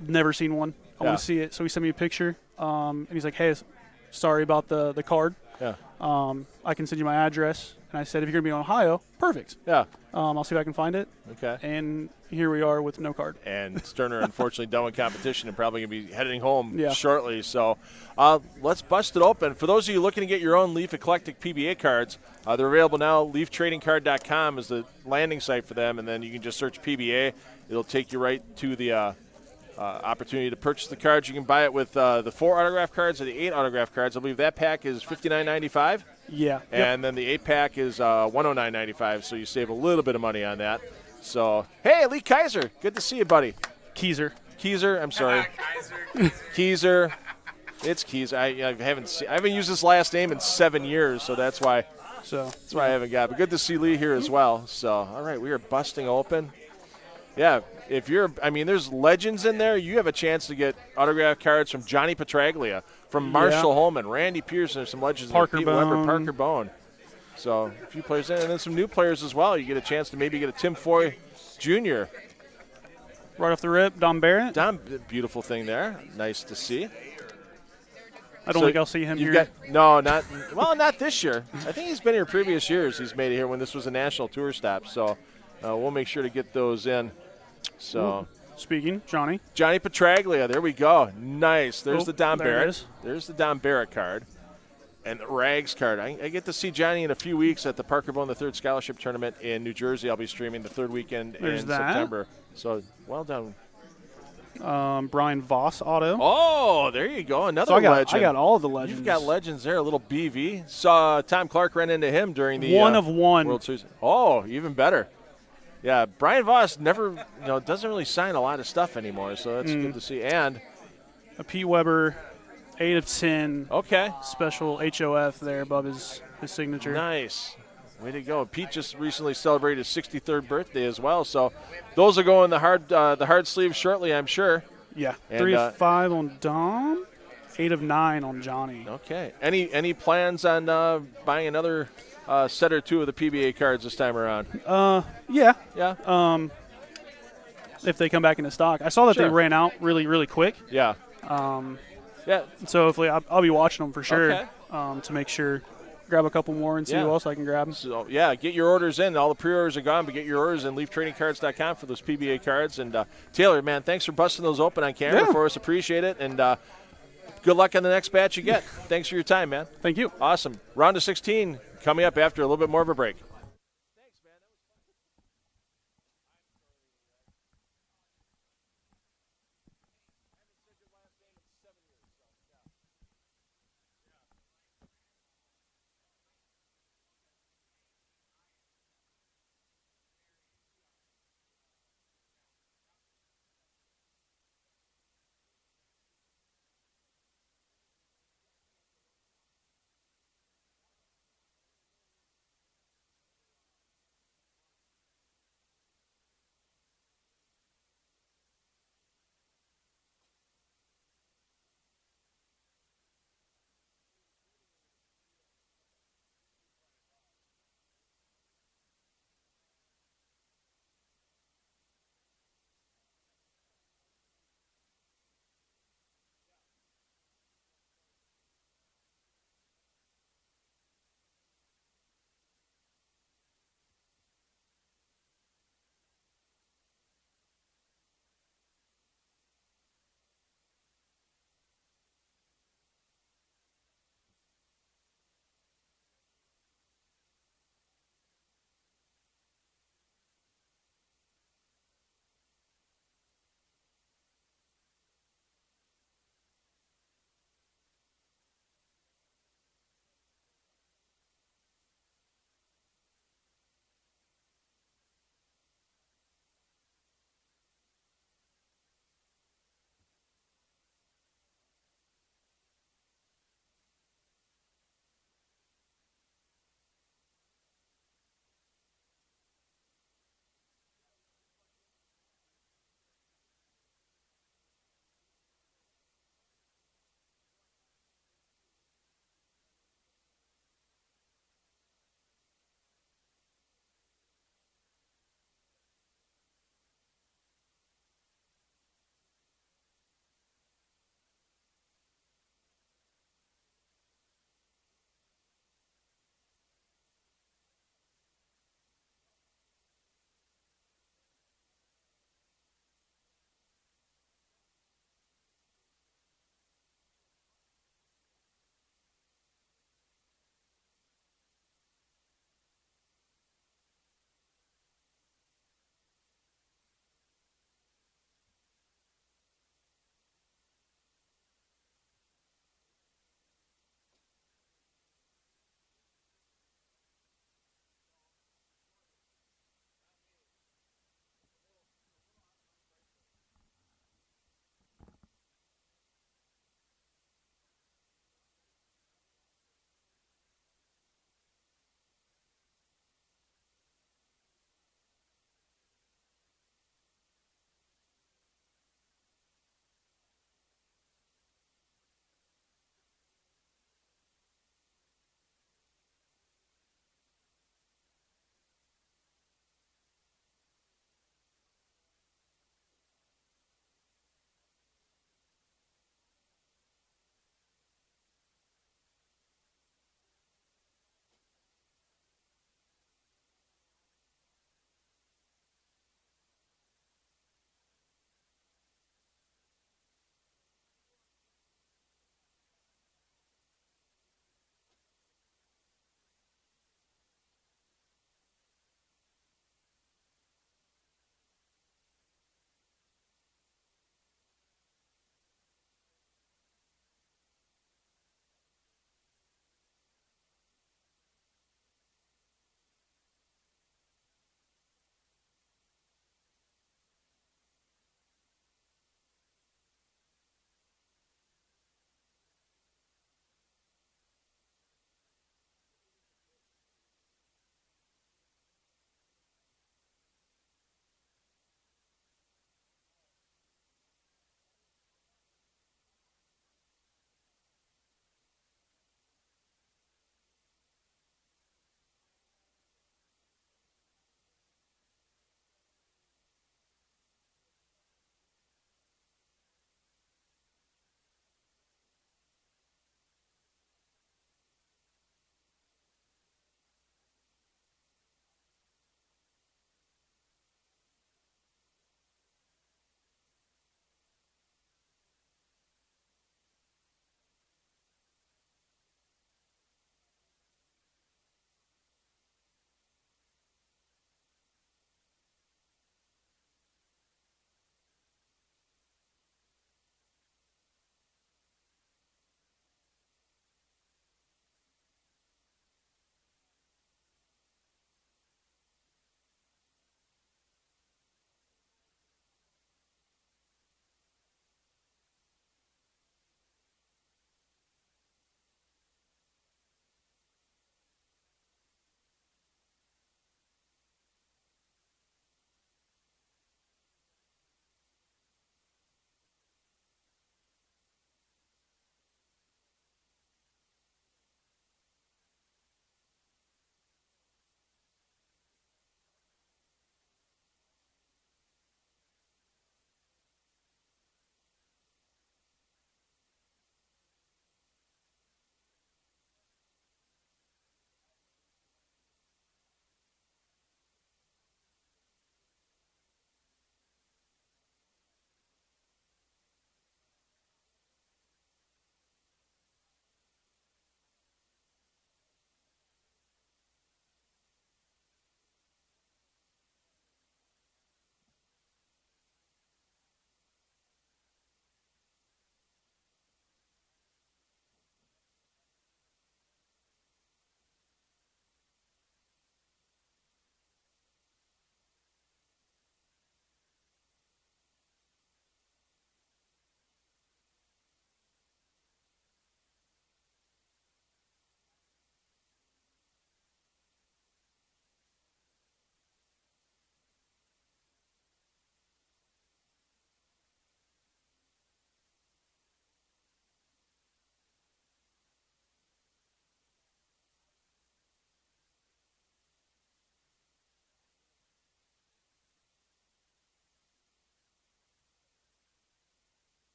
never seen one. I want to see it. So he sent me a picture, and he's like, hey, sorry about the card. Yeah. I can send you my address. And I said, if you're going to be in Ohio, perfect. Yeah. I'll see if I can find it. Okay. And here we are with no card. And Sterner, unfortunately, done with competition and probably going to be heading home Yeah. shortly. So let's bust it open. For those of you looking to get your own Leaf Eclectic PBA cards, they're available now. LeafTradingCard.com is the landing site for them, and then you can just search PBA. It'll take you right to the opportunity to purchase the cards. You can buy it with the 4 autograph cards or the 8 autograph cards. I believe that pack is $59.95. Yeah. And then the 8-pack is $109.95, so you save a little bit of money on that. So, hey, Lee Kaiser, good to see you, buddy. Keezer. Keezer, I'm sorry. Keezer. It's Keys. I haven't used his last name in 7 years, so that's why I haven't got. But good to see Lee here as well. So all right, we are busting open. Yeah, there's legends in there. You have a chance to get autographed cards from Johnny Petraglia, from Marshall Holman, Randy Pearson. There's some legends. Parker Pete Bone. Weber, Parker Bone. So a few players in, and then some new players as well. You get a chance to maybe get a Tim Foy Jr. Right off the rip, Don Barrett. Beautiful thing there. Nice to see. I don't think I'll see him here. Not this year. I think he's been here previous years. He's made it here when this was a national tour stop. So we'll make sure to get those in. So, speaking, Johnny Petraglia, there we go. Nice. There's the Don Barrett. It is. There's the Don Barrett card. And the Rags card. I get to see Johnny in a few weeks at the Parker Bone the Third Scholarship Tournament in New Jersey. I'll be streaming the third weekend in September. So, well done. Brian Voss auto. Oh, there you go. Another legend. I got all of the legends. You've got legends there. A little BV. Saw Tom Clark ran into him during the one of one World Series. Oh, even better. Yeah, Brian Voss doesn't really sign a lot of stuff anymore, so that's good to see. And a Pete Weber 8 of 10. Okay. Special HOF there above his signature. Nice. Way to go. Pete just recently celebrated his 63rd birthday as well, so those are going the hard sleeve shortly, I'm sure. Yeah. And, 3 of 5 on Dom, 8 of 9 on Johnny. Okay. Any plans on buying another set or two of the PBA cards this time around? Yeah. Yeah. If they come back into stock. I saw that they ran out really, really quick. Yeah. Yeah. So hopefully I'll be watching them for sure. Okay. To make sure, grab a couple more and see who else I can grab. So, get your orders in. All the pre-orders are gone, but get your orders in leaftradingcards.com for those PBA cards. And Taylor, man, thanks for busting those open on camera for us. Appreciate it. And good luck on the next batch you get. Thanks for your time, man. Thank you. Awesome. Round of 16 coming up after a little bit more of a break.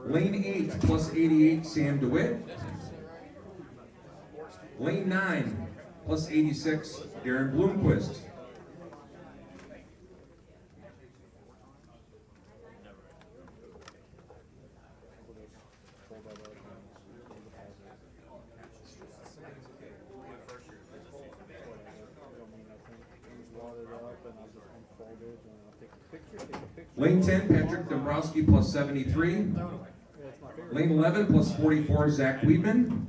Lane 8 plus 88, Sam DeWitt. Lane 9 plus 86, Darren Bloomquist. Lane 10, Patrick Dombrowski plus 73. Lane 11 plus 44, Zach Weedman.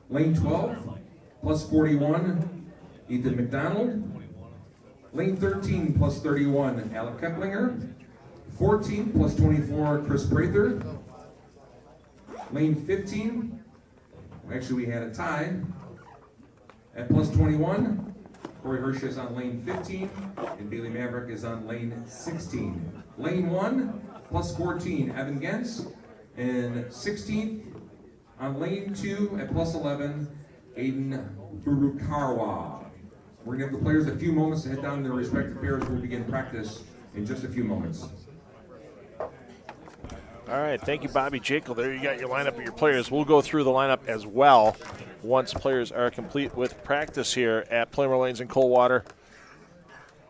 Lane 12 plus 41, Ethan McDonald. Lane 13 plus 31, Alec Keplinger. 14 plus 24, Chris Prather. Lane 15, actually we had a tie. At plus 21, Corey Hirsch is on lane 15, and Bailey Maverick is on lane 16. Lane 1, plus 14, Evan Gens, and 16th on lane 2 at plus 11, Aiden Burukarwa. We're going to give the players a few moments to head down to their respective pairs. We'll begin practice in just a few moments. All right, thank you, Bobby Jekyll. There you got your lineup of your players. We'll go through the lineup as well once players are complete with practice here at Pla Mor Lanes in Coldwater.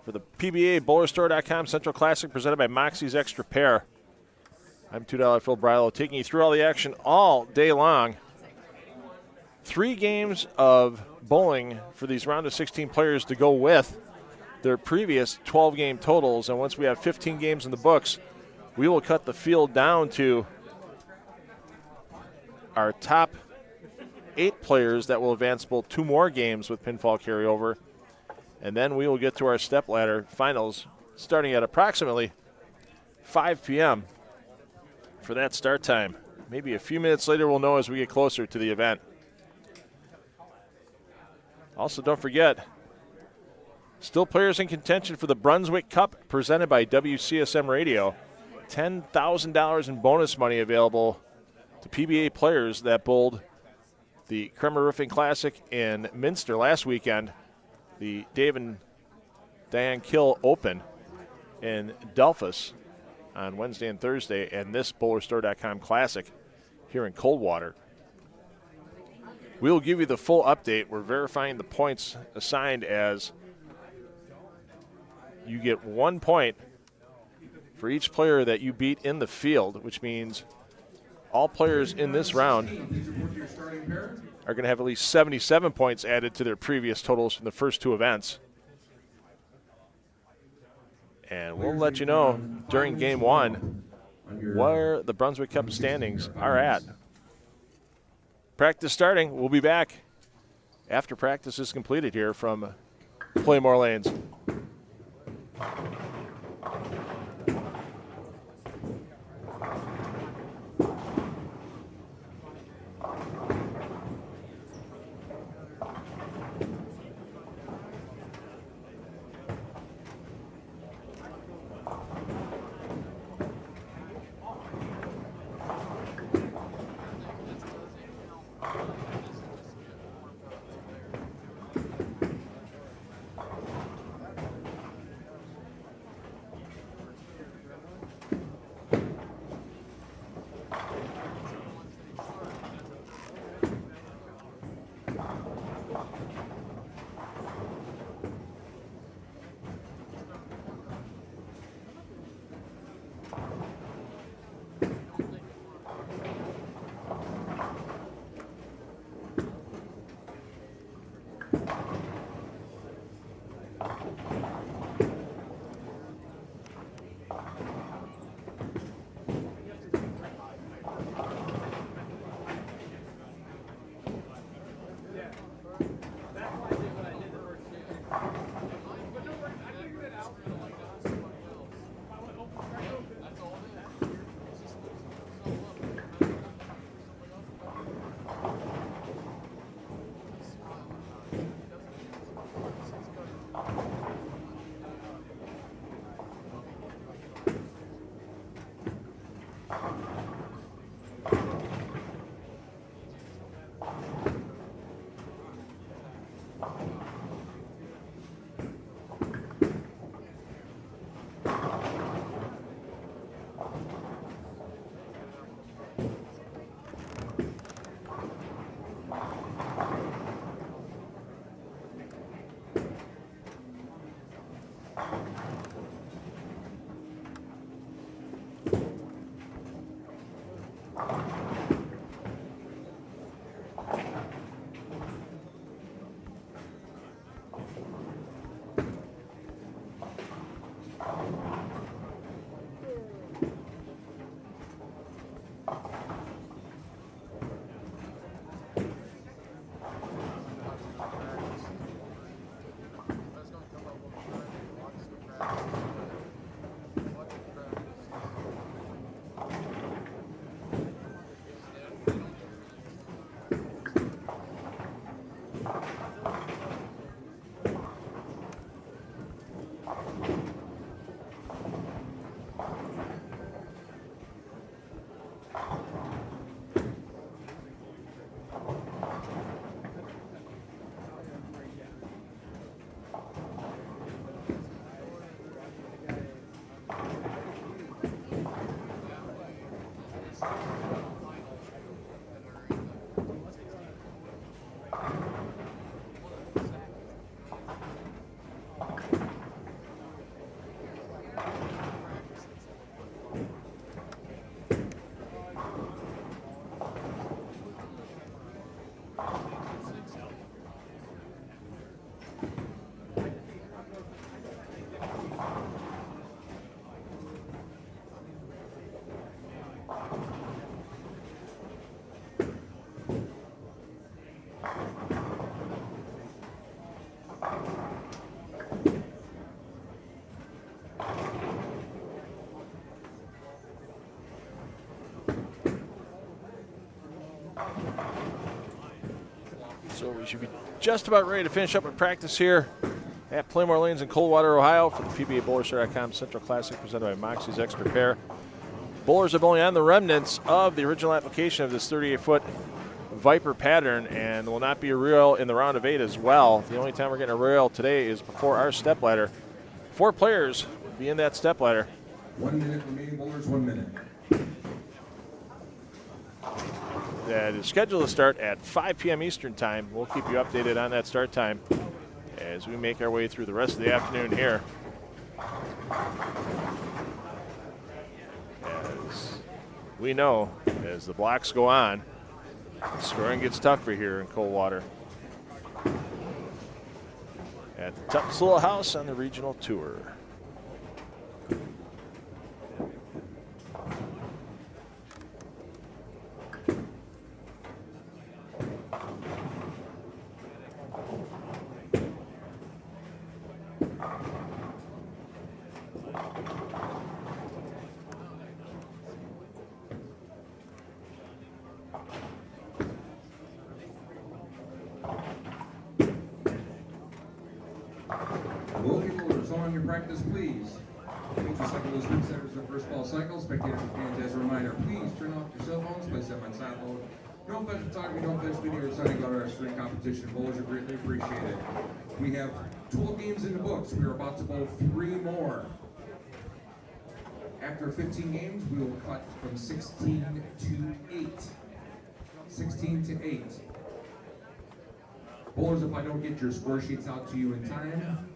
For the PBA BowlerStore.com Central Classic presented by Moxy's Xtra Pair. I'm $2 Phil Brylow taking you through all the action all day long. 3 games of bowling for these round of 16 players to go with their previous 12-game totals. And once we have 15 games in the books, we will cut the field down to our top 8 players that will advance both 2 more games with pinfall carryover. And then we will get to our stepladder finals starting at approximately 5 p.m. for that start time. Maybe a few minutes later we'll know as we get closer to the event. Also, don't forget, still players in contention for the Brunswick Cup presented by WCSM Radio. $10,000 in bonus money available to PBA players that bowled the Kremer Roofing Classic in Minster last weekend, the Dave and Diane Kill Open in Delphus on Wednesday and Thursday, and this BowlerStore.com Classic here in Coldwater. We will give you the full update. We're verifying the points assigned as you get 1 point for each player that you beat in the field, which means all players in this round are going to have at least 77 points added to their previous totals from the first 2 events. And we'll let you know during game 1 where the Brunswick Cup standings are at. Practice starting. We'll be back after practice is completed here from Pla Mor Lanes. So we should be just about ready to finish up with practice here at Pla Mor Lanes in Coldwater, Ohio for the PBA Central Classic presented by Moxy's Xtra pair. Bowlers have only on the remnants of the original application of this 38-foot Viper pattern and will not be a reel in the round of 8 as well. The only time we're getting a reel today is before our stepladder. 4 players will be in that stepladder. 1 minute remaining, bowlers, 1 minute. That is scheduled to start at 5 p.m. Eastern time. We'll keep you updated on that start time as we make our way through the rest of the afternoon here. As we know, as the blocks go on, scoring gets tougher here in Coldwater at the toughest little house on the regional tour. Practice, please. Each cycle those spin centers of the first ball cycle. Spectators and fans, as a reminder, please turn off your cell phones, place them on silent mode. No flash photography, no flash video, or signing out our string competition. Bowlers are greatly appreciated. We have 12 games in the books. We are about to bowl 3 more. After 15 games, we will cut from 16 to 8. 16 to 8. Bowlers, if I don't get your score sheets out to you in time,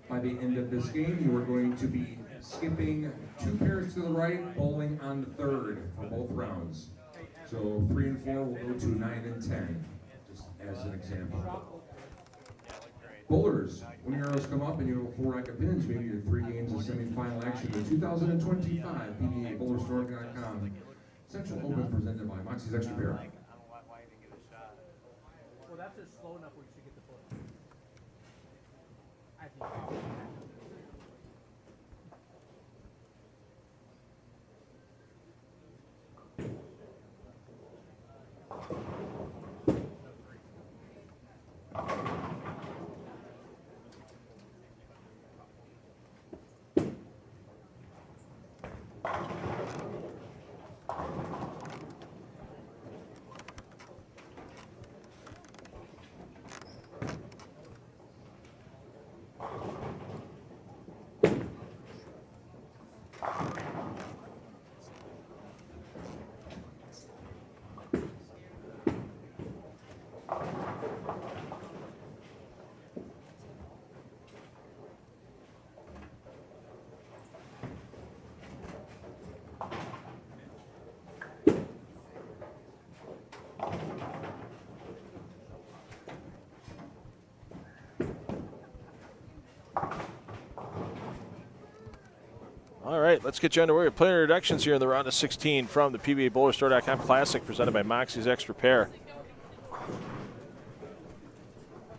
by the end of this game, you are going to be skipping 2 pairs to the right, bowling on the 3rd for both rounds. So 3 and 4 will go to 9 and 10, just as an example. Bowlers, when your arrows come up and you have 4 rack of pins, maybe your 3 games of semi-final action, the 2025 PBA BowlerStork.com Central Open presented by Moxy's Xtra pair. Well, that's just slow enough where you should get the foot. I think. All right, let's get you underway with player introductions here in the round of 16 from the PBA BowlerStore.com Classic presented by Moxy's Xtra pair.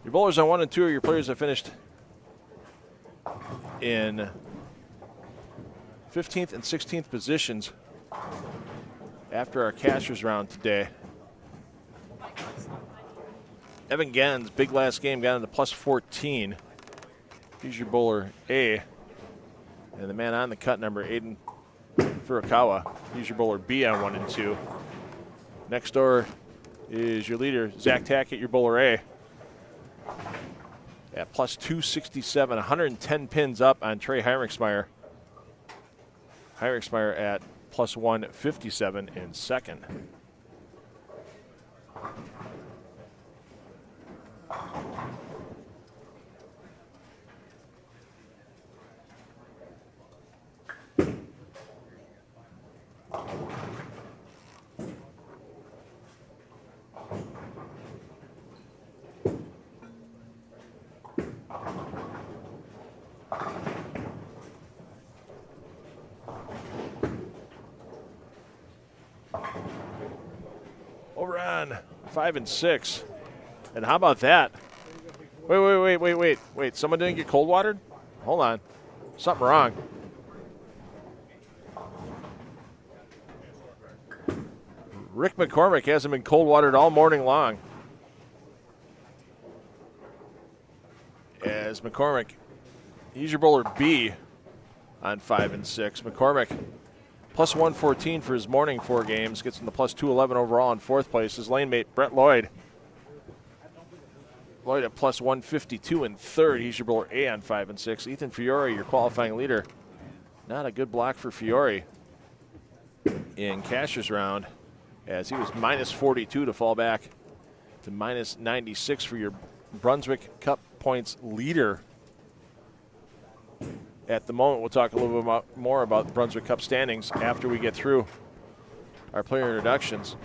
Your bowlers on 1 and 2 are your players that finished in 15th and 16th positions after our cashers round today. Evan Gannon's big last game got into plus 14. He's your bowler A. And the man on the cut number, Aiden Furukawa, he's your bowler B on 1 and 2. Next door is your leader, Zach Tackett, your bowler A. At plus 267, 110 pins up on Trey Heinrichsmeyer. Heinrichsmeyer at plus 157 in second. Over on 5 and 6. And how about that? Wait. Someone didn't get cold watered? Hold on. Something wrong. Rick McCormick hasn't been cold watered all morning long. As McCormick, he's your bowler B on 5 and 6. McCormick plus 114 for his morning 4 games, gets him the plus 211 overall in 4th place. His lane mate, Brett Lloyd. Lloyd at plus 152 in 3rd. He's your bowler A on 5 and 6. Ethan Fiore, your qualifying leader. Not a good block for Fiore in Cash's round, as he was minus 42 to fall back to minus 96 for your Brunswick Cup points leader. At the moment, we'll talk a little bit more about the Brunswick Cup standings after we get through our player introductions.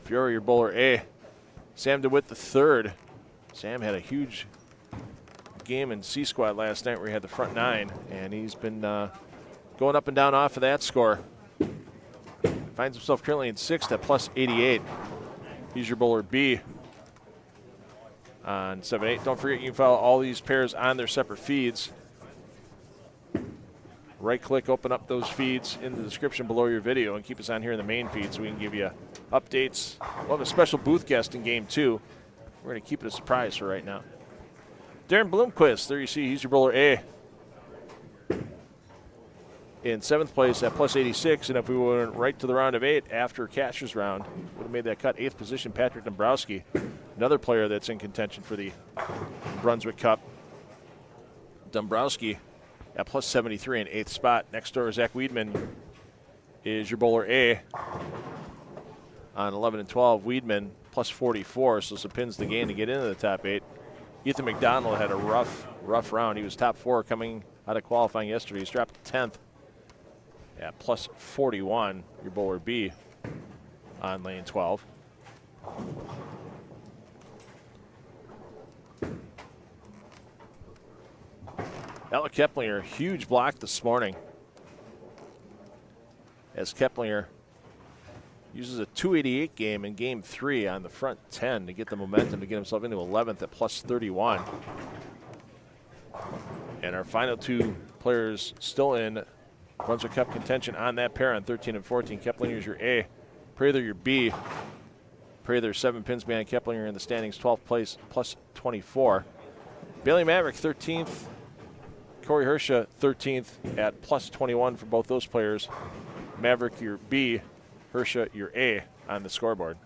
Fiore, your bowler A. Sam DeWitt the third. Sam had a huge game in C squad last night where he had the front 9, and he's been going up and down off of that score. Finds himself currently in 6th at plus 88. He's your bowler B on 7-8. Don't forget you can follow all these pairs on their separate feeds. Right-click, open up those feeds in the description below your video, and keep us on here in the main feed so we can give you updates. We'll have a special booth guest in Game 2. We're going to keep it a surprise for right now. Darren Bloomquist, there you see, he's your bowler A. In 7th place at plus 86, and if we went right to the round of 8 after Cash's round, would have made that cut. 8th position, Patrick Dombrowski, another player that's in contention for the Brunswick Cup. Dombrowski at plus 73 in 8th spot. Next door, Zach Weedman is your bowler A on 11 and 12. Weedman plus 44, so some pins the gain to get into the top 8. Ethan McDonald had a rough round. He was top 4 coming out of qualifying yesterday. He's dropped to 10th at plus 41. Your bowler B on lane 12. Ella Keplinger, huge block this morning, as Keplinger uses a 288 game in Game 3 on the front 10 to get the momentum to get himself into 11th at plus 31. And our final 2 players still in Brunswick Cup contention on that pair on 13 and 14. Keplinger's your A, Prather your B. Prather 7 pins behind Keplinger in the standings, 12th place, plus 24. Bailey Maverick 13th. Corey Hersha 13th at plus 21 for both those players. Maverick your B, Hersha your A on the scoreboard.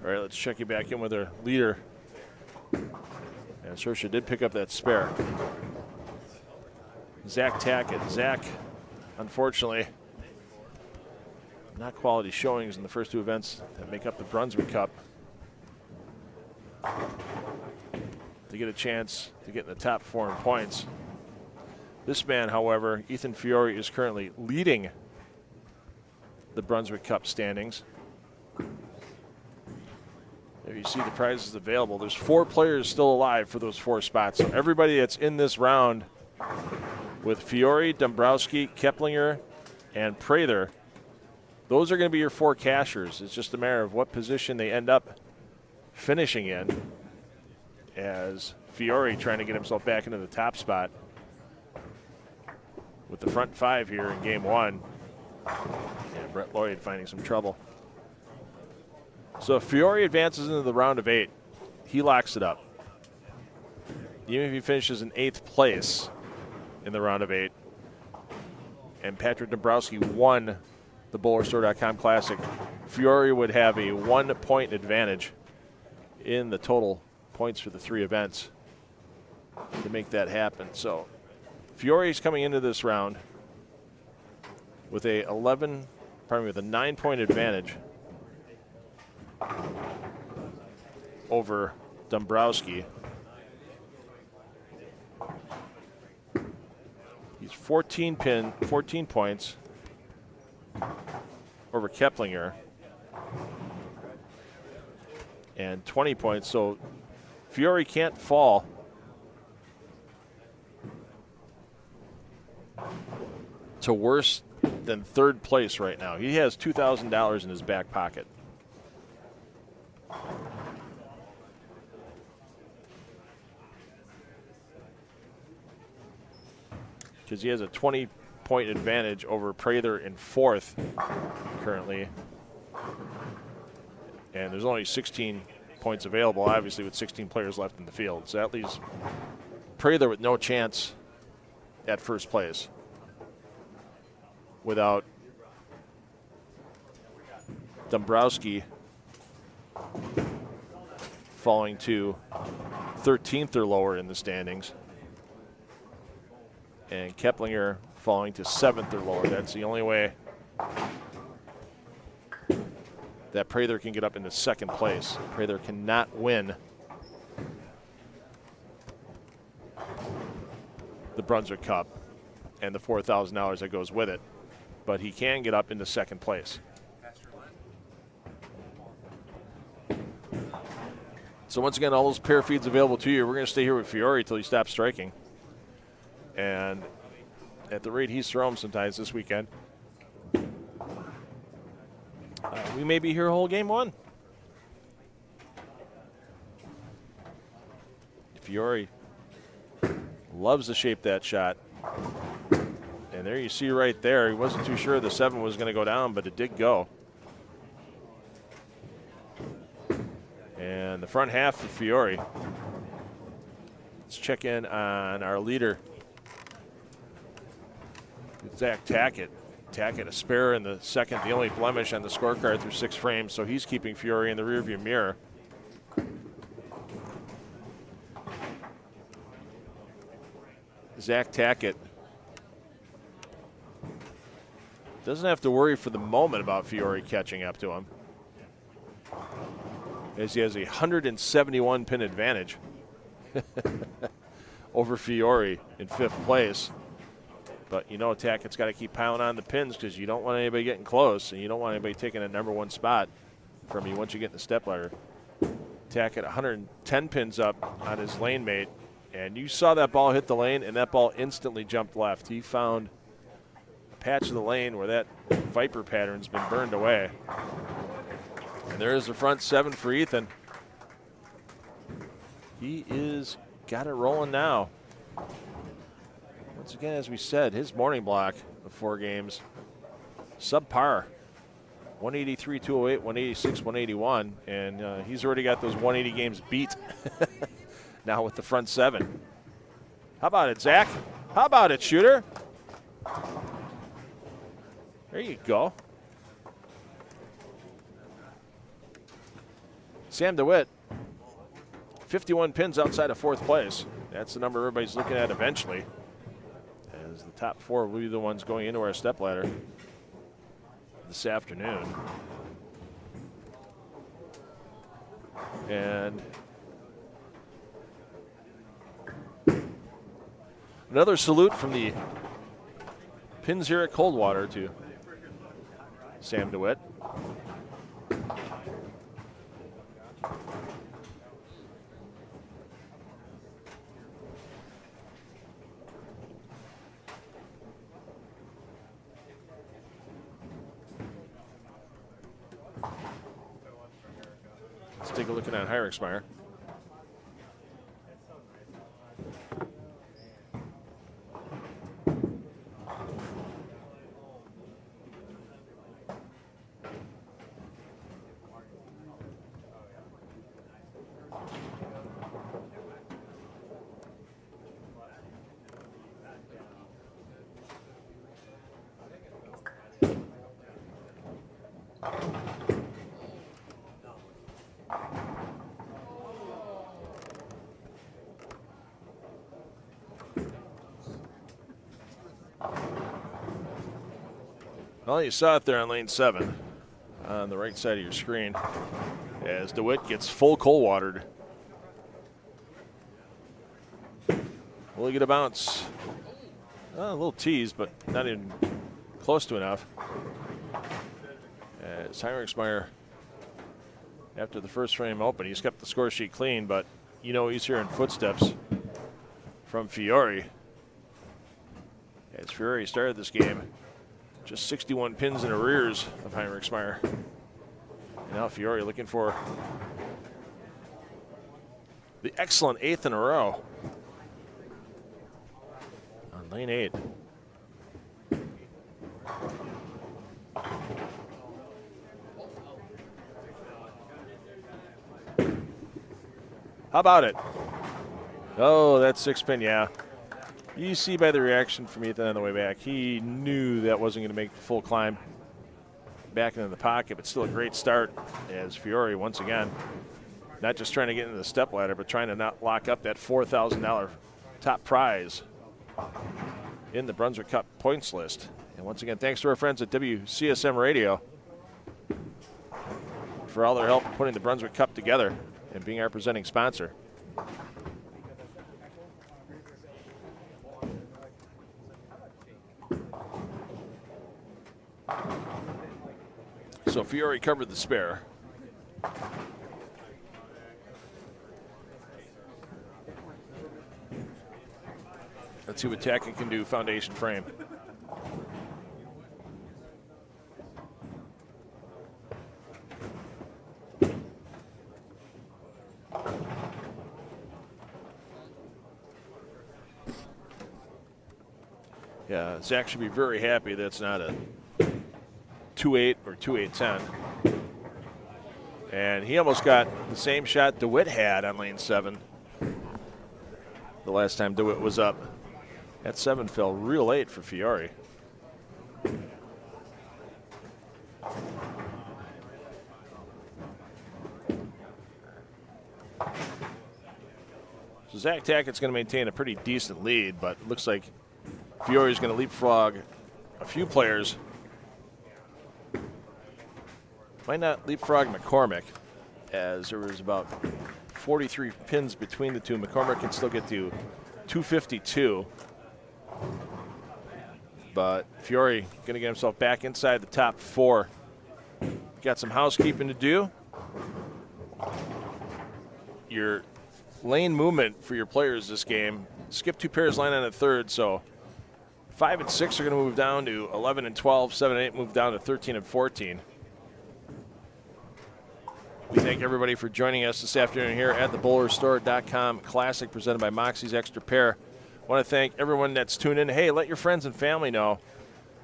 All right, let's check you back in with our leader. And Sersha did pick up that spare. Zach Tackett. Zach, unfortunately, not quality showings in the first 2 events that make up the Brunswick Cup to get a chance to get in the top 4 in points. This man, however, Ethan Fiore, is currently leading the Brunswick Cup standings. There you see the prizes available. There's 4 players still alive for those 4 spots. So everybody that's in this round with Fiore, Dombrowski, Keplinger, and Prather, those are going to be your 4 cashers. It's just a matter of what position they end up finishing in, as Fiore trying to get himself back into the top spot with the front 5 here in Game 1. And Brett Lloyd finding some trouble. So if Fiore advances into the round of 8, he locks it up. Even if he finishes in 8th place in the round of 8, and Patrick Dombrowski won the BowlerStore.com Classic, Fiore would have a 1-point advantage in the total points for the 3 events. to make that happen. So Fiore's coming into this round with a 9-point advantage over Dombrowski. He's 14 points over Keplinger and 20 points. So Fiore can't fall to worse than third place right now. He has $2,000 in his back pocket. Because he has a 20-point advantage over Prather in fourth currently. And there's only 16 points available, obviously, with 16 players left in the field. So that leaves Prather with no chance at first place without Dombrowski falling to 13th or lower in the standings, and Keplinger falling to 7th or lower. That's the only way that Prather can get up into second place. Prather cannot win the Brunswick Cup and the $4,000 that goes with it, but he can get up into second place. So once again, all those pair feeds available to you. We're going to stay here with Fiore until he stops striking. And at the rate he's throwing sometimes this weekend, we may be here whole game one. Fiore loves to shape that shot. And there you see right there, he wasn't too sure the 7 was going to go down, but it did go. And the front half for Fiore. Let's check in on our leader, Zach Tackett. Tackett, a spare in the second, the only blemish on the scorecard through 6 frames, so he's keeping Fiore in the rearview mirror. Zach Tackett doesn't have to worry for the moment about Fiore catching up to him, as he has a 171 pin advantage over Fiore in 5th place. But you know Tackett's got to keep piling on the pins because you don't want anybody getting close, and you don't want anybody taking a #1 spot from you once you get in the stepladder. Tackett 110 pins up on his lane mate, and you saw that ball hit the lane, and that ball instantly jumped left. He found a patch of the lane where that Viper pattern's been burned away. And there's the front 7 for Ethan. He is got it rolling now. Once again, as we said, his morning block of 4 games, subpar. 183, 208, 186, 181, and he's already got those 180 games beat now with the front 7. How about it, Zach? How about it, shooter? There you go. Sam DeWitt, 51 pins outside of 4th place. That's the number everybody's looking at eventually, as the top 4 will be the ones going into our stepladder this afternoon. And another salute from the pins here at Coldwater to Sam DeWitt. Let's take a look at Heinrichsmeyer. Well, you saw it there on lane 7 on the right side of your screen as DeWitt gets full Coldwatered. Will he get a bounce? A little tease, but not even close to enough. As Heinrichsmeyer, after the first frame open, he's kept the score sheet clean, but you know he's hearing footsteps from Fiore. As Fiore started this game, just 61 pins in arrears of Heinrichsmeyer. And now Fiore looking for the excellent 8th in a row on lane 8. How about it? Oh, that's 6-pin, yeah. You see by the reaction from Ethan on the way back, he knew that wasn't going to make the full climb back into the pocket, but still a great start as Fiore once again, not just trying to get into the stepladder, but trying to not lock up that $4,000 top prize in the Brunswick Cup points list. And once again, thanks to our friends at WCSM Radio for all their help putting the Brunswick Cup together and being our presenting sponsor. So Fiore covered the spare. Let's see what Tackett can do foundation frame. Yeah, Zach should be very happy that's not a 2-8 or 2-8-10. And he almost got the same shot DeWitt had on lane 7 the last time DeWitt was up. That 7 fell real late for Fiore. So Zach Tackett's going to maintain a pretty decent lead, but it looks like Fiore's going to leapfrog a few players. Might not leapfrog McCormick, as there was about 43 pins between the two. McCormick can still get to 252. But Fiore going to get himself back inside the top 4. Got some housekeeping to do. Your lane movement for your players this game. Skip 2 pairs, line on a third, so 5 and 6 are going to move down to 11 and 12. 7 and 8 move down to 13 and 14. We thank everybody for joining us this afternoon here at the BowlerStore.com Classic presented by Moxy's Xtra Pair. I want to thank everyone that's tuned in. Hey, let your friends and family know.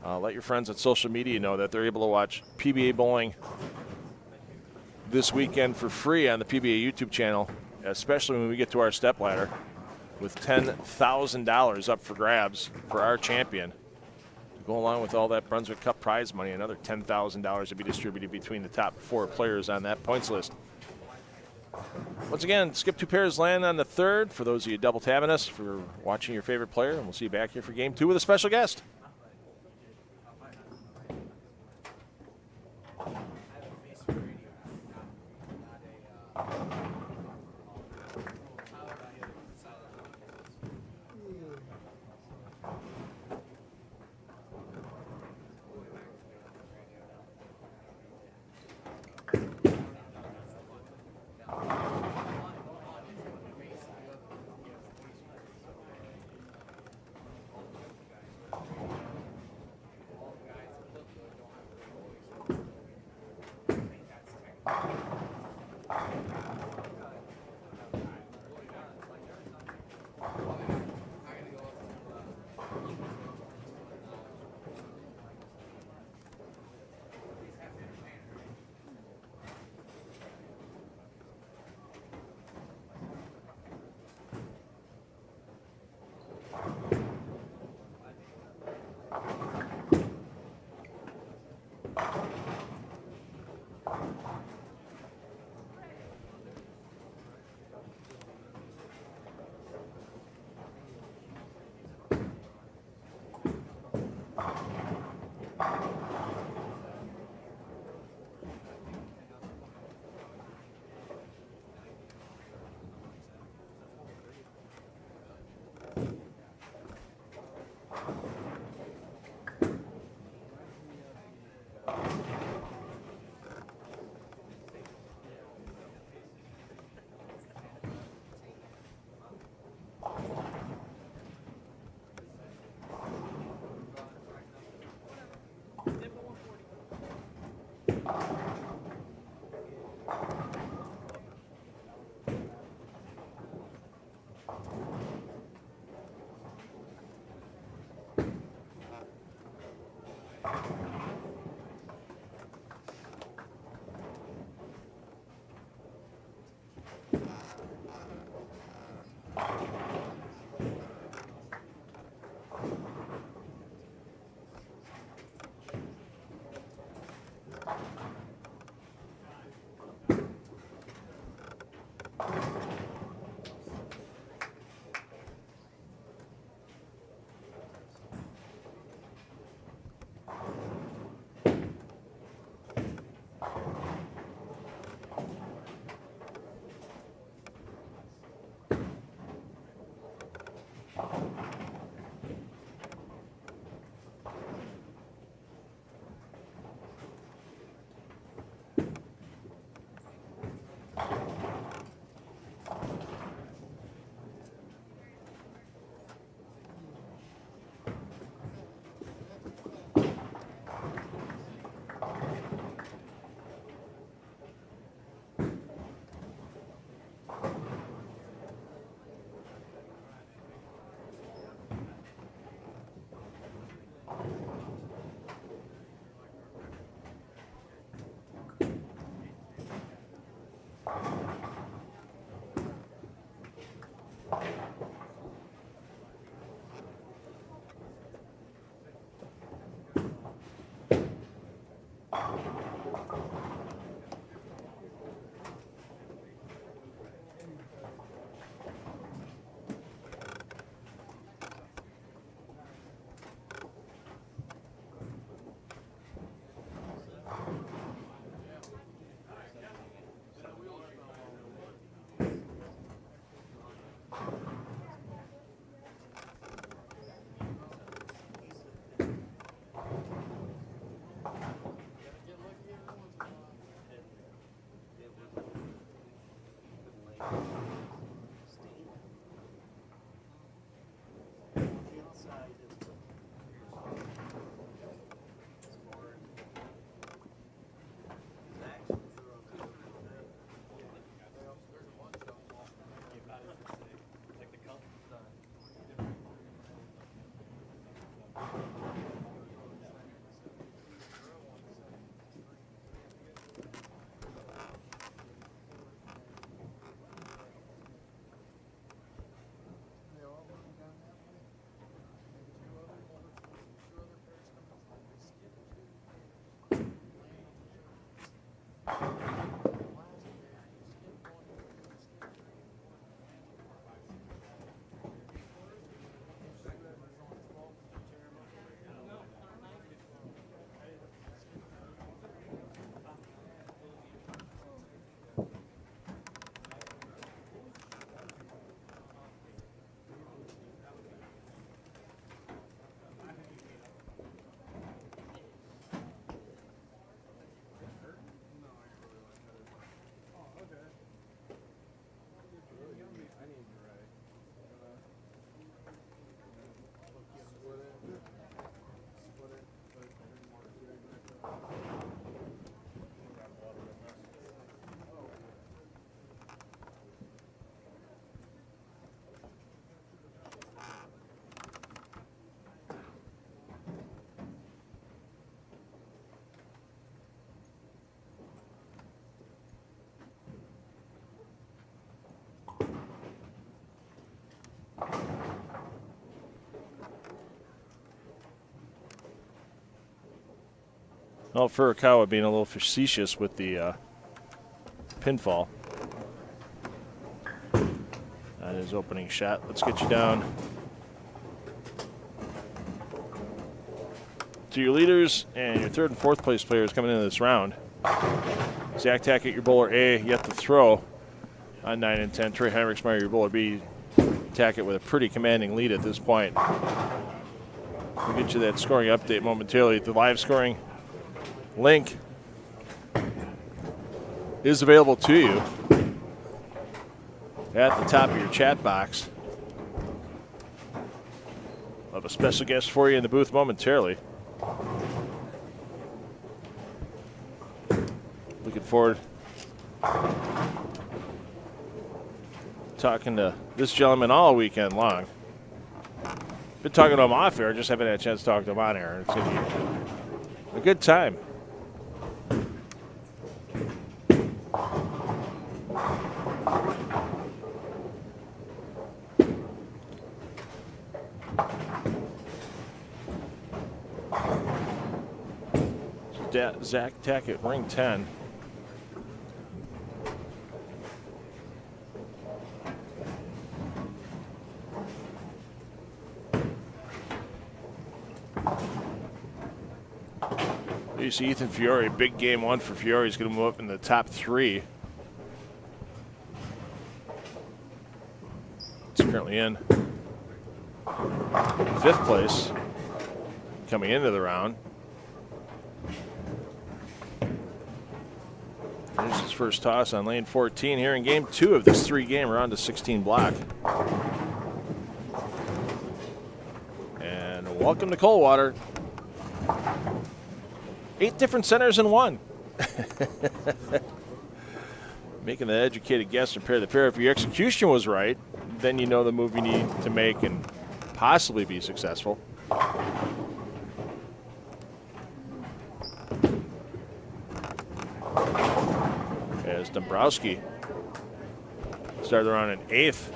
Let your friends on social media know that they're able to watch PBA bowling this weekend for free on the PBA YouTube channel, especially when we get to our stepladder with $10,000 up for grabs for our champion. Go along with all that Brunswick Cup prize money, another $10,000 to be distributed between the top 4 players on that points list. Once again, skip 2 pairs, land on the third. For those of you double tabbing us for watching your favorite player, and we'll see you back here for game 2 with a special guest. Well, Furukawa being a little facetious with the pinfall. That is opening shot. Let's get you down to your leaders and your third and fourth place players coming into this round. Zach Tackett, your bowler A, yet to throw on 9 and 10. Trey Heinrichsmeyer, your bowler B. Tackett with a pretty commanding lead at this point. We'll get you that scoring update momentarily. The live scoring link is available to you at the top of your chat box. I'll have a special guest for you in the booth momentarily. Looking forward talking to this gentleman all weekend long. Been talking to him off air, just haven't had a chance to talk to him on air. It's going to be a good time. Zach Tackett, ring 10. You see Ethan Fiore, big game one for Fiore. He's going to move up in the top 3. It's currently in 5th place coming into the round. Here's his first toss on lane 14 here in game 2 of this 3-game round to 16 block. And welcome to Coldwater. 8 different centers in one. Making an educated guess to pair the pair. If your execution was right, then you know the move you need to make and possibly be successful. As Dombrowski started the round in 8th.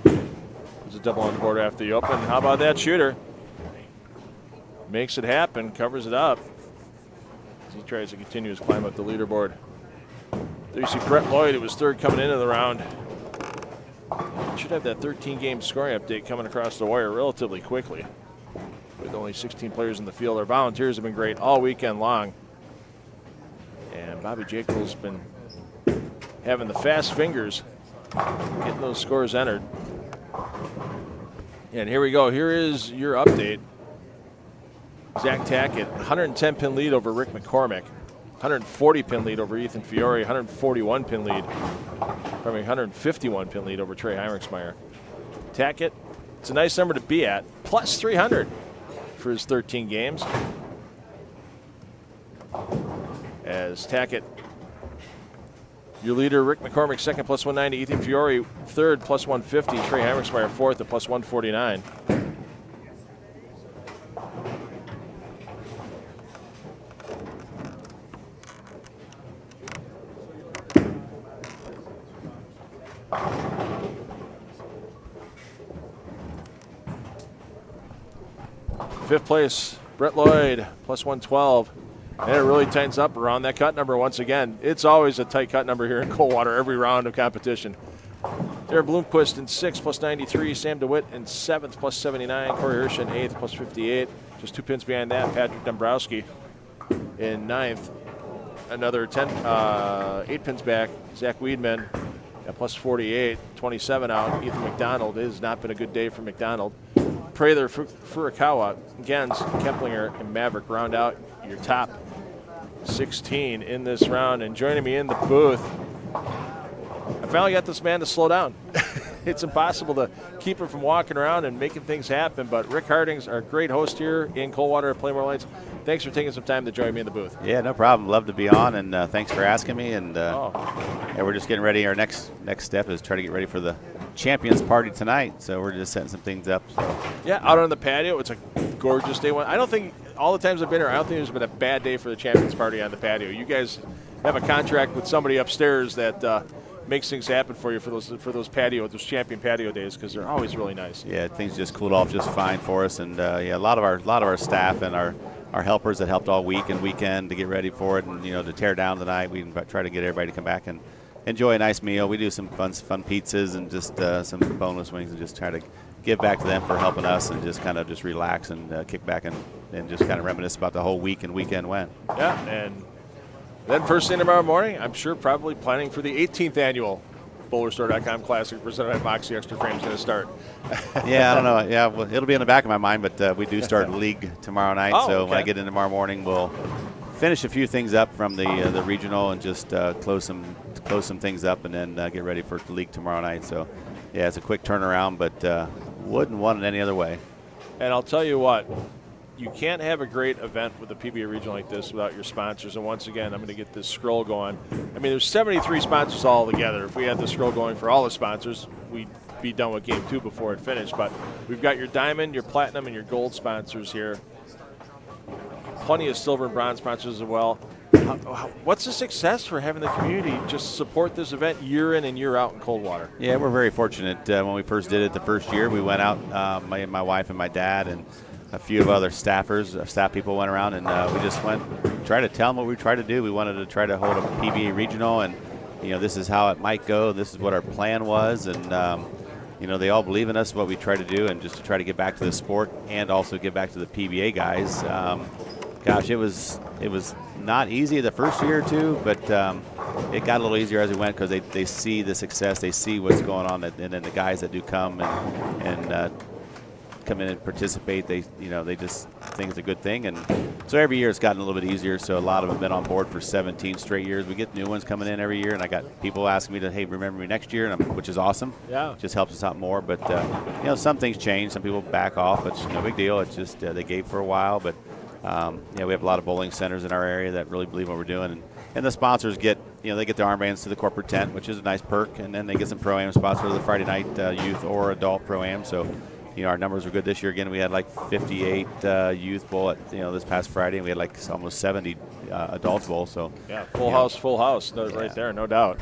There's a double on the board after the open. How about that shooter? Makes it happen, covers it up as he tries to continue his climb up the leaderboard. There you see Brett Lloyd, who was 3rd coming into the round. Should have that 13-game scoring update coming across the wire relatively quickly. With only 16 players in the field, our volunteers have been great all weekend long. And Bobby Jekyll's been having the fast fingers, getting those scores entered. And here we go. Here is your update. Zach Tackett, 110-pin lead over Rick McCormick, 140-pin lead over Ethan Fiore, 141-pin lead, 151-pin lead over Trey Heinrichsmeyer. Tackett, it's a nice number to be at, plus 300 for his 13 games. As Tackett, your leader, Rick McCormick, 2nd, plus 190, Ethan Fiore, 3rd, plus 150, Trey Heinrichsmeyer, 4th at plus 149. Fifth place, Brett Lloyd, plus 112. And it really tightens up around that cut number once again. It's always a tight cut number here in Coldwater every round of competition. Derek Bloomquist in 6th, plus 93. Sam DeWitt in 7th, plus 79. Corey Hirsch in 8th, plus 58. Just 2 pins behind that, Patrick Dombrowski in 9th. Another 8 pins back, Zach Weedman at plus 48. 27 out, Ethan McDonald. It has not been a good day for McDonald. Prather, Furukawa, Gens, Keplinger, and Maverick round out your top 16 in this round. And joining me in the booth, I finally got this man to slow down. it's impossible to keep him from walking around and making things happen. But Rick Harding's our great host here in Coldwater at Pla Mor Lanes. Thanks for taking some time to join me in the booth. Yeah, no problem. Love to be on, and thanks for asking me. And yeah, we're just getting ready. Our next step is try to get ready for the Champions Party tonight. So we're just setting some things up. So. Yeah, out on the patio. It's a gorgeous day. I don't think all the times I've been here, I don't think there's been a bad day for the Champions Party on the patio. You guys have a contract with somebody upstairs that makes things happen for you for those champion patio days, because they're always really nice. Yeah, things just cooled off just fine for us, and yeah, a lot of our staff and our helpers that helped all week and weekend to get ready for it, and to tear down tonight. We try to get everybody to come back and enjoy a nice meal. We do some fun pizzas and just some boneless wings, and just try to give back to them for helping us, and just kind of just relax and kick back and just kind of reminisce about the whole week and weekend went. Yeah, and then first thing tomorrow morning, I'm sure probably planning for the 18th annual BowlerStore.com Classic presented by Moxy Extra Frames going to start. Yeah, I don't know. Yeah, well, it'll be in the back of my mind, but we do start league tomorrow night. Oh, so okay. when I get in tomorrow morning, we'll finish a few things up from the regional and just close some things up, and then get ready for the league tomorrow night. So yeah, it's a quick turnaround, but wouldn't want it any other way. And I'll tell you what, you can't have a great event with a PBA regional like this without your sponsors. And once again, I'm going to get this scroll going. I mean, there's 73 sponsors all together. If we had the scroll going for all the sponsors, we'd be done with Game 2 before it finished. But we've got your diamond, your platinum, and your gold sponsors here. Plenty of silver and bronze sponsors as well. What's the success for having the community just support this event year in and year out in Coldwater? Yeah, we're very fortunate. When we first did it the first year, we went out, my wife and my dad and a few of other staff people went around, and we just tried to tell them what we tried to do. We wanted to try to hold a PBA regional, and this is how it might go. This is what our plan was, and they all believe in us, what we try to do, and just to try to get back to the sport and also get back to the PBA guys. Gosh, it was not easy the first year or two, but it got a little easier as we went, because they see the success, they see what's going on, and then the guys that do come and come in and participate, they just think it's a good thing. And so every year it's gotten a little bit easier. So a lot of them have been on board for 17 straight years. We get new ones coming in every year, and I got people asking me to, hey, remember me next year, which is awesome. Yeah, it just helps us out more. But some things change, some people back off. It's no big deal. It's just they gave for a while, but we have a lot of bowling centers in our area that really believe what we're doing, and the sponsors get they get their armbands to the corporate tent, which is a nice perk, and then they get some pro-am spots for the Friday night youth or adult pro-am. So our numbers were good this year. Again, we had like 58 youth bowl at this past Friday, and we had like almost 70 adults bowl. So yeah, full house, right there, no doubt.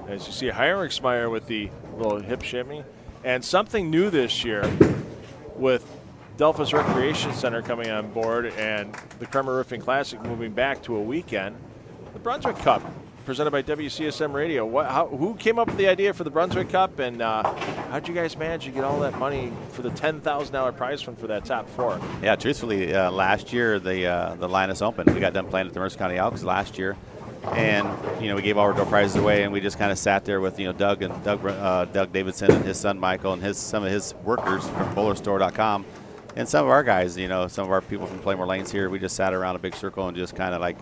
As you see, Heinrichsmeyer with the little hip shimmy, and something new this year with Delphus Recreation Center coming on board and the Kramer Roofing Classic moving back to a weekend. The Brunswick Cup, presented by WCSM Radio. Who came up with the idea for the Brunswick Cup, and how'd you guys manage to get all that money for the $10,000 prize fund for that top four? Yeah, truthfully, last year the Linus Open, we got done playing at the Mercer County Elks last year, and we gave all our door prizes away, and we just kind of sat there with Doug Davidson and his son Michael and some of his workers from BowlerStore.com, and some of our guys, some of our people from Pla Mor Lanes here. We just sat around a big circle and just kind of like.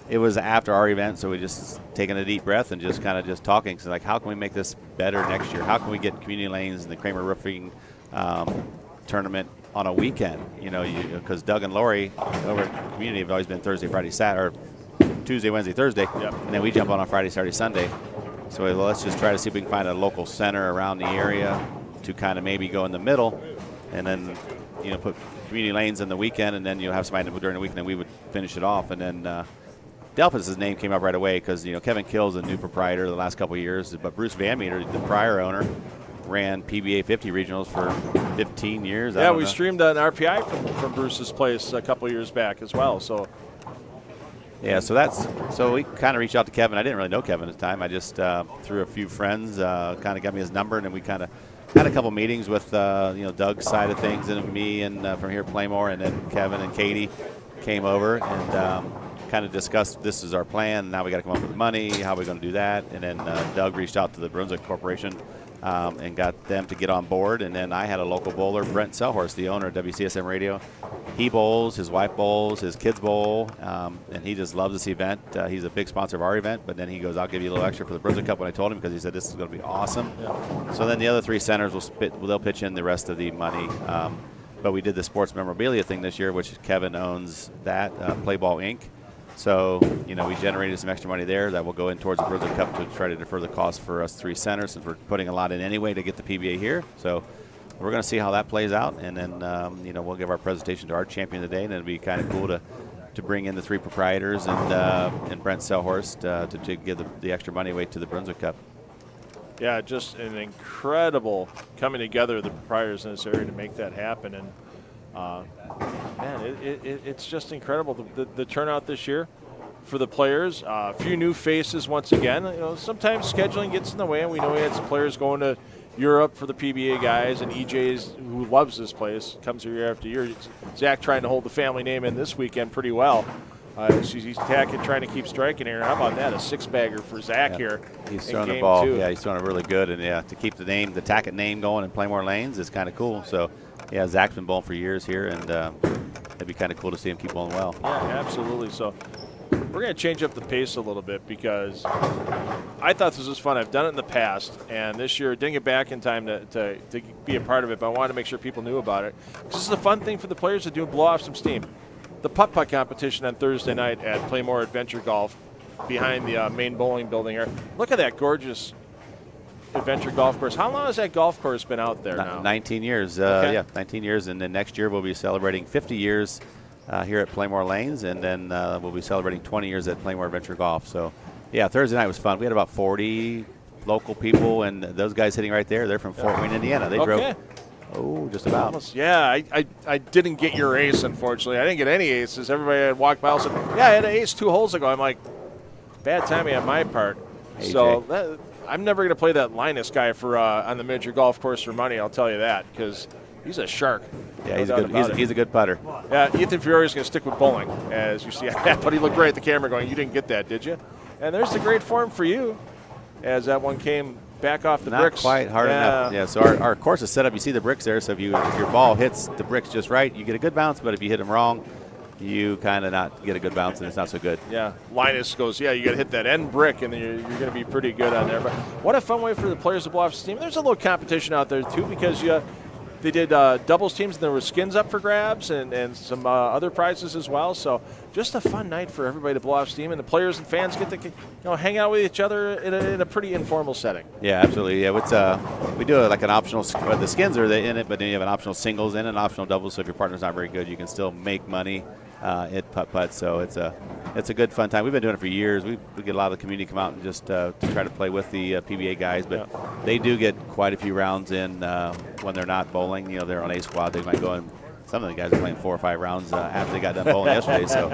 It was after our event, so we just taking a deep breath and just kind of just talking. So like, how can we make this better next year? How can we get Community Lanes and the Kramer Roofing tournament on a weekend? Because Doug and Lori over at Community have always been Thursday, Friday, Saturday, or Tuesday, Wednesday, Thursday, yep. And then we jump on Friday, Saturday, Sunday. So let's just try to see if we can find a local center around the area to kind of maybe go in the middle, and then put Community Lanes in the weekend, and then you'll have somebody during the weekend, and we would finish it off, and then. Delphus' name came up right away because Kevin Kill's a new proprietor the last couple of years, but Bruce Van Meter, the prior owner, ran PBA 50 regionals for 15 years. Yeah, we streamed an RPI from Bruce's place a couple of years back as well. So yeah, so we kind of reached out to Kevin. I didn't really know Kevin at the time. I just through a few friends kind of got me his number, and then we kind of had a couple meetings with Doug's side of things and me, and from here at Pla Mor, and then Kevin and Katie came over and. Kind of discussed this is our plan. Now we got to come up with money. How are we going to do that? And then Doug reached out to the Brunswick Corporation and got them to get on board. And then I had a local bowler, Brent Selhorst, the owner of WCSM Radio. He bowls, his wife bowls, his kids bowl, and he just loves this event. He's a big sponsor of our event, but then he goes, I'll give you a little extra for the Brunswick Cup when I told him, because he said this is going to be awesome. Yeah. So then the other 3 centers they'll pitch in the rest of the money. But we did the sports memorabilia thing this year, which Kevin owns that, Play Ball Inc. So, we generated some extra money there that will go in towards the Brunswick Cup to try to defer the cost for us 3 centers, since we're putting a lot in anyway to get the PBA here. So we're going to see how that plays out, and then, we'll give our presentation to our champion of the day, and it'll be kind of cool to bring in the 3 proprietors and Brent Selhorst to give the extra money away to the Brunswick Cup. Yeah, just an incredible coming together of the proprietors in this area to make that happen. And, man, it's just incredible, the turnout this year for the players. A few new faces once again. Sometimes scheduling gets in the way, and we know we had some players going to Europe for the PBA guys, and EJ's, who loves this place, comes here year after year. Zach trying to hold the family name in this weekend pretty well. He's tacking, trying to keep striking here. How about that? A 6-bagger for Zach here. He's throwing the ball. 2. Yeah, he's throwing it really good. And, to keep the Tackett name going in Pla Mor Lanes is kind of cool. So, Zach's been bowling for years here, and it'd be kind of cool to see him keep bowling well. Yeah, absolutely. So, we're going to change up the pace a little bit, because I thought this was fun. I've done it in the past, and this year didn't get back in time to be a part of it, but I wanted to make sure people knew about it. This is a fun thing for the players to do and blow off some steam. The putt-putt competition on Thursday night at Pla Mor Adventure Golf behind the main bowling building here. Look at that gorgeous Adventure Golf course. How long has that golf course been out there now? 19 years. Okay. Yeah, 19 years. And then next year we'll be celebrating 50 years here at Pla Mor Lanes, and then we'll be celebrating 20 years at Pla Mor Adventure Golf. So, Thursday night was fun. We had about 40 local people, and those guys hitting right there, they're from Fort Wayne, Indiana. They drove. Oh, just about. Almost, yeah, I didn't get your ace, unfortunately. I didn't get any aces. Everybody had walked by and said, I had an ace 2 holes ago. I'm like, bad timing on my part. AJ. So I'm never going to play that Linus guy for on the miniature golf course for money, I'll tell you that, because he's a shark. Yeah, he's a good putter. Yeah, Ethan Fiore is going to stick with bowling, as you see. But he looked great at the camera going, you didn't get that, did you? And there's the great form for you, as that one came back off the bricks. Not quite hard enough. Yeah, so our course is set up. You see the bricks there, so if your ball hits the bricks just right, you get a good bounce, but if you hit them wrong, you kind of not get a good bounce, and it's not so good. Yeah, Linus goes, you got to hit that end brick, and then you're going to be pretty good on there. But what a fun way for the players to blow off steam. There's a little competition out there, too, because they did doubles teams, and there were skins up for grabs and some other prizes as well. So just a fun night for everybody to blow off steam, and the players and fans get to hang out with each other in a pretty informal setting. Yeah, absolutely. Yeah, we do like an optional. The skins are in it, but then you have an optional singles and an optional doubles. So if your partner's not very good, you can still make money at putt-putt. So it's a good fun time. We've been doing it for years. We get a lot of the community come out and just to try to play with the PBA guys, but they do get quite a few rounds in when they're not bowling. They're on A squad. They might go in. Some of the guys are playing 4 or 5 rounds after they got done bowling yesterday. So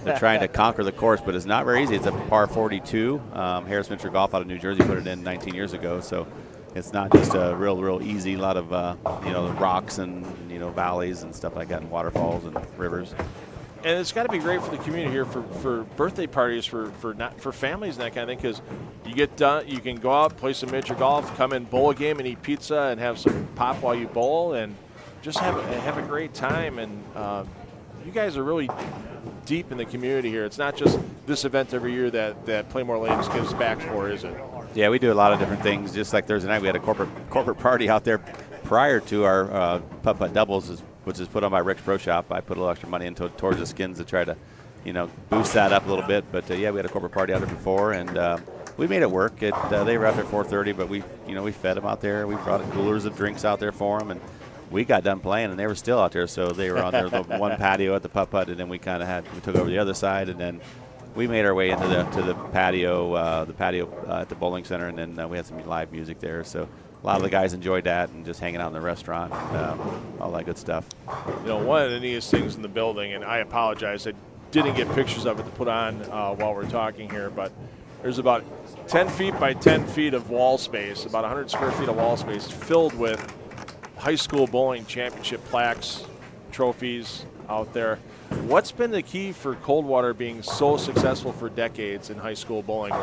they're trying to conquer the course, but it's not very easy. It's a par 42. Harris Venture Golf out of New Jersey put it in 19 years ago. So it's not just a real easy. A lot of rocks and valleys and stuff like that, and waterfalls and rivers. And it's got to be great for the community here for birthday parties, for families and that kind of thing, because you get done, you can go out, play some miniature golf, come in, bowl a game, and eat pizza and have some pop while you bowl, and just have a great time. And you guys are really deep in the community here. It's not just this event every year that Pla Mor Lanes gives back for, is it? Yeah, we do a lot of different things. Just like Thursday night, we had a corporate party out there prior to our putt-putt doubles, which is put on by Rick's Pro Shop. I put a little extra money into towards the skins to try to, boost that up a little bit. But we had a corporate party out there before, and we made it work. They were out there 4:30, but we fed them out there. We brought coolers of drinks out there for them, and we got done playing, and they were still out there. So they were on their one patio at the putt-putt, and then we took over the other side, and then we made our way into the patio at the bowling center, and then we had some live music there. So a lot of the guys enjoyed that, and just hanging out in the restaurant, all that good stuff. One of the neatest things in the building, and I apologize, I didn't get pictures of it to put on while we're talking here, but there's about 10 feet by 10 feet of wall space, about 100 square feet of wall space filled with high school bowling championship plaques, trophies out there. What's been the key for Coldwater being so successful for decades in high school bowling?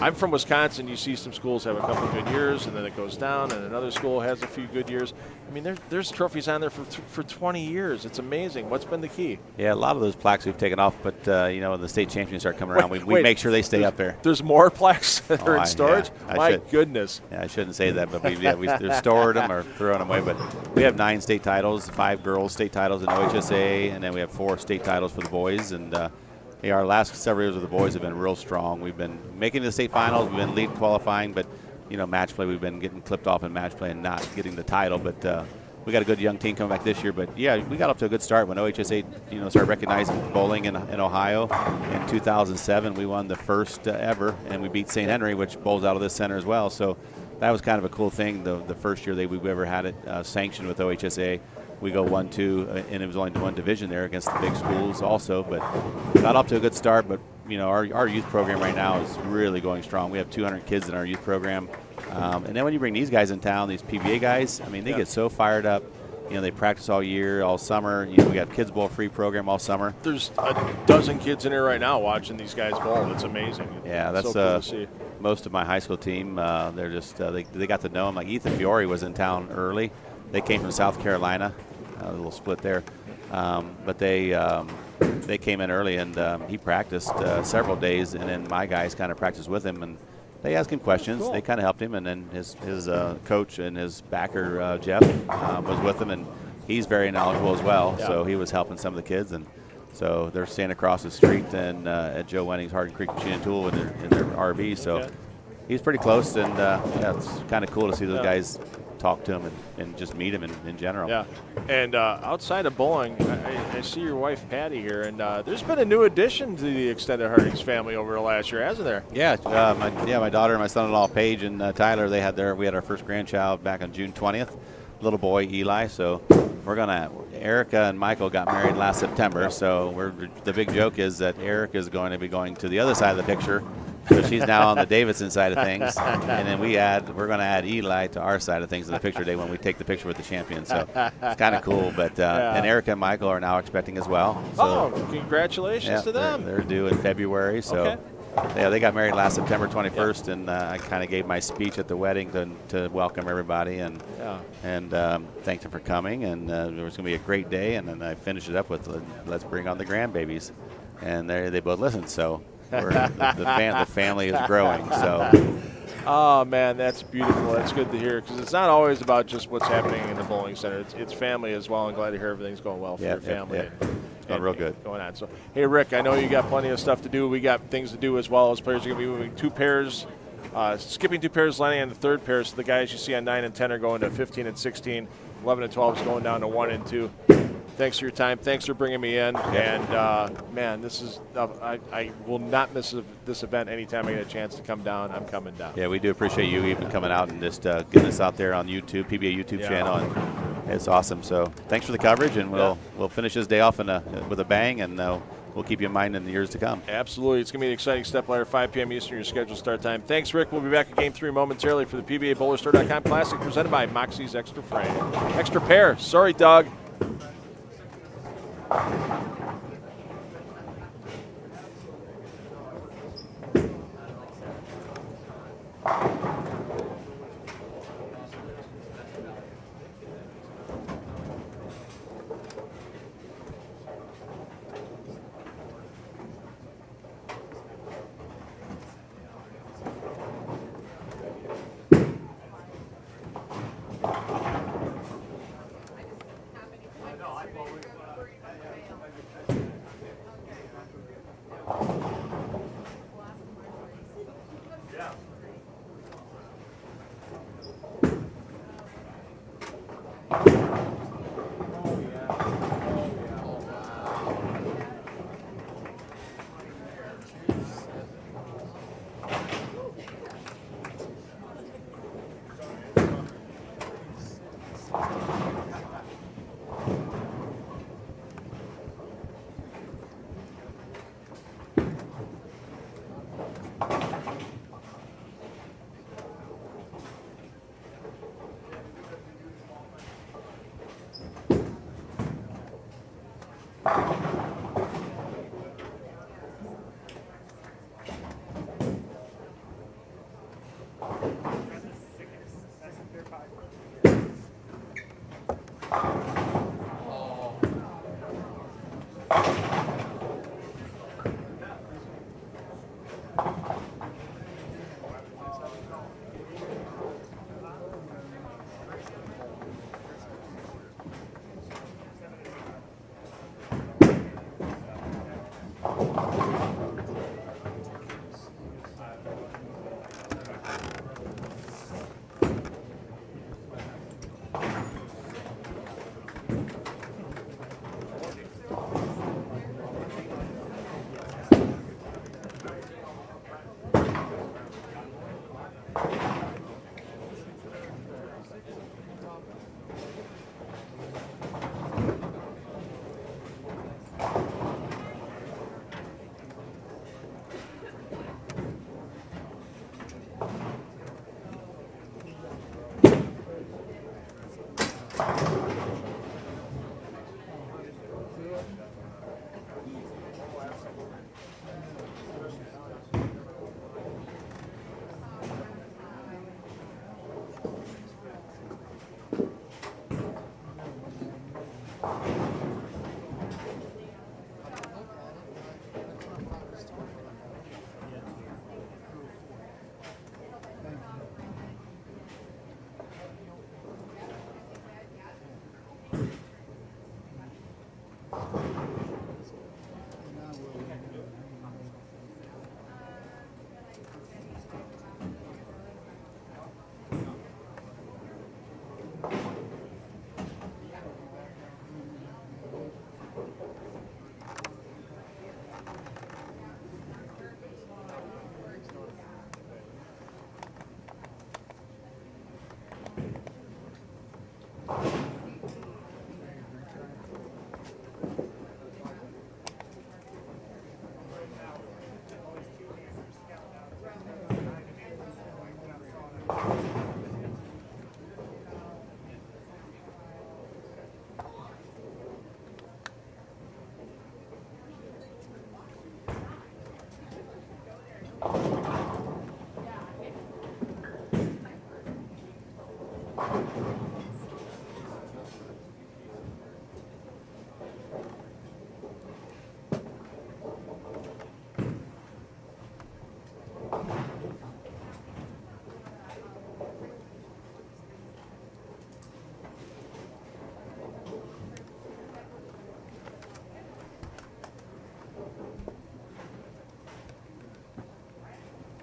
I'm from Wisconsin. You see some schools have a couple good years, and then it goes down, and another school has a few good years. I mean, there's trophies on there for 20 years. It's amazing. What's been the key? Yeah, a lot of those plaques we've taken off, but when the state champions start coming around, we make sure they stay up there. There's more plaques that are in storage? Yeah, My goodness. Yeah, I shouldn't say that, but we stored them or throwing them away. But we have 9 state titles, 5 girls state titles in OHSA, and then we have 4 state titles for the boys. And our last several years with the boys have been real strong. We've been making the state finals. We've been lead qualifying, but match play, we've been getting clipped off in match play and not getting the title. But we got a good young team coming back this year. But yeah, we got off to a good start when OHSA started recognizing bowling in Ohio in 2007. We won the first ever, and we beat St. Henry, which bowls out of this center as well. So that was kind of a cool thing. The first year we've ever had it sanctioned with OHSA. We go 1-2, and it was only one division there against the big schools also. But got off to a good start. But our youth program right now is really going strong. We have 200 kids in our youth program. And then when you bring these guys in town, these PBA guys, I mean, they get so fired up. They practice all year, all summer. We got Kids Bowl free program all summer. There's a dozen kids in here right now watching these guys bowl. It's amazing. Yeah, that's so cool to see. Most of my high school team. They're just they got to know him. Like Ethan Fiore was in town early. They came from South Carolina. A little split there, but they came in early, and he practiced several days, and then my guys kind of practiced with him, and they asked him questions. Cool. They kind of helped him, and then his coach and his backer Jeff was with him, and he's very knowledgeable as well. Yeah. So he was helping some of the kids, and so they're staying across the street and at Joe Wenning's Hardin Creek Machine and Tool in their RV. So he's pretty close, and it's kind of cool to see those guys talk to him and just meet him in general. Yeah, and outside of bowling, I see your wife Patty here, and there's been a new addition to the extended Hardings family over the last year, hasn't there? Yeah, my daughter and my son-in-law Paige and Tyler, we had our first grandchild back on June 20th, little boy Eli. So Erica and Michael got married last September. So the big joke is that Erica is going to be going to the other side of the picture. So she's now on the Davidson side of things, and then we're going to add Eli to our side of things in the picture day when we take the picture with the champion. So it's kind of cool. But and Erica and Michael are now expecting as well. So, congratulations to them. They're due in February. So yeah, they got married last September 21st, and I kind of gave my speech at the wedding to welcome everybody and thanked them for coming. And it was going to be a great day. And then I finished it up with let's bring on the grandbabies, and they both listened. So. The family is growing. So, oh man, that's beautiful. That's good to hear, because it's not always about just what's happening in the bowling center. It's family as well. I'm glad to hear everything's going well for your family. It's going real good. Going on. So, hey Rick, I know you got plenty of stuff to do. We got things to do as well. As players are going to be moving 2 pairs, skipping 2 pairs, landing on the 3rd pair. So the guys you see on 9 and 10 are going to 15 and 16. 11 and 12 is going down to 1 and 2. Thanks for your time. Thanks for bringing me in. And, man, this is I will not miss this event anytime I get a chance to come down. I'm coming down. Yeah, we do appreciate you even coming out and just getting us out there on YouTube, PBA YouTube channel. And it's awesome. So thanks for the coverage, and we'll finish this day off with a bang, and we'll keep you in mind in the years to come. Absolutely. It's going to be an exciting Stepladder, 5 p.m. Eastern, your scheduled start time. Thanks, Rick. We'll be back at Game 3 momentarily for the PBA BowlerStore.com Classic presented by Moxy's Xtra Frame. Extra pair. Sorry, Doug.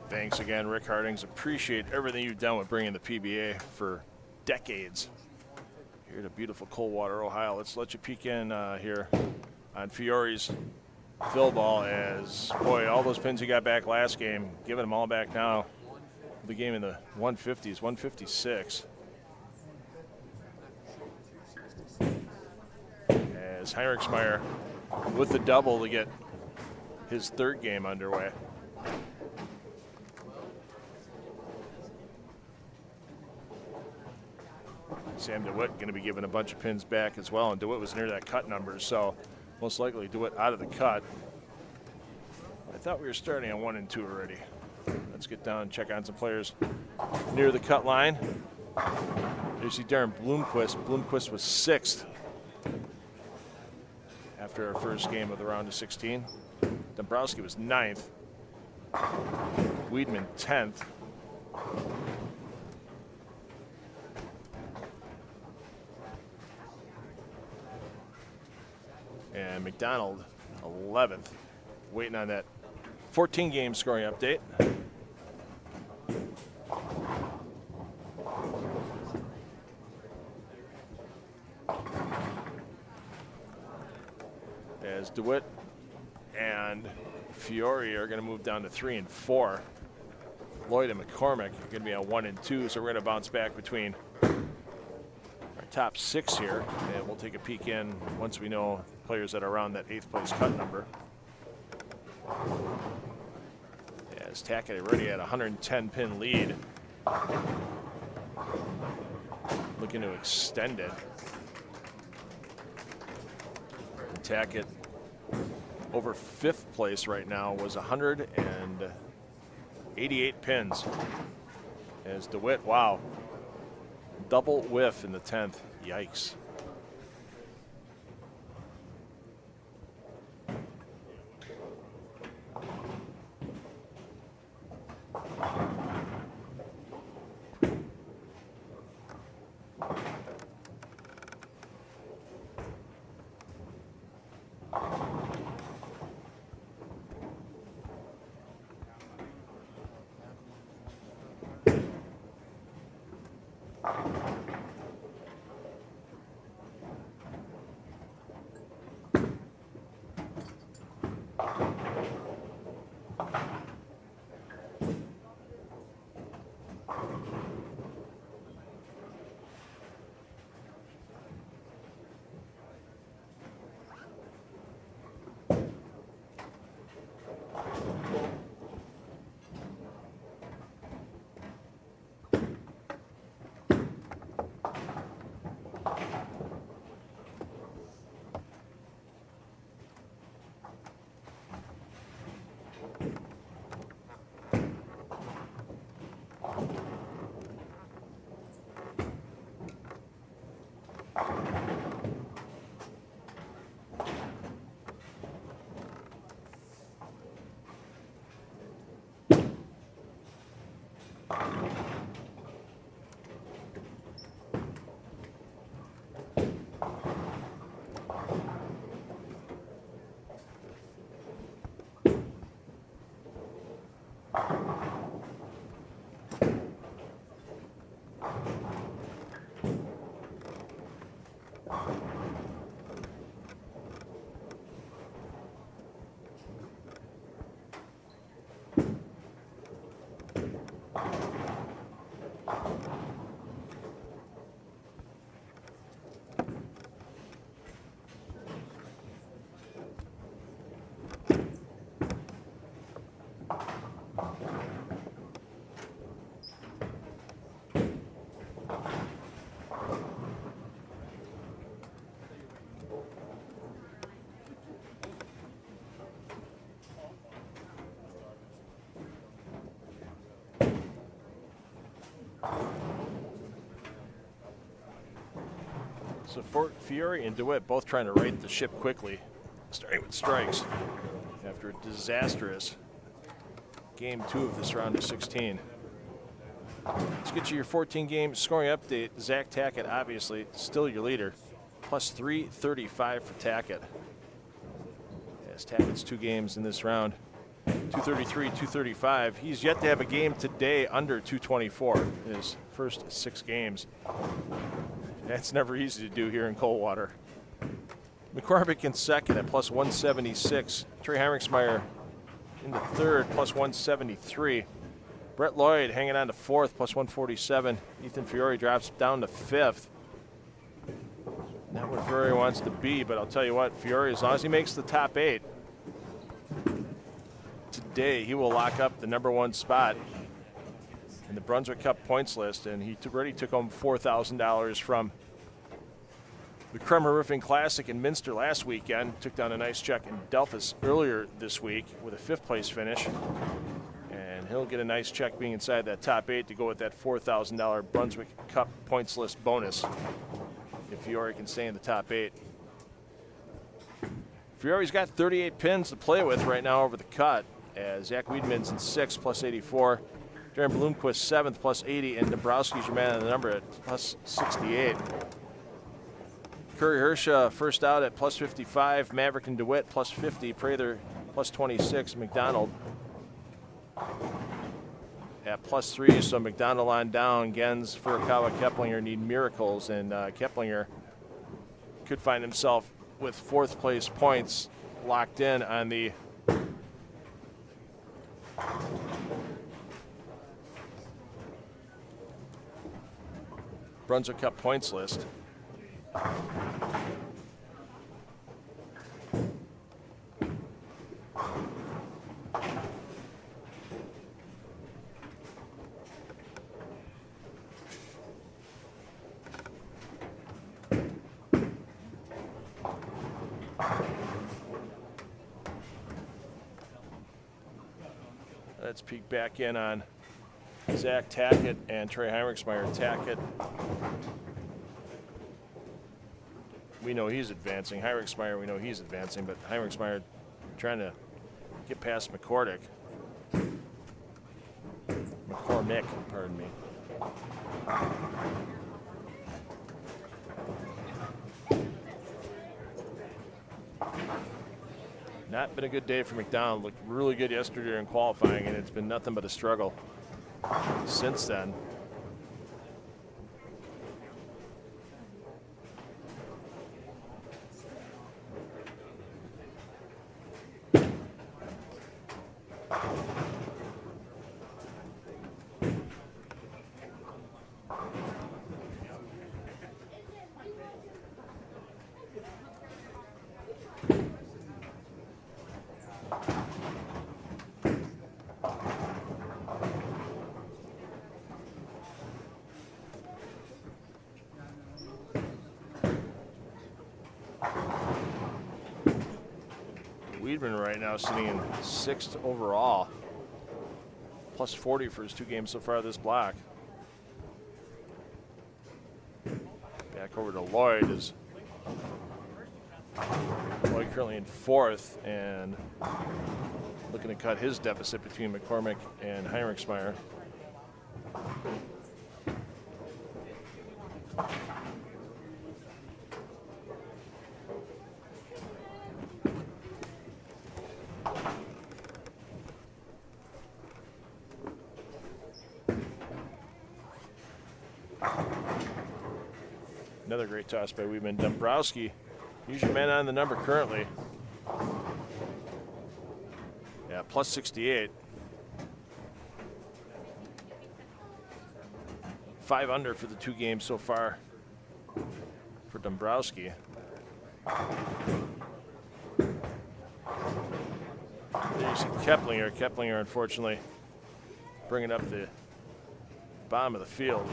Thanks again, Rick Hardings. Appreciate everything you've done with bringing the PBA for decades here to beautiful Coldwater, Ohio. Let's let you peek in here on Fiore's fill ball as, boy, all those pins he got back last game, giving them all back now. The game in the 150s, 156. As Heinrichsmeyer with the double to get his third game underway. Sam DeWitt going to be giving a bunch of pins back as well, and DeWitt was near that cut number, so most likely DeWitt out of the cut. I thought we were starting on 1 and 2 already. Let's get down and check on some players near the cut line. You see Darren Bloomquist. Bloomquist was 6th after our first game of the round of 16. Dombrowski was 9th. Weedman 10th. And McDonald 11th. Waiting on that 14-game scoring update. As DeWitt and Fiore are going to move down to 3 and 4. Lloyd and McCormick are going to be on 1 and 2, so we're going to bounce back between our top 6 here, and we'll take a peek in once we know players that are around that 8th place cut number. As Tackett already had a 110-pin lead. Looking to extend it. Tackett over 5th place right now was 188 pins. As DeWitt, wow, double whiff in the 10th. Yikes. So Fiore and DeWitt both trying to right the ship quickly, starting with strikes after a disastrous game 2 of this round of 16. Let's get you your 14 game scoring update. Zach Tackett, obviously, still your leader. Plus 335 for Tackett. Yes, Tackett's 2 games in this round. 233, 235. He's yet to have a game today under 224 in his first 6 games. That's never easy to do here in Coldwater. McCormick in second at plus 176. Trey Heinrichsmeyer in the third, plus 173. Brett Lloyd hanging on to fourth, plus 147. Ethan Fiore drops down to fifth. Not where Fiore wants to be, but I'll tell you what, Fiore, as long as he makes the top 8, today he will lock up the #1 spot in the Brunswick Cup points list, and he already took home $4,000 from the Kremer Roofing Classic in Minster last weekend. Took down a nice check in Delphus earlier this week with a 5th place finish. And he'll get a nice check being inside that top 8 to go with that $4,000 Brunswick Cup points list bonus if Fiore can stay in the top 8. Fiore's got 38 pins to play with right now over the cut, as Zach Wiedemann's in 6th, plus 84. Darren Bloomquist 7th, plus 80, and Dabrowski's your man on the number at plus 68. Curry Hersha first out at plus 55. Maverick and DeWitt plus 50. Prather plus 26. McDonald at plus 3. So McDonald on down. Gens, Furukawa, Keplinger need miracles, and Keplinger could find himself with 4th place points locked in on the Brunswick Cup points list. Let's peek back in on Zach Tackett and Trey Heinrichsmeyer. Tackett, we know he's advancing. Heinrichsmeyer, we know he's advancing, but Heinrichsmeyer trying to get past McCormick, pardon me. Not been a good day for McDonald. Looked really good yesterday in qualifying, and it's been nothing but a struggle since then. Wiedemann right now sitting in 6th overall, plus 40 for his 2 games so far this block. Back over to Lloyd, is Lloyd currently in 4th and looking to cut his deficit between McCormick and Heinrichsmeyer. Another great toss by Wiedemann. Dombrowski, he's your man on the number currently. Yeah, plus 68. 5 under for the 2 games so far for Dombrowski. There you see Keplinger. Keplinger, unfortunately, bringing up the bottom of the field.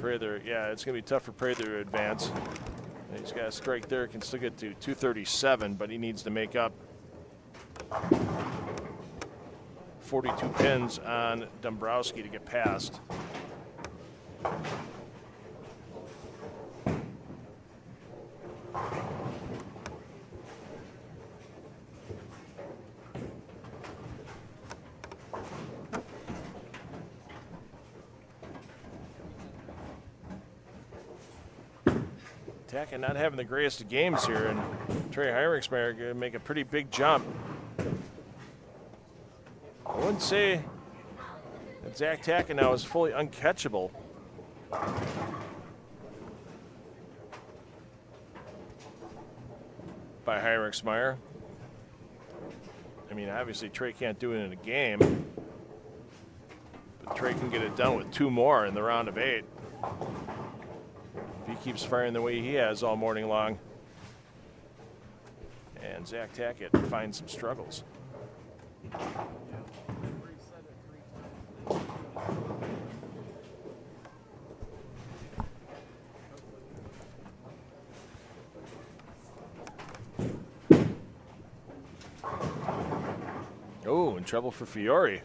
Prather. Yeah, it's going to be tough for Prather to advance. He's got a strike there, can still get to 237, but he needs to make up 42 pins on Dombrowski to get past. Tackett not having the greatest of games here, and Trey Heinrichsmeyer going to make a pretty big jump. I wouldn't say that Zach Tackett now is fully uncatchable. By Heinrichsmeyer. I mean, obviously Trey can't do it in a game, but Trey can get it done with 2 more in the round of 8. He keeps firing the way he has all morning long. And Zach Tackett finds some struggles. Oh, in trouble for Fiore.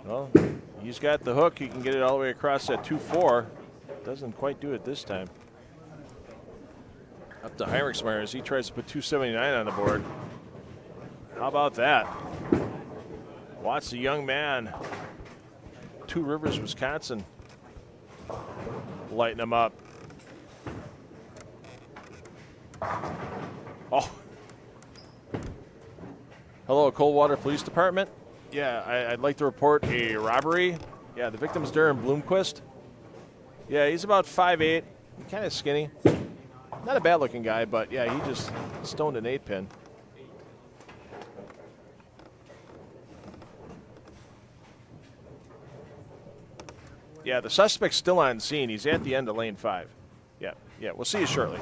Well, he's got the hook. He can get it all the way across that 2-4. Doesn't quite do it this time. Up to Heinrichsmeyer as he tries to put 279 on the board. How about that? Watts, the young man. Two Rivers, Wisconsin. Lighten him up. Oh. Hello, Coldwater Police Department. Yeah, I'd like to report a robbery. Yeah, the victim's Darren Bloomquist. Yeah, he's about 5'8", kind of skinny. Not a bad-looking guy, but yeah, he just stoned an 8-pin. Yeah, the suspect's still on scene. He's at the end of lane 5. Yeah, we'll see you shortly.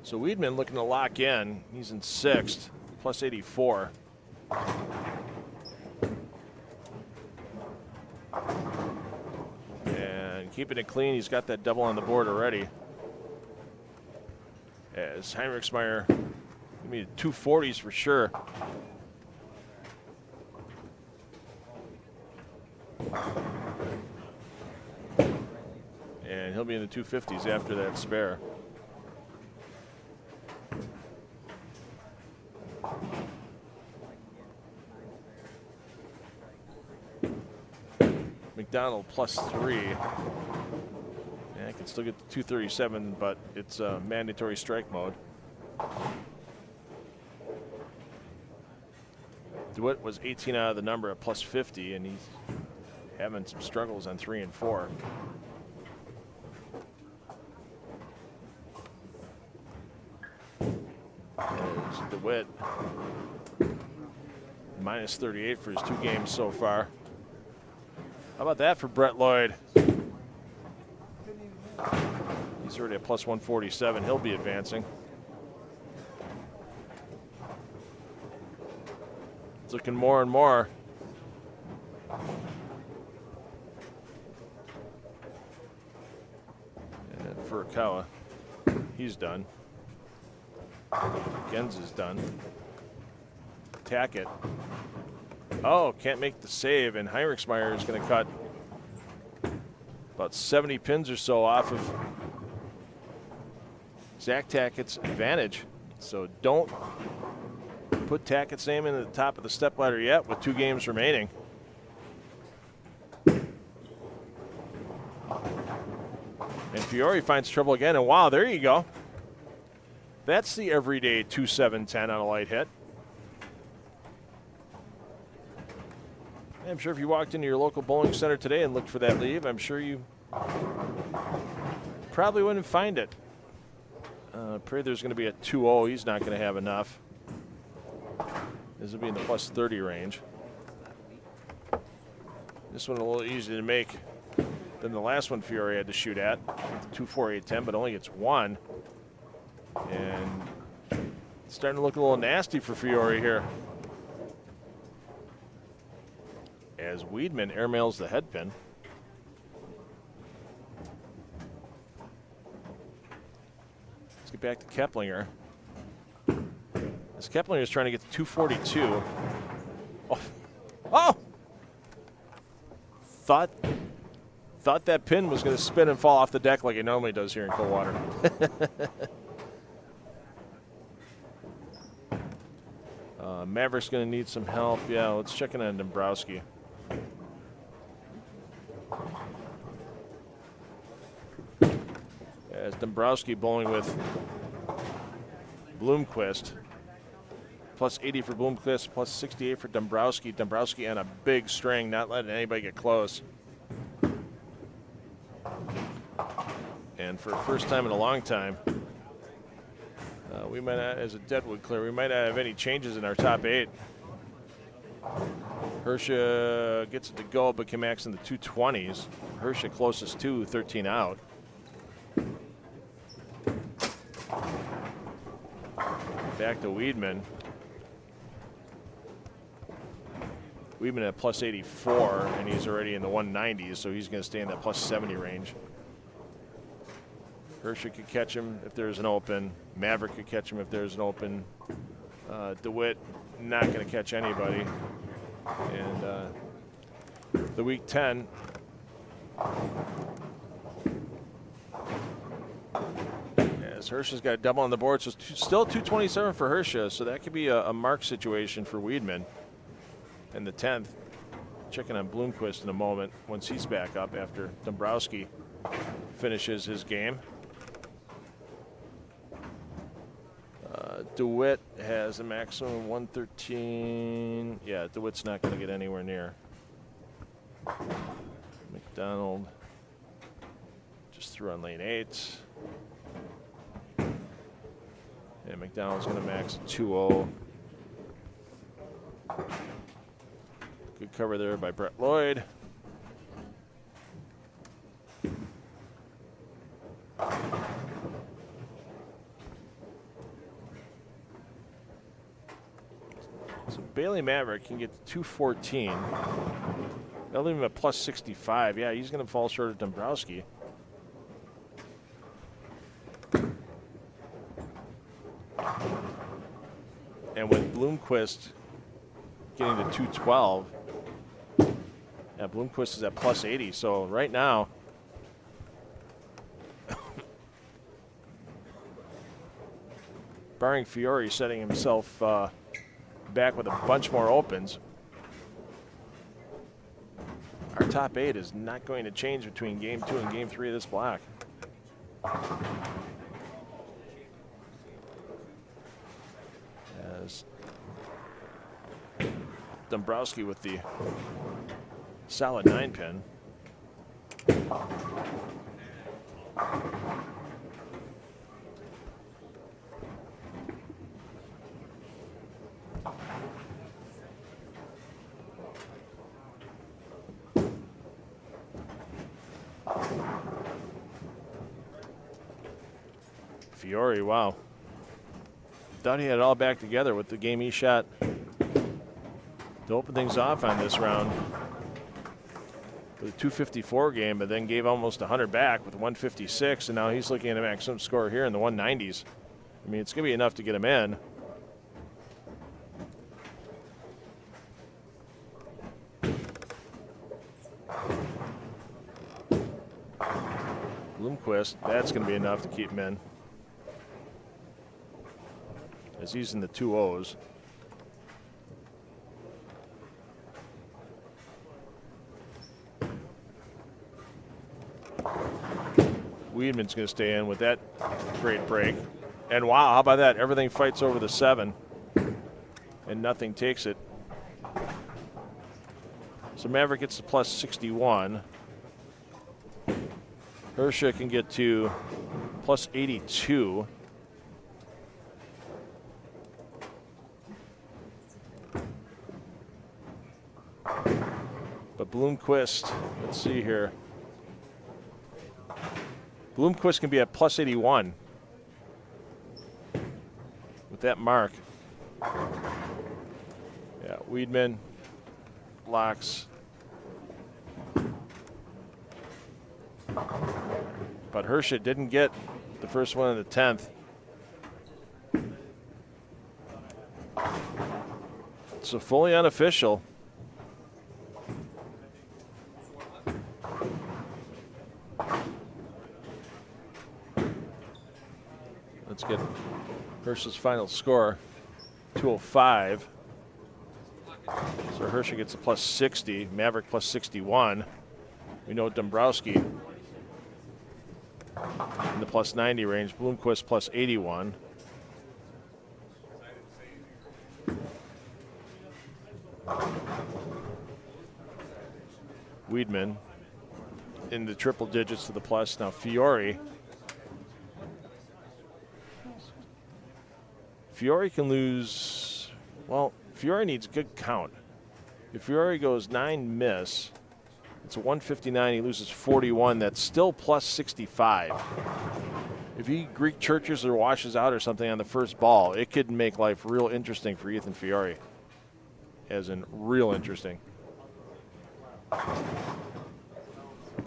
So Weedman looking to lock in. He's in 6th, plus 84. And keeping it clean, he's got that double on the board already. As Heinrichsmeyer, I mean, 240s for sure. And he'll be in the 250s after that spare. McDonald plus 3. And I can still get the 237, but it's a mandatory strike mode. DeWitt was 18 out of the number at plus 50, and he's having some struggles on 3 and 4. There's DeWitt. Minus 38 for his 2 games so far. How about that for Brett Lloyd? He's already at plus 147. He'll be advancing. It's looking more and more. And Furukawa, he's done. Gens is done. Tackett. Oh, can't make the save, and Heinrichsmeyer is going to cut about 70 pins or so off of Zach Tackett's advantage. So don't put Tackett's name in the top of the stepladder yet with 2 games remaining. And Fiore finds trouble again, and wow, there you go. That's the everyday 2-7-10 on a light hit. I'm sure if you walked into your local bowling center today and looked for that leave, I'm sure you probably wouldn't find it. Pray there's going to be a 2-0. He's not going to have enough. This will be in the plus 30 range. This one a little easier to make than the last one Fiore had to shoot at. 2-4, 8-10, but only gets 1. And it's starting to look a little nasty for Fiore here. As Weedman airmails the head pin. Let's get back to Keplinger. As Keplinger is trying to get to 242. Oh! Oh! Thought that pin was going to spin and fall off the deck like it normally does here in Coldwater. Maverick's going to need some help. Yeah, let's check in on Dombrowski. As Dombrowski bowling with Bloomquist. Plus 80 for Bloomquist, plus 68 for Dombrowski. Dombrowski on a big string, not letting anybody get close. And for the first time in a long time, we might not, as a Deadwood clear, we might not have any changes in our top 8. Hersha gets it to go, but can max in the 220s. Hersha closest to 13 out. Back to Weedman. Weedman at plus 84, and he's already in the 190s, so he's going to stay in that plus 70 range. Hersha could catch him if there's an open. Maverick could catch him if there's an open. DeWitt not going to catch anybody. And the week 10. As Hersha's got a double on the board, so still 227 for Hersha, so that could be a mark situation for Weedman. And the 10th, checking on Bloomquist in a moment once he's back up after Dombrowski finishes his game. DeWitt has a maximum 113. Yeah, DeWitt's not going to get anywhere near. McDonald just threw on lane 8. And McDonald's going to max 2-0. Good cover there by Brett Lloyd. So Bailey Maverick can get to 214. That'll leave him at plus 65. Yeah, he's going to fall short of Dombrowski. And with Bloomquist getting to 212, yeah, Bloomquist is at plus 80. So right now, barring Fiore setting himself back with a bunch more opens, our top 8 is not going to change between game 2 and game 3 of this block. As Dombrowski with the solid 9-pin. Fiore, wow. Thought he had it all back together with the game he shot to open things off on this round with a 254 game, but then gave almost 100 back with 156, and now he's looking at a maximum score here in the 190s. I mean, it's going to be enough to get him in. Bloomquist, that's going to be enough to keep him in, as he's in the 2-0s. Weedman's going to stay in with that great break. And wow, how about that? Everything fights over the 7, and nothing takes it. So Maverick gets to plus 61. Hersha can get to plus 82. But Bloomquist, let's see here. Bloomquist can be at plus 81 with that mark. Yeah, Weidman, Locks. But Hersha didn't get the first one in the 10th. So fully unofficial. Let's get Hersha's final score, 205. So Hersha gets a plus 60, Maverick plus 61. We know Dombrowski in the plus 90 range, Bloomquist plus 81. Weidman in the triple digits to the plus. Now Fiore can lose, well, Fiore needs a good count. If Fiore goes 9 miss, it's a 159, he loses 41, that's still plus 65. If he Greek churches or washes out or something on the first ball, it could make life real interesting for Ethan Fiore. As in real interesting.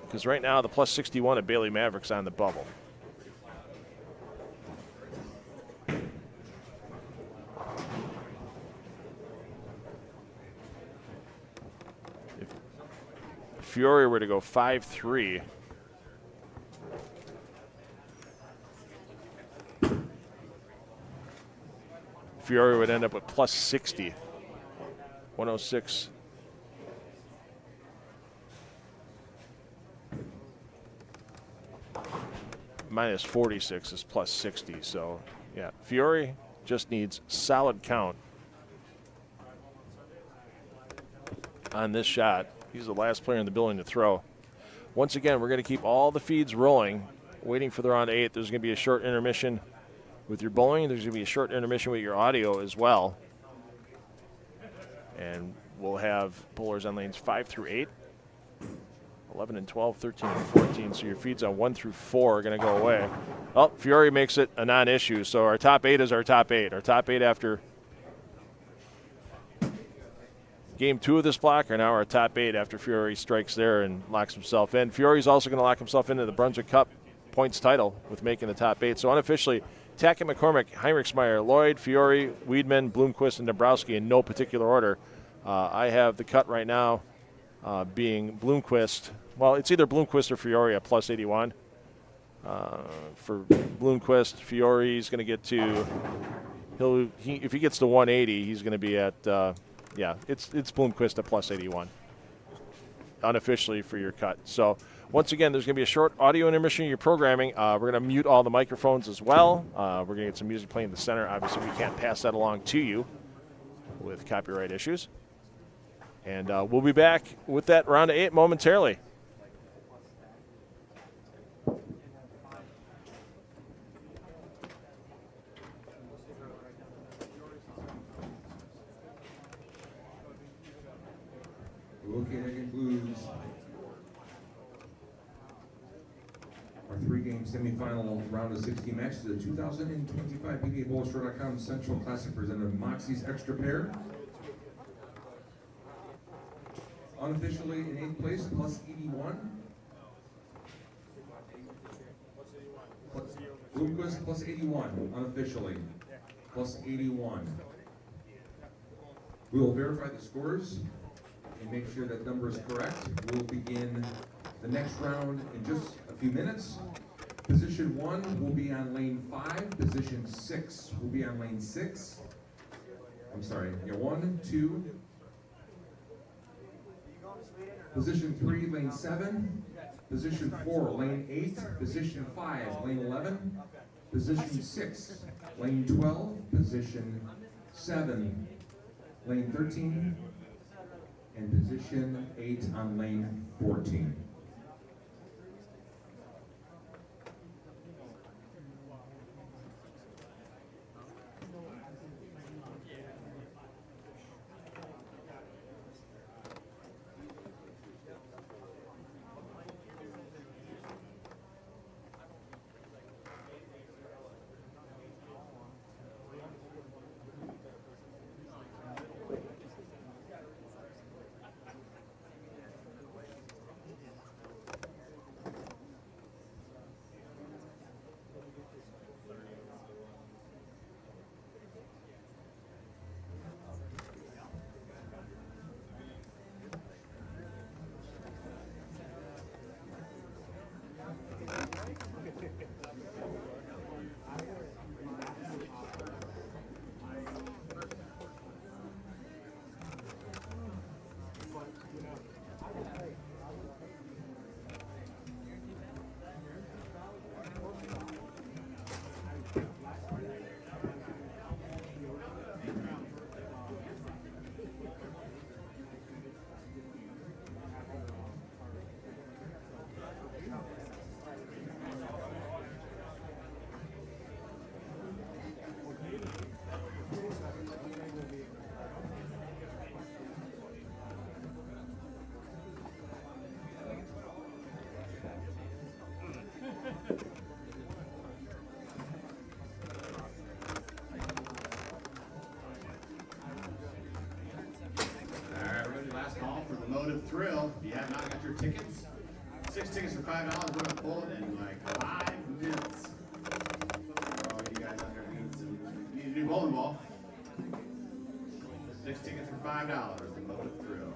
Because right now the plus 61 at Bailey Mavericks on the bubble. If Fiore were to go 5-3, Fiore would end up with plus 60, 106. Minus 46 is plus 60. So, yeah, Fiore just needs solid count on this shot. He's the last player in the building to throw. Once again, we're going to keep all the feeds rolling, waiting for the round 8. There's going to be a short intermission with your bowling. There's going to be a short intermission with your audio as well. And we'll have bowlers on lanes 5 through 8, 11 and 12, 13 and 14. So your feeds on 1 through 4 are going to go away. Oh, Fiore makes it a non-issue. So our top 8 is our top 8. Our top 8 after game 2 of this block are now our top 8 after Fiore strikes there and locks himself in. Fiore's also going to lock himself into the Brunswick Cup points title with making the top 8. So unofficially, Tackett, McCormick, Heinrichsmeyer, Lloyd, Fiore, Weidman, Bloomquist, and Dombrowski in no particular order. I have the cut right now being Bloomquist. Well, it's either Bloomquist or Fiore at plus 81. For Bloomquist, Fiore's going to get to, if he gets to 180, he's going to be at, it's Bloomquist at plus 81. Unofficially for your cut. So once again, there's going to be a short audio intermission in your programming. We're going to mute all the microphones as well. We're going to get some music playing in the center. Obviously, we can't pass that along to you with copyright issues. And we'll be back with that round of 8 momentarily. Okay, that concludes our 3-game semifinal round of 16 matches. The 2025 PBA Bowlers.com Central Classic presented Moxy's Xtra pair. Unofficially in 8th place, plus 81. Bloomquist plus 81, unofficially. Plus 81. We will verify the scores and make sure that number is correct. We'll begin the next round in just a few minutes. Position 1 will be on lane 5. Position 6 will be on lane 6. I'm sorry, 1, 2. Position 3, lane 7. Position 4, lane 8. Position 5, lane 11. Position 6, lane 12. Position 7, lane 13. and position 8 on lane 14. Thrill. If you have not got your tickets, 6 tickets for $5. We're gonna pull it in like 5 minutes. Oh, you guys out there need a new bowling ball. 6 tickets for $5. The Motive Thrill.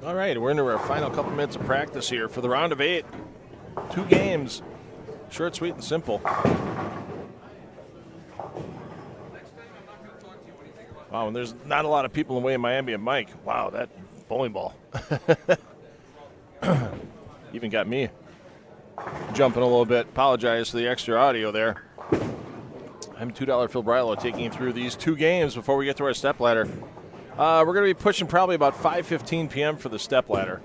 All right, we're into our final couple minutes of practice here for the round of 8. 2 games. Short, sweet, and simple. Wow, and there's not a lot of people in the way of my ambient mic. Wow, that bowling ball. Even got me jumping a little bit. Apologize for the extra audio there. I'm $2 Phil Brylow taking you through these 2 games before we get to our stepladder. We're going to be pushing probably about 5:15 p.m. for the stepladder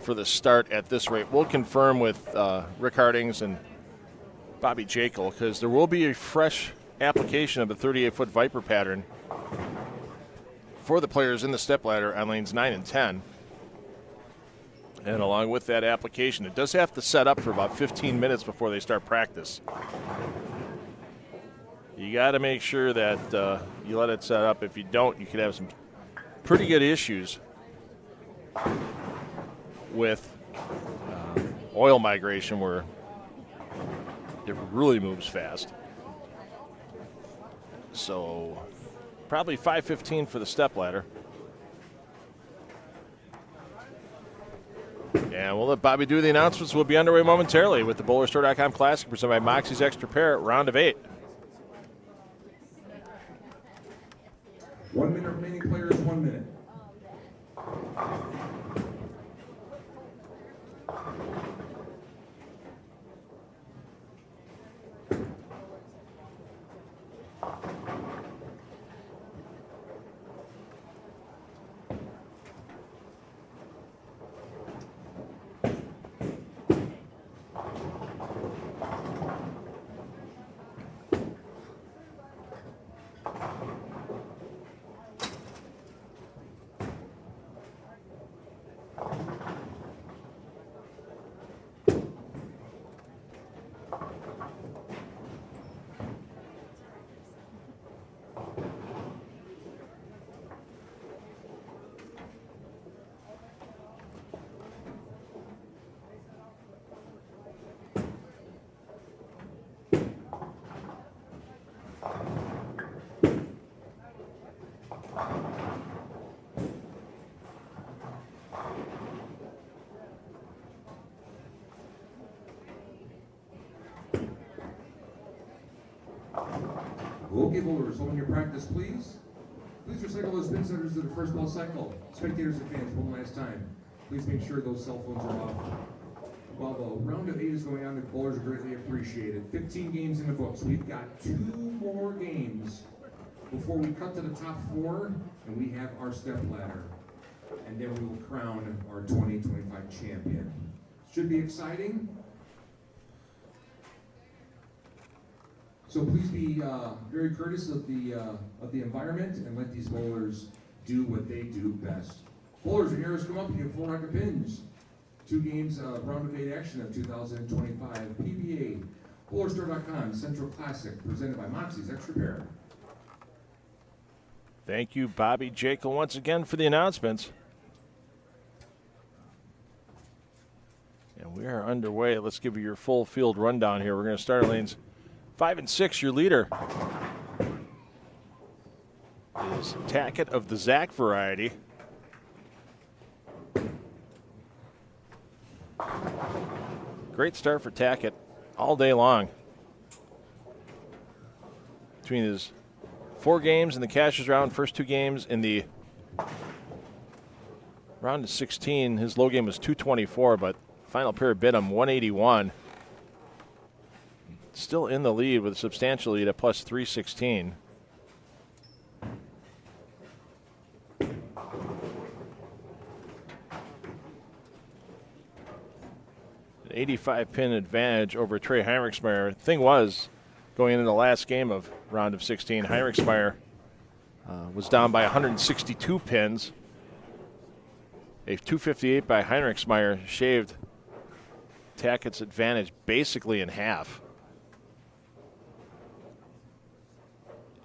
for the start at this rate. We'll confirm with Rick Hardings and Bobby Jekyll because there will be a fresh application of the 38-foot Viper pattern for the players in the stepladder on lanes 9 and 10. And along with that application, it does have to set up for about 15 minutes before they start practice. You got to make sure that you let it set up. If you don't, you could have some pretty good issues with oil migration where it really moves fast. So probably 5:15 for the stepladder. And we'll let Bobby do the announcements. We'll be underway momentarily with the BowlerStore.com Classic presented by Moxy's Extra Pair at round of 8. 1 minute remaining, players, 1 minute. Okay, bowlers, hold your practice, please. Please recycle those pin centers to the first ball cycle. Spectators and fans, one last time. Please make sure those cell phones are off. While the round of 8 is going on, the bowlers are greatly appreciated. 15 games in the books. We've got 2 more games before we cut to the top 4, and we have our stepladder. And then we will crown our 2025 champion. Should be exciting. So please be very courteous of the environment and let these bowlers do what they do best. Bowlers and heroes, come up and get 4 rack of pins. 2 games of round of 8 action of 2025 PBA BowlerStore.com Central Classic presented by Moxy's Xtra Pair. Thank you, Bobby Jekyll, once again for the announcements. And we are underway. Let's give you your full field rundown here. We're going to start lanes 5 and 6. Your leader is Tackett of the Zach variety. Great start for Tackett all day long. Between his 4 games in the Cashers round, first 2 games in the round of 16, his low game was 224, but final pair bid him 181. Still in the lead with a substantial lead at plus 316. An 85 pin advantage over Trey Heinrichsmeyer. Thing was, going into the last game of round of 16, Heinrichsmeyer was down by 162 pins. A 258 by Heinrichsmeyer shaved Tackett's advantage basically in half,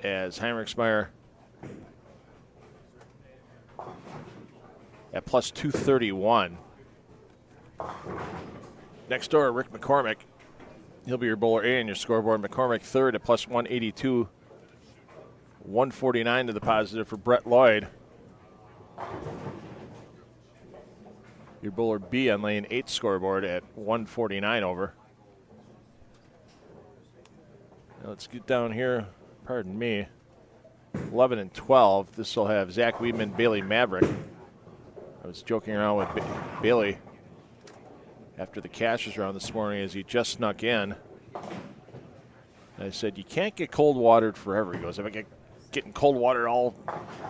as Heinrichsmeyer at plus 231. Next door, Rick McCormick. He'll be your bowler A in your scoreboard. McCormick third at plus 182. 149 to the positive for Brett Lloyd. Your bowler B on lane 8 scoreboard at 149 over. Now let's get down here. Pardon me. 11 and 12. This will have Zach Weedman, Bailey Maverick. I was joking around with Bailey after the Cashers round this morning as he just snuck in. And I said, you can't get cold watered forever. He goes, if I get getting cold watered all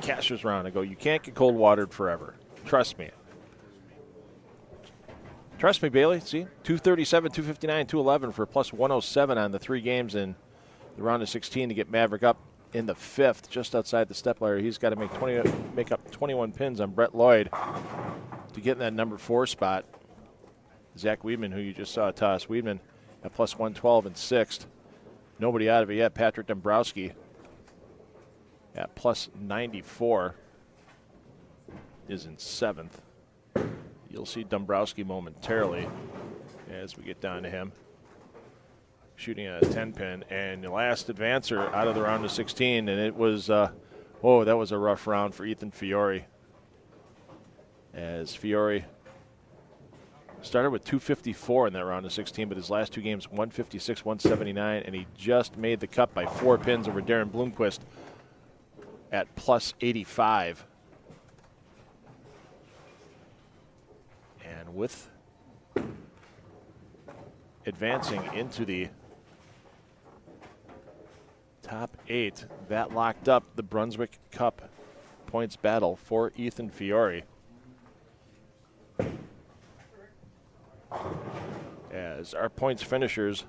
Cashers round. I go, you can't get cold watered forever. Trust me. Trust me, Bailey. See, 237, 259, 211 for plus 107 on the 3 games in the round of 16 to get Maverick up in the 5th, just outside the Stepladder. He's got to make up 21 pins on Brett Lloyd to get in that number 4 spot. Zach Weedman, who you just saw toss. Weedman at plus 112 in 6th. Nobody out of it yet. Patrick Dombrowski at plus 94 is in 7th. You'll see Dombrowski momentarily as we get down to him. Shooting at a 10-pin. And the last advancer out of the round of 16, and it was, that was a rough round for Ethan Fiore. As Fiore started with 254 in that round of 16, but his last 2 games, 156, 179, and he just made the cut by 4 pins over Darren Bloomquist at plus 85. And with advancing into the top 8, that locked up the Brunswick Cup points battle for Ethan Fiore. As our points finishers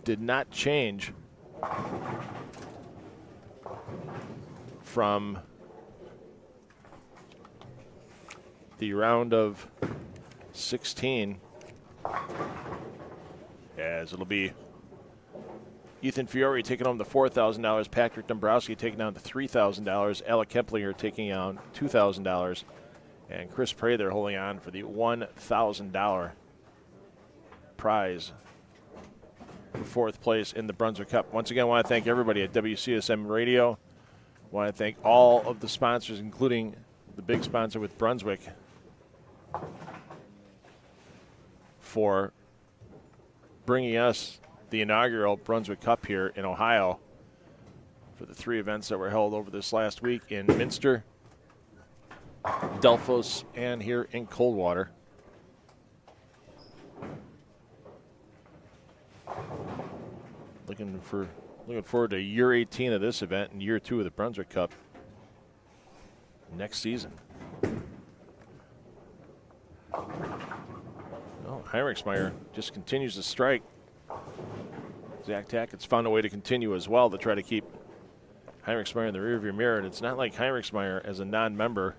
did not change from the round of 16, as it'll be Ethan Fiore taking home the $4,000, Patrick Dombrowski taking down the $3,000, Alec Kemplinger taking on $2,000, and Chris Prather holding on for the $1,000 prize for 4th place in the Brunswick Cup. Once again, I want to thank everybody at WCSM Radio. I want to thank all of the sponsors, including the big sponsor with Brunswick, for bringing us the inaugural Brunswick Cup here in Ohio for the 3 events that were held over this last week in Minster, Delphos, and here in Coldwater. Looking forward to year 18 of this event and year 2 of the Brunswick Cup next season. Well, Heinrichsmeyer just continues to strike. Zach Tackett's found a way to continue as well to try to keep Heinrichsmeyer in the rearview mirror, and it's not like Heinrichsmeyer as a non-member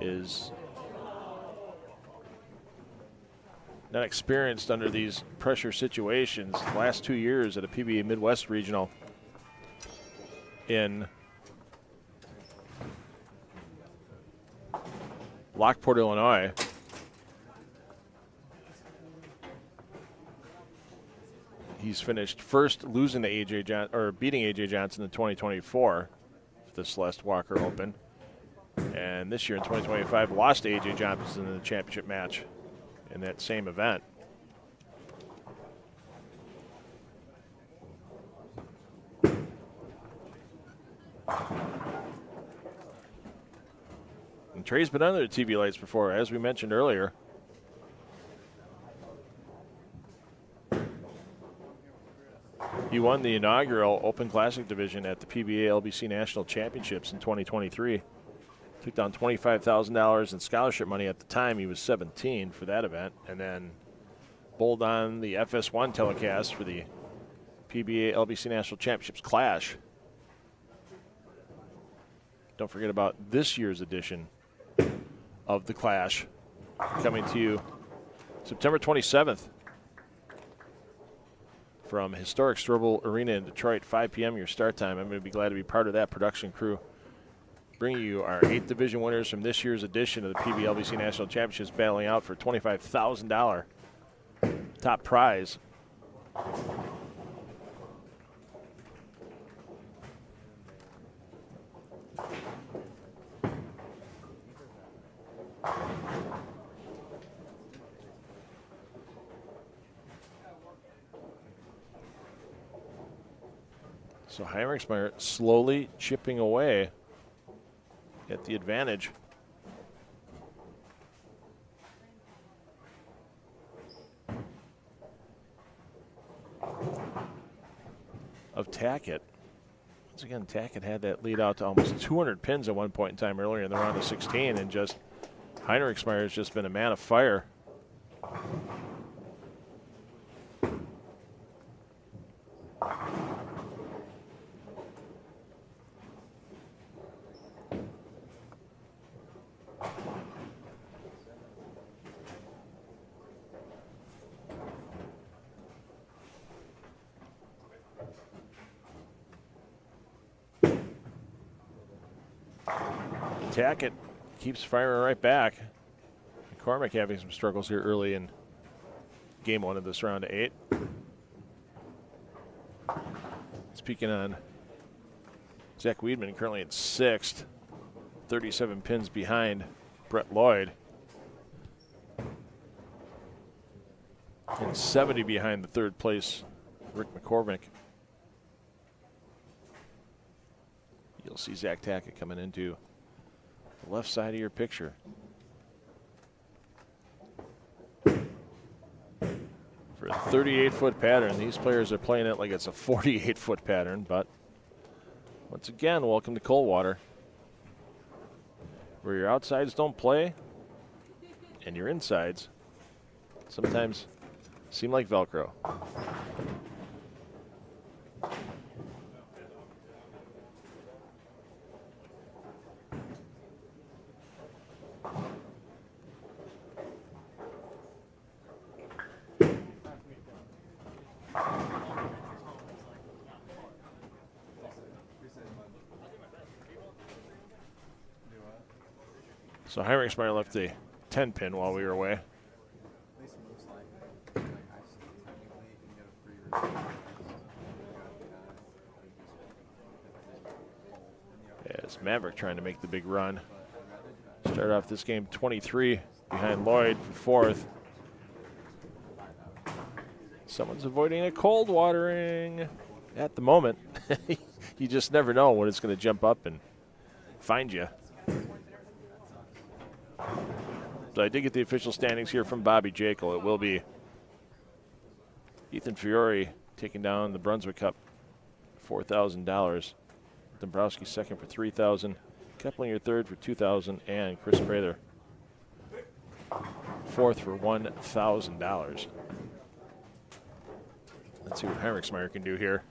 is not experienced under these pressure situations. The last 2 years at a PBA Midwest Regional in Lockport, Illinois. He's finished first, losing to beating AJ Johnson in 2024 for the Celeste Walker Open. And this year in 2025, lost to AJ Johnson in the championship match in that same event. And Trey's been under the TV lights before, as we mentioned earlier. He won the inaugural Open Classic division at the PBA LBC National Championships in 2023. Took down $25,000 in scholarship money at the time. He was 17 for that event, and then bowled on the FS1 telecast for the PBA LBC National Championships Clash. Don't forget about this year's edition of the Clash, coming to you September 27th from historic Strobel Arena in Detroit, 5 p.m. your start time. I'm going to be glad to be part of that production crew, bringing you our 8th division winners from this year's edition of the PBA LBC National Championships, battling out for $25,000 top prize. So Heinrichsmeyer slowly chipping away at the advantage. Of Tackett. Once again, Tackett had that lead out to almost 200 pins at one point in time earlier in the round of 16, and just Heinrichsmeyer has just been a man of fire. Tackett keeps firing right back. McCormick having some struggles here early in game 1 of this round of 8. Speaking on Zach Weidman, currently at 6th, 37 pins behind Brett Lloyd, and 70 behind the 3rd place Rick McCormick. You'll see Zach Tackett coming into the left side of your picture. For a 38-foot pattern, these players are playing it like it's a 48-foot pattern, but once again, welcome to Coldwater, where your outsides don't play and your insides sometimes seem like Velcro. So Heinrichsmeyer left a 10 pin while we were away. As Maverick trying to make the big run. Started off this game 23 behind Lloyd for 4th. Someone's avoiding a cold watering at the moment. You just never know when it's going to jump up and find you. So I did get the official standings here from Bobby Jekyll. It will be Ethan Fiore taking down the Brunswick Cup, $4,000. Dombrowski second for $3,000. Keplinger third for $2,000, and Chris Prather fourth for $1,000. Let's see what Heinrichsmeyer can do here.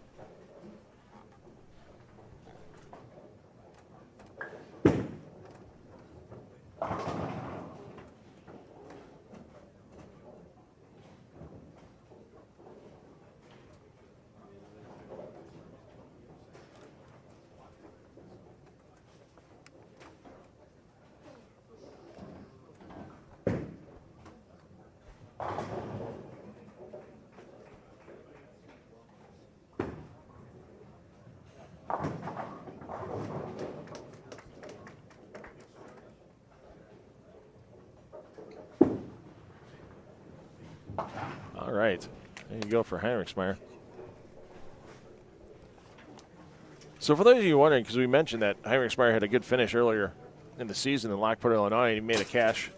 All right, there you go for Heinrichsmeyer. So for those of you wondering, because we mentioned that Heinrichsmeyer had a good finish earlier in the season in Lockport, Illinois, and he made a cash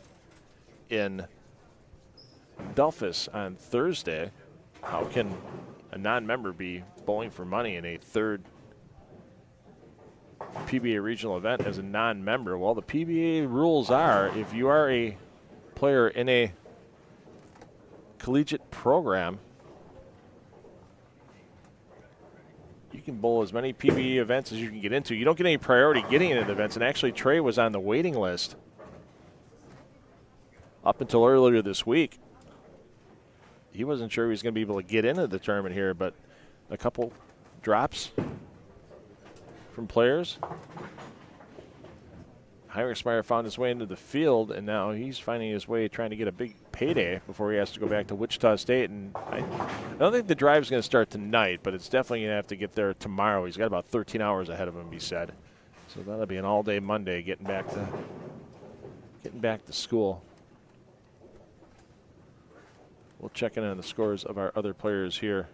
in Delphus on Thursday. How can a non-member be bowling for money in a third PBA regional event as a non-member? Well, the PBA rules are if you are a player in a collegiate program, you can bowl as many PBA events as you can get into. You don't get any priority getting into the events, and actually Trey was on the waiting list up until earlier this week. He wasn't sure he was going to be able to get into the tournament here, but a couple drops from players. Heinrichsmeyer found his way into the field, and now he's finding his way trying to get a big payday before he has to go back to Wichita State. And I don't think the drive's going to start tonight, but it's definitely going to have to get there tomorrow. He's got about 13 hours ahead of him, he said. So that'll be an all-day Monday getting back to school. We'll check in on the scores of our other players here.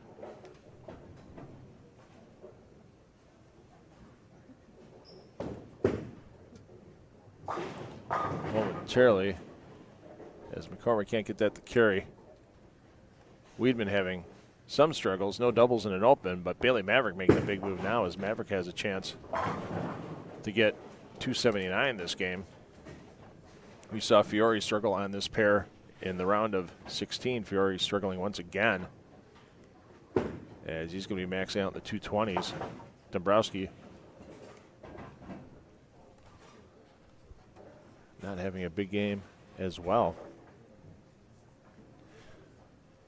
Momentarily, as McCormick can't get that to carry. Weidman having some struggles, no doubles in an open, but Bailey Maverick making a big move now as Maverick has a chance to get 279 this game. We saw Fiore struggle on this pair in the round of 16. Fiore struggling once again as he's going to be maxing out in the 220s. Dombrowski not having a big game as well.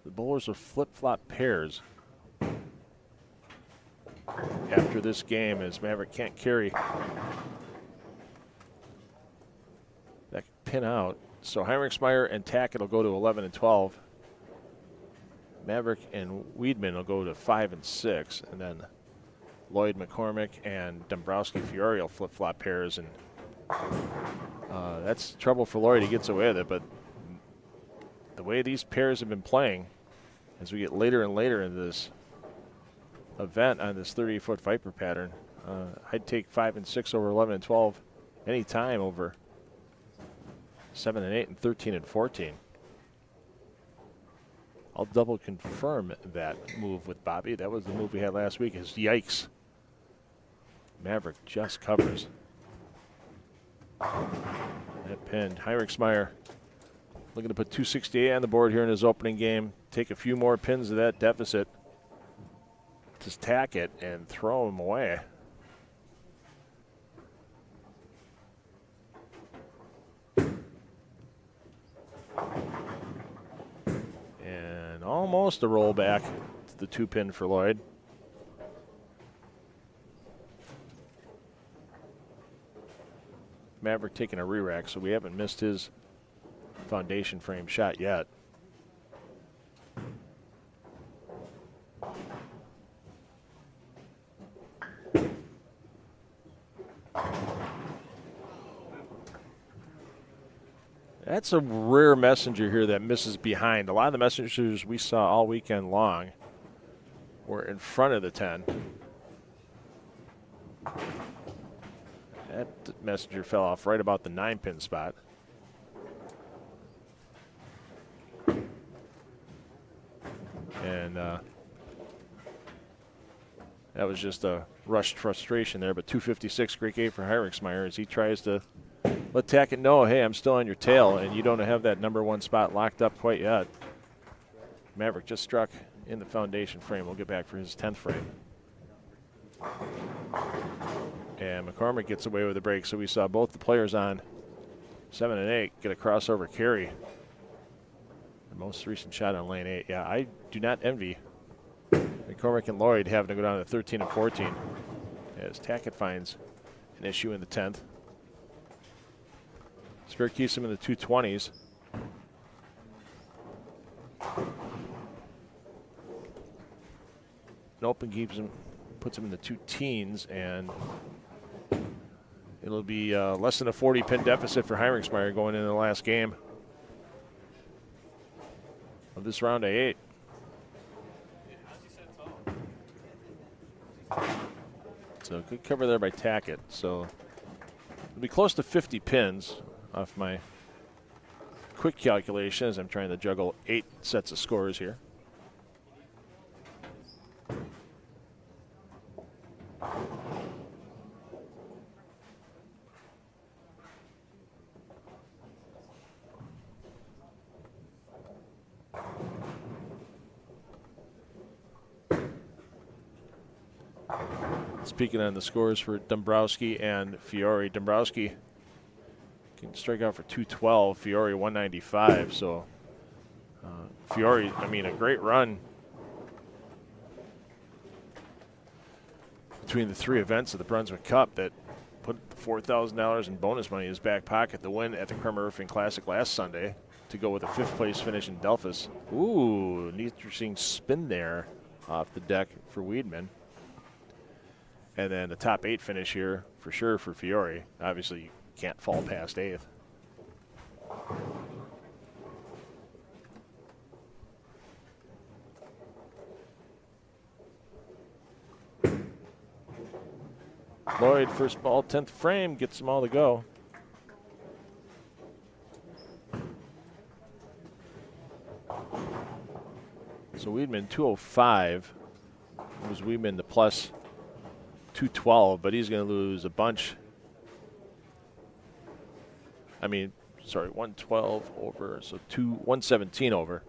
The bowlers are flip-flop pairs after this game as Maverick can't carry that pin out. So Heinrichsmeyer and Tackett will go to 11 and 12. Maverick and Weidman will go to 5 and 6, and then Lloyd, McCormick, and Dombrowski Fiore will flip-flop pairs, and that's trouble for Lloyd. He gets away with it, but the way these pairs have been playing as we get later and later in this event on this 38-foot Viper pattern, I'd take 5 and 6 over 11 and 12 any time over 7 and 8 and 13 and 14. I'll double confirm that move with Bobby. That was the move we had last week. Is yikes. Maverick just covers. That pinned. Heinrichsmeyer looking to put 268 on the board here in his opening game. Take a few more pins of that deficit. Just tack it and throw him away. And almost a roll back to the 2-pin for Lloyd. Maverick taking a re-rack, so we haven't missed his foundation frame shot yet. That's a rare messenger here that misses behind. A lot of the messengers we saw all weekend long were in front of the 10. That messenger fell off right about the 9-pin spot. And that was just a rushed frustration there. But 256, great game for Heiringsmeyer as he tries to let Tackett know, hey, I'm still on your tail, and you don't have that number 1 spot locked up quite yet. Maverick just struck in the foundation frame. We'll get back for his 10th frame. And McCormick gets away with the break, so we saw both the players on 7 and 8 get a crossover carry. The most recent shot on lane 8. Yeah, I do not envy McCormick and Lloyd having to go down to 13 and 14 as Tackett finds an issue in the 10th. Spear keeps him in the 220s. Open keeps him, puts him in the 2 teens, and it'll be less than a 40-pin deficit for Heiringsmeyer going into the last game of this round of 8. So good cover there by Tackett. So it'll be close to 50 pins off my quick calculations. I'm trying to juggle 8 sets of scores here. Speaking on the scores for Dombrowski and Fiore, Dombrowski can strike out for 212, Fiore 195. So Fiore, I mean, a great run between the 3 events of the Brunswick Cup that put $4,000 in bonus money in his back pocket. The win at the Kremer Roofing Classic last Sunday to go with a 5th place finish in Delphus. Ooh, an interesting spin there off the deck for Weedman. And then the top 8 finish here for sure for Fiore. Obviously, you can't fall past 8th. Lloyd, first ball, 10th frame, gets them all to go. So Weedman 205 was Weedman to plus 212, but he's going to lose a bunch. I mean, sorry, 112 over, so 117 over.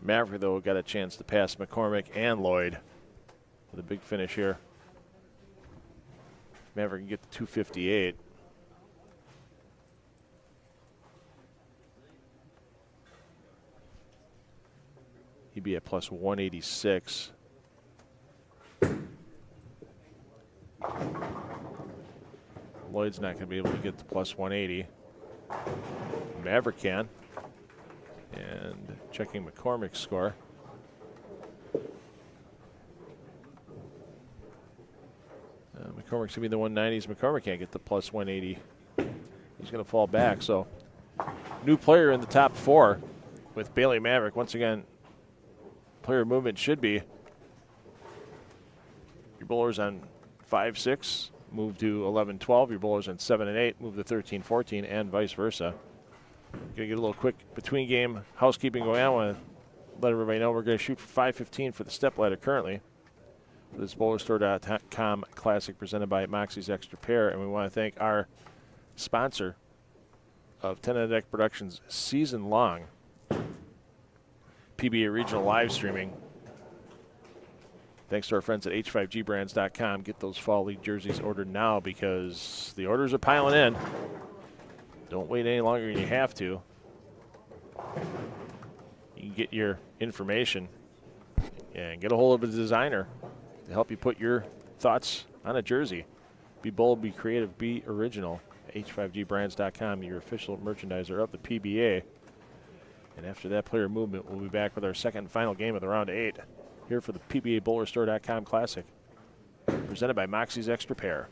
Maverick, though, got a chance to pass McCormick and Lloyd with a big finish here. Maverick can get to 258. He'd be at plus 186. Lloyd's not going to be able to get to plus 180. Maverick can. And checking McCormick's score. McCormick's going to be the 190s. McCormick can't get the plus 180. He's going to fall back. So, new player in the top 4 with Bailey Maverick. Once again, player movement should be your bowlers on 5-6 move to 11-12. Your bowlers on 7 and 8 move to 13-14, and vice versa. Gonna get a little quick between game housekeeping going on. I want to let everybody know we're going to shoot for 5:15 for the Stepladder currently. For this bowlerstore.com Classic presented by Moxy's Xtra Pair, and we want to thank our sponsor of 10 on Deck Productions season long PBA Regional live streaming. Thanks to our friends at h5gbrands.com. Get those Fall League jerseys ordered now because the orders are piling in. Don't wait any longer than you have to. You can get your information and get a hold of a designer to help you put your thoughts on a jersey. Be bold, be creative, be original. h5gbrands.com, your official merchandiser of the PBA. And after that player movement, we'll be back with our second and final game of the round of 8 here for the PBA Bowlerstore.com Classic, presented by Moxy's Xtra Pair.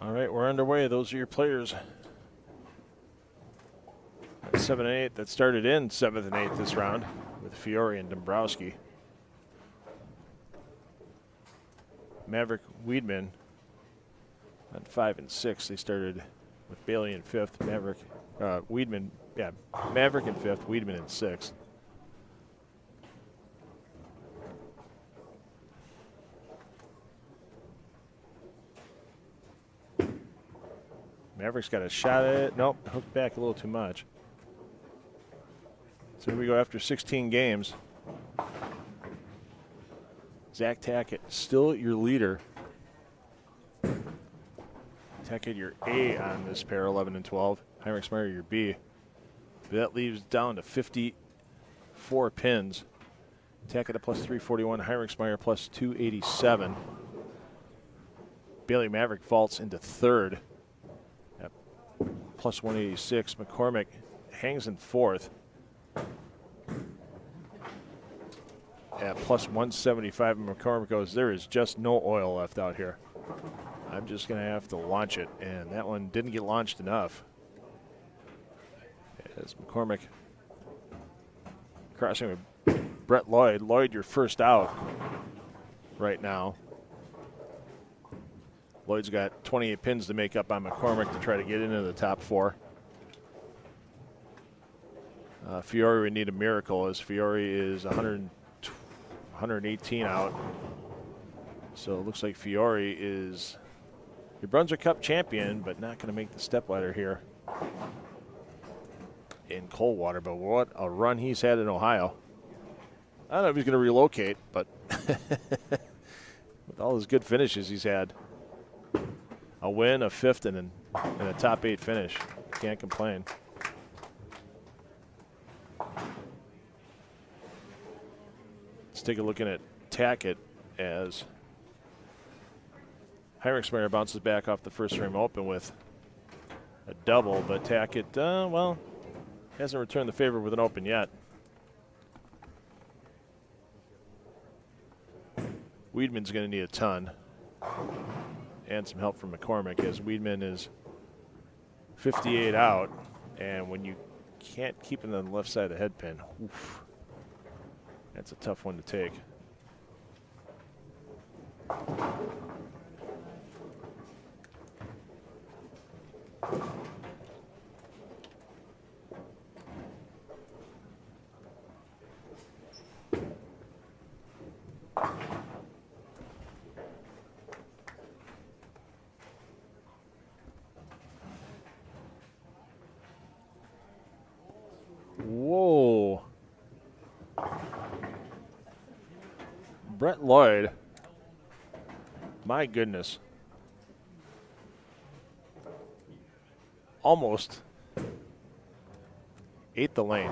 All right, we're underway. Those are your players. 7 and 8 that started in 7th and 8th this round with Fiore and Dombrowski. Maverick Weidman on 5 and 6. They started with Bailey in 5th. Maverick Weidman, yeah, Maverick in 5th, Weidman in 6th. Maverick's got a shot at it. Nope, hooked back a little too much. So here we go after 16 games. Zach Tackett still your leader. Tackett your A on this pair, 11 and 12. Heinrichsmeyer your B. That leaves down to 54 pins. Tackett at plus 341, Heinrichsmeyer plus 287. Bailey Maverick vaults into 3rd at plus 186. McCormick hangs in 4th at plus 175. And McCormick goes, there is just no oil left out here. I'm just going to have to launch it. And that one didn't get launched enough. As McCormick crossing with Brett Lloyd. Lloyd, your first out right now. Lloyd's got 28 pins to make up on McCormick to try to get into the top 4. Fiore would need a miracle as Fiore is 118 out. So it looks like Fiore is your Brunswick Cup champion, but not going to make the stepladder here in Coldwater. But what a run he's had in Ohio. I don't know if he's going to relocate, but with all his good finishes he's had. A win, a 5th, and a top 8 finish. Can't complain. Let's take a look at Tackett as Heinrichsmeyer bounces back off the first frame open with a double, but Tackett, well, hasn't returned the favor with an open yet. Weidman's going to need a ton and some help from McCormick as Weidman is 58 out, and when you can't keep it on the left side of the head pin, oof, that's a tough one to take. Whoa. Brett Lloyd. My goodness. Almost ate the lane.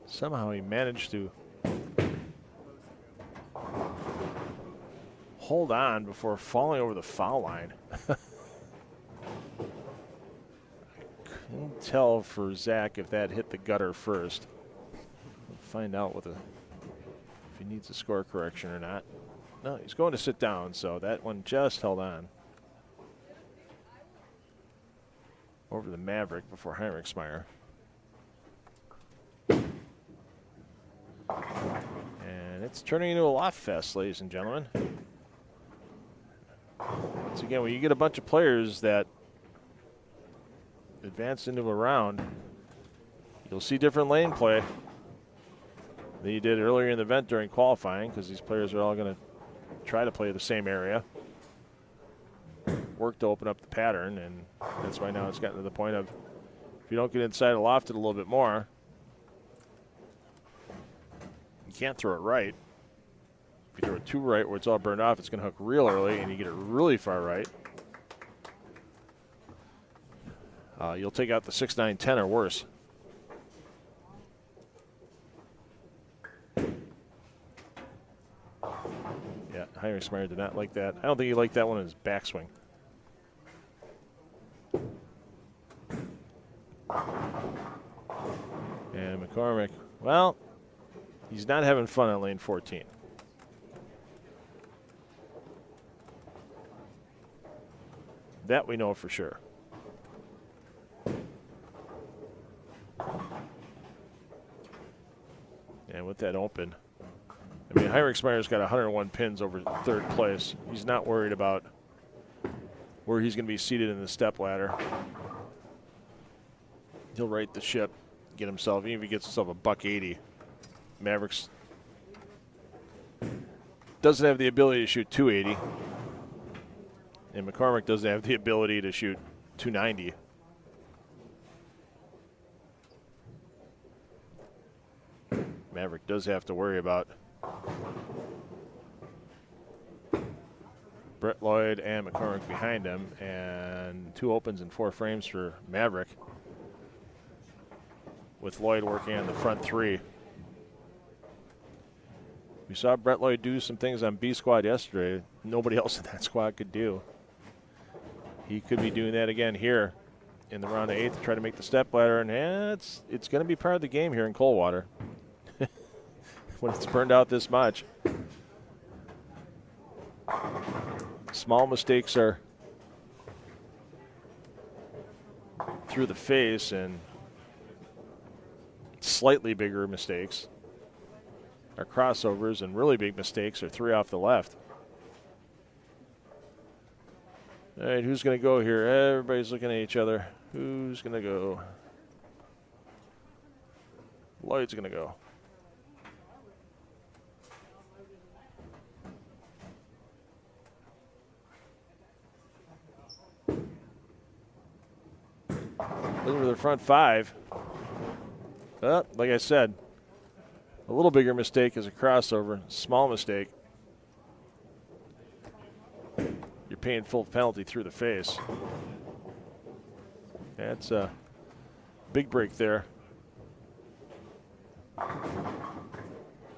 Somehow he managed to hold on before falling over the foul line. I couldn't tell for Zach if that hit the gutter first. We'll find out if he needs a score correction or not. No, he's going to sit down, so that one just held on over the Maverick before Heinrichsmeyer. And it's turning into a lot fest, ladies and gentlemen. Once again, when you get a bunch of players that advance into a round, you'll see different lane play than you did earlier in the event during qualifying, because these players are all going to try to play the same area. Work to open up the pattern, and that's why now it's gotten to the point of if you don't get inside a lofted a little bit more, you can't throw it right. If you throw it too right where it's all burned off, it's going to hook real early, and you get it really far right. You'll take out the 6, 9, 10 or worse. Yeah, Heinrichsmeyer did not like that. I don't think he liked that one in his backswing. And McCormick, well, he's not having fun on lane 14. That we know for sure. And with that open, I mean, Heinrichsmeyer's got 101 pins over third place. He's not worried about where he's going to be seated in the step ladder. He'll right the ship, get himself, even if he gets himself a $180. Mavericks doesn't have the ability to shoot 280. And McCormick doesn't have the ability to shoot 290. Maverick does have to worry about Brett Lloyd and McCormick behind him, and 2 opens and 4 frames for Maverick, with Lloyd working on the front 3. We saw Brett Lloyd do some things on B squad yesterday nobody else in that squad could do. He could be doing that again here in the round of 8 to try to make the step ladder, and it's going to be part of the game here in Coldwater when it's burned out this much. Small mistakes are through the face, and slightly bigger mistakes are crossovers, and really big mistakes are 3 off the left. All right, who's going to go here? Everybody's looking at each other. Who's going to go? Lloyd's going to go. Looking for the front 5. Like I said, a little bigger mistake is a crossover. Small mistake, you're paying full penalty through the face. That's a big break there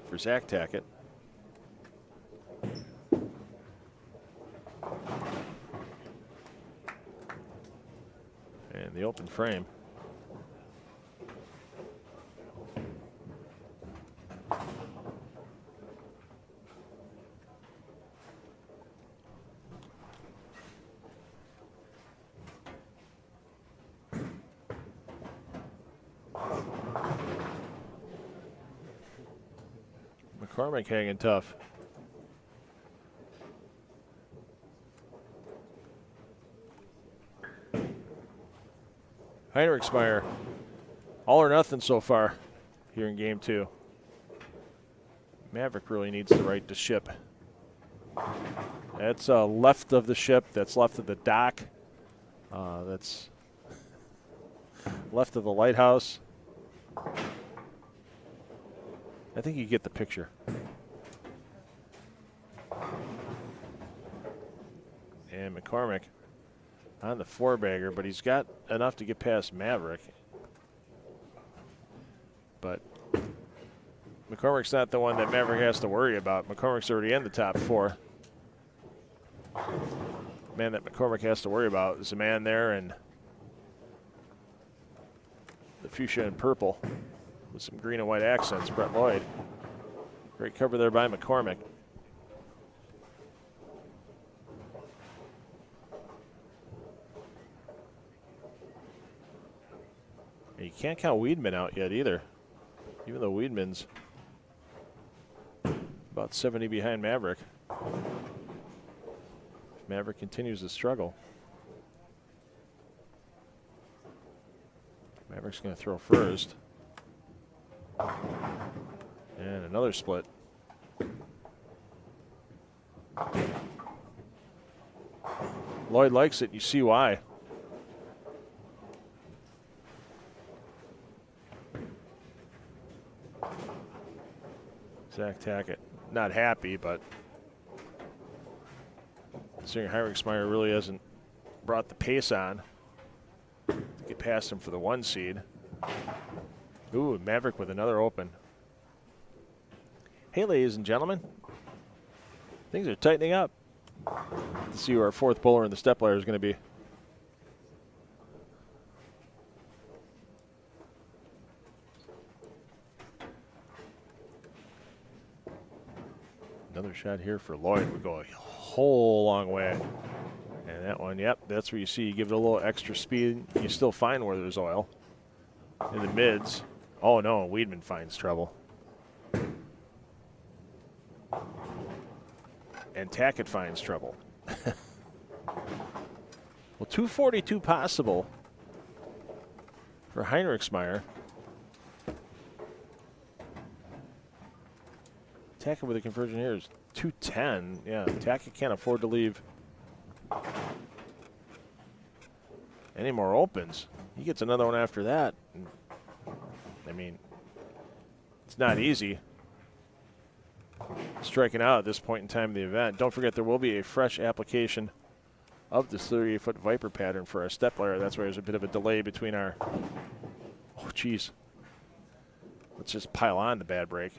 for Zach Tackett. And the open frame. McCormick hanging tough. Heinrichsmeyer, all or nothing so far here in game 2. Maverick really needs to right the ship. That's left of the ship. That's left of the dock. That's left of the lighthouse. I think you get the picture. And McCormick on the 4-bagger, but he's got enough to get past Maverick. But McCormick's not the one that Maverick has to worry about. McCormick's already in the top 4. The man that McCormick has to worry about is a man there in the fuchsia and purple with some green and white accents, Brett Lloyd. Great cover there by McCormick. And you can't count Weedman out yet either, even though Weedman's about 70 behind Maverick. Maverick continues to struggle. Maverick's going to throw first. And another split. Lloyd likes it. You see why. Zach Tackett, not happy, but considering Heinrichsmeyer really hasn't brought the pace on to get past him for the 1 seed. Ooh, Maverick with another open. Hey, ladies and gentlemen. Things are tightening up. Let's see who our fourth bowler in the step ladder is going to be. Another shot here for Lloyd would go a whole long way. And that one, yep, that's where you see you give it a little extra speed. You still find where there's oil. In the mids. Oh no, Weedman finds trouble. And Tackett finds trouble. Well, 242 possible for Heinrichsmeyer. Tackett with a conversion here is 210. Yeah, Tackett can't afford to leave any more opens. He gets another one after that. I mean, it's not easy striking out at this point in time in the event. Don't forget there will be a fresh application of this 38-foot Viper pattern for our step ladder. That's why there's a bit of a delay between our, oh geez. Let's just pile on the bad break.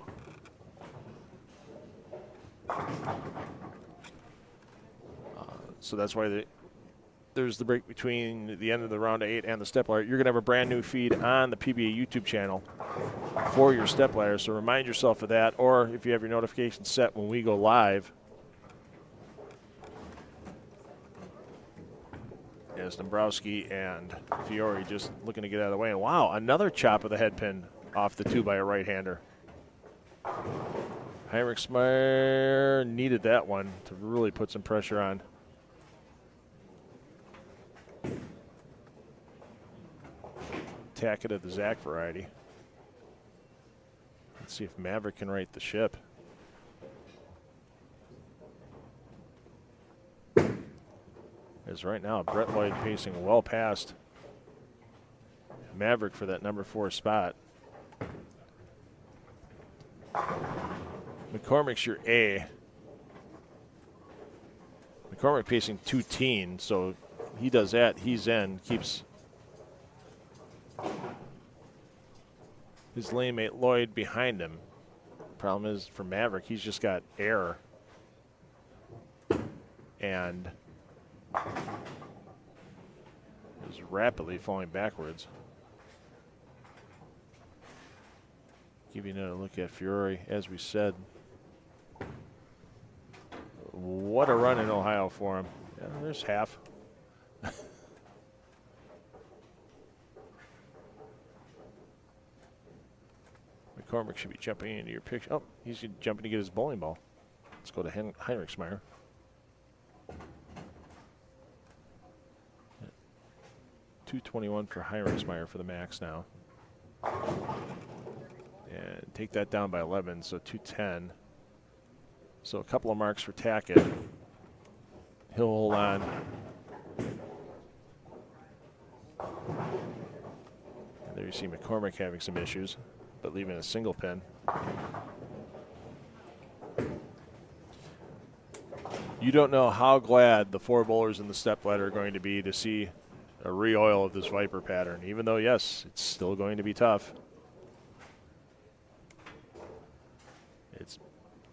So that's why there's the break between the end of the round of 8 and the step ladder. You're going to have a brand new feed on the PBA YouTube channel for your step ladder, so remind yourself of that. Or if you have your notifications set when we go live, as Dombrowski and Fiore just looking to get out of the way. And wow, another chop of the head pin off the 2 by a right-hander. Heinrichsmeyer needed that one to really put some pressure on. Tackett of the Zach variety. Let's see if Maverick can right the ship. As right now, Brett Lloyd pacing well past Maverick for that number 4 spot. McCormick's your A. McCormick pacing 2-teen, so he does that. He's in, keeps his lane mate Lloyd behind him. Problem is for Maverick, he's just got air and is rapidly falling backwards. Give you another look at Fiore, as we said. What a run in Ohio for him. Yeah, there's half. McCormick should be jumping into your picture. Oh, he's jumping to get his bowling ball. Let's go to Heinrichsmeyer. .221 for Heinrichsmeyer for the max now. And take that down by 11, so 210. So a couple of marks for Tackett. He'll hold on. And there you see McCormick having some issues, but leaving a single pin. You don't know how glad the 4 bowlers in the step ladder are going to be to see a re-oil of this Viper pattern, even though, yes, it's still going to be tough. It's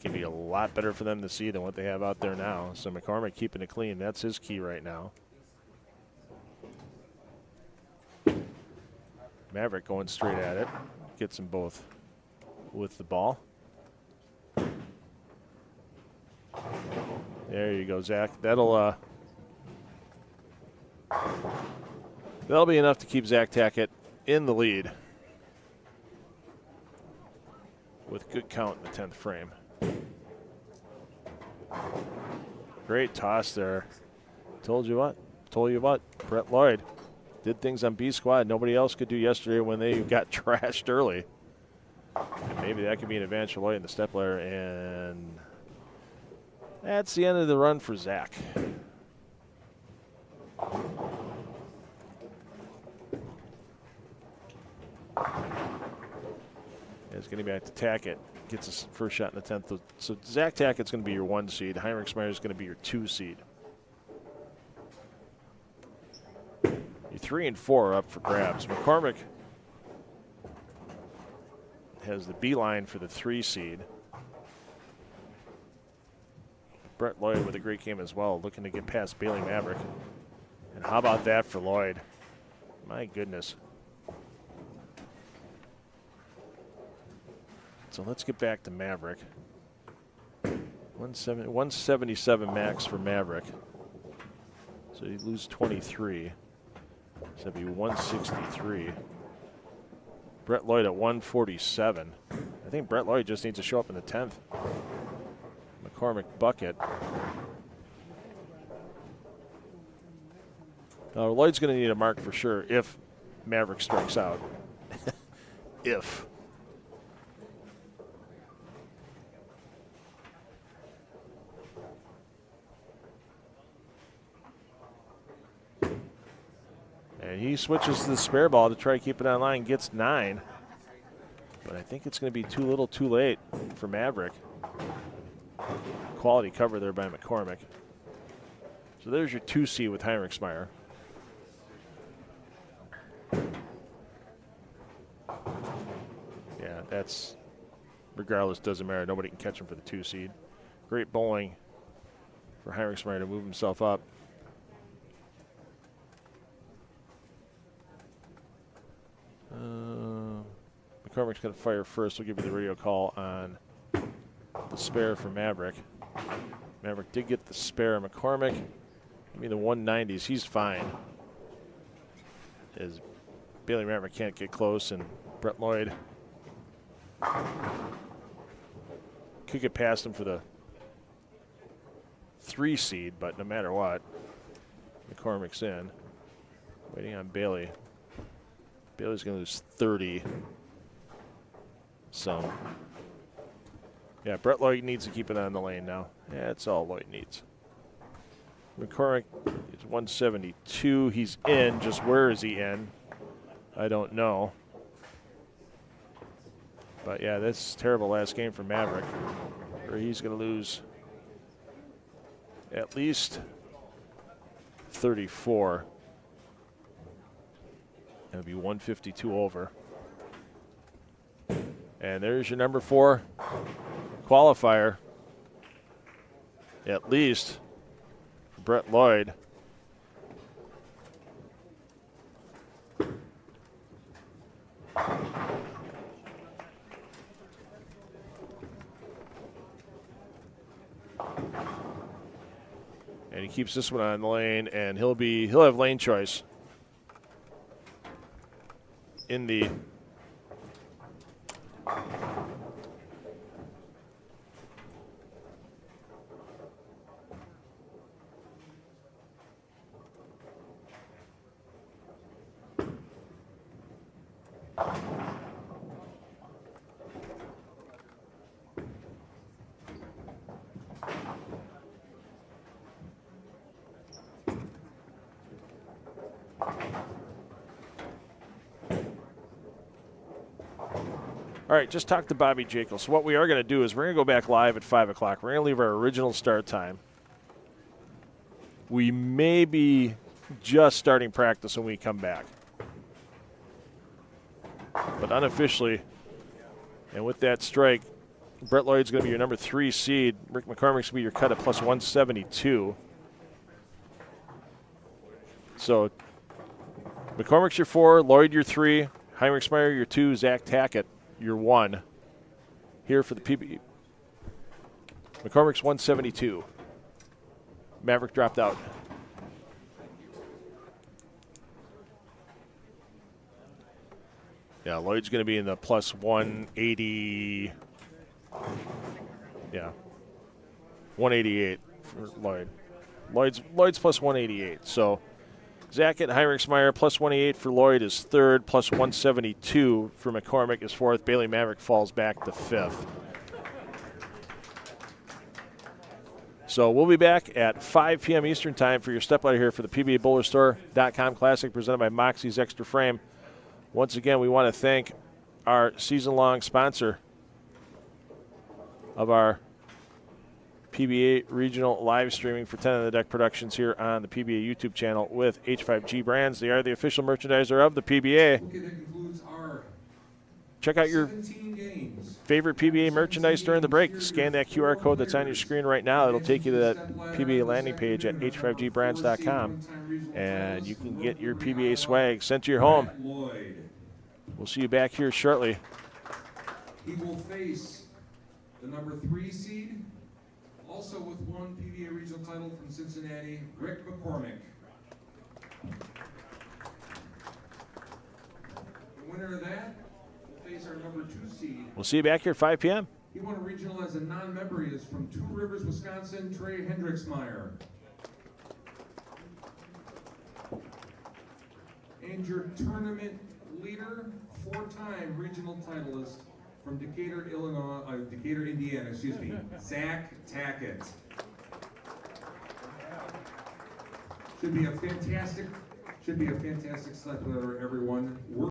going to be a lot better for them to see than what they have out there now. So McCormick keeping it clean. That's his key right now. Maverick going straight at it. Gets them both with the ball. There you go, Zach. That'll be enough to keep Zach Tackett in the lead with good count in the 10th frame. Great toss there. Told you what. Brett Lloyd did things on B squad nobody else could do yesterday when they got trashed early. And maybe that could be an advantage for Lloyd in the step ladder. And that's the end of the run for Zach. It's going to be back to Tackett. Gets his first shot in the 10th. So Zach Tackett's going to be your 1 seed. Heinrichsmeyer is going to be your 2 seed. Your 3 and 4 are up for grabs. McCormick has the B line for the 3 seed. Brett Lloyd with a great game as well, looking to get past Bailey Maverick. And how about that for Lloyd? My goodness. So let's get back to Maverick. 177 max for Maverick. So you lose 23. So that'd be 163. Brett Lloyd at 147. I think Brett Lloyd just needs to show up in the 10th. McCormick bucket. Now Lloyd's going to need a mark for sure if Maverick strikes out. If. And he switches to the spare ball to try to keep it on line, gets 9. But I think it's going to be too little too late for Maverick. Quality cover there by McCormick. So there's your 2C with Heinrichsmeyer. Yeah, that's, regardless, doesn't matter. Nobody can catch him for the 2 seed. Great bowling for Heinrichsmeyer to move himself up. McCormick's going to fire first. We'll give you the radio call on the spare for Maverick. Maverick did get the spare. McCormick, give me the 190s. He's fine. As Bailey Maverick can't get close, and Brett Lloyd could get past him for the 3 seed, but no matter what, McCormick's in. Waiting on Bailey. Bailey's going to lose 30. So, yeah, Brett Lloyd needs to keep it on the lane now. Yeah, that's all Lloyd needs. McCormick is 172. He's in. Just where is he in? I don't know. But, yeah, that's terrible last game for Maverick, where he's going to lose at least 34. It'll be 152 over. And there's your number 4 qualifier, at least for Brett Lloyd. And he keeps this one on the lane, and he'll have lane choice in the All right, just talked to Bobby Jekyll. So what we are going to do is we're going to go back live at 5 o'clock. We're going to leave our original start time. We may be just starting practice when we come back. But unofficially, and with that strike, Brett Lloyd's going to be your number 3 seed. Rick McCormick's going to be your cut at plus 172. So McCormick's your 4, Lloyd your 3, Heinrichsmeyer your 2, Zach Tackett your 1. Here for the PBA. McCormick's 172. Maverick dropped out. Yeah, Lloyd's going to be in the plus 180. Yeah, 188 for Lloyd. Lloyd's plus 188. So Zach at Heinrichsmeyer plus 188 for Lloyd is 3rd, plus 172 for McCormick is 4th. Bailey Maverick falls back to 5th. So we'll be back at 5 p.m. Eastern time for your Stepladder here for the PBABowlerStore.com Classic presented by Moxy's Xtra Frame. Once again, we want to thank our season-long sponsor of our PBA regional live streaming for 10 on the Deck Productions here on the PBA YouTube channel with H5G Brands. They are the official merchandiser of the PBA. Okay, that concludes our check out your 17 games. favorite PBA merchandise during the break. Scan that QR code that's on your screen right now. It'll take you to that PBA landing page at h5gbrands.com, and you can get your PBA swag sent to your home. We'll see you back here shortly. He will face the number 3 seed, also with 1 PBA regional title from Cincinnati, Rick McCormick. The winner of that will face our number 2 seed. We'll see you back here at 5 p.m. He won a regional as a non-member. He is from Two Rivers, Wisconsin, Trey Hendricksmeyer. And your tournament leader, 4-time regional titleist from Decatur, Indiana, Zach Tackett. Should be a fantastic Stepladder, everyone.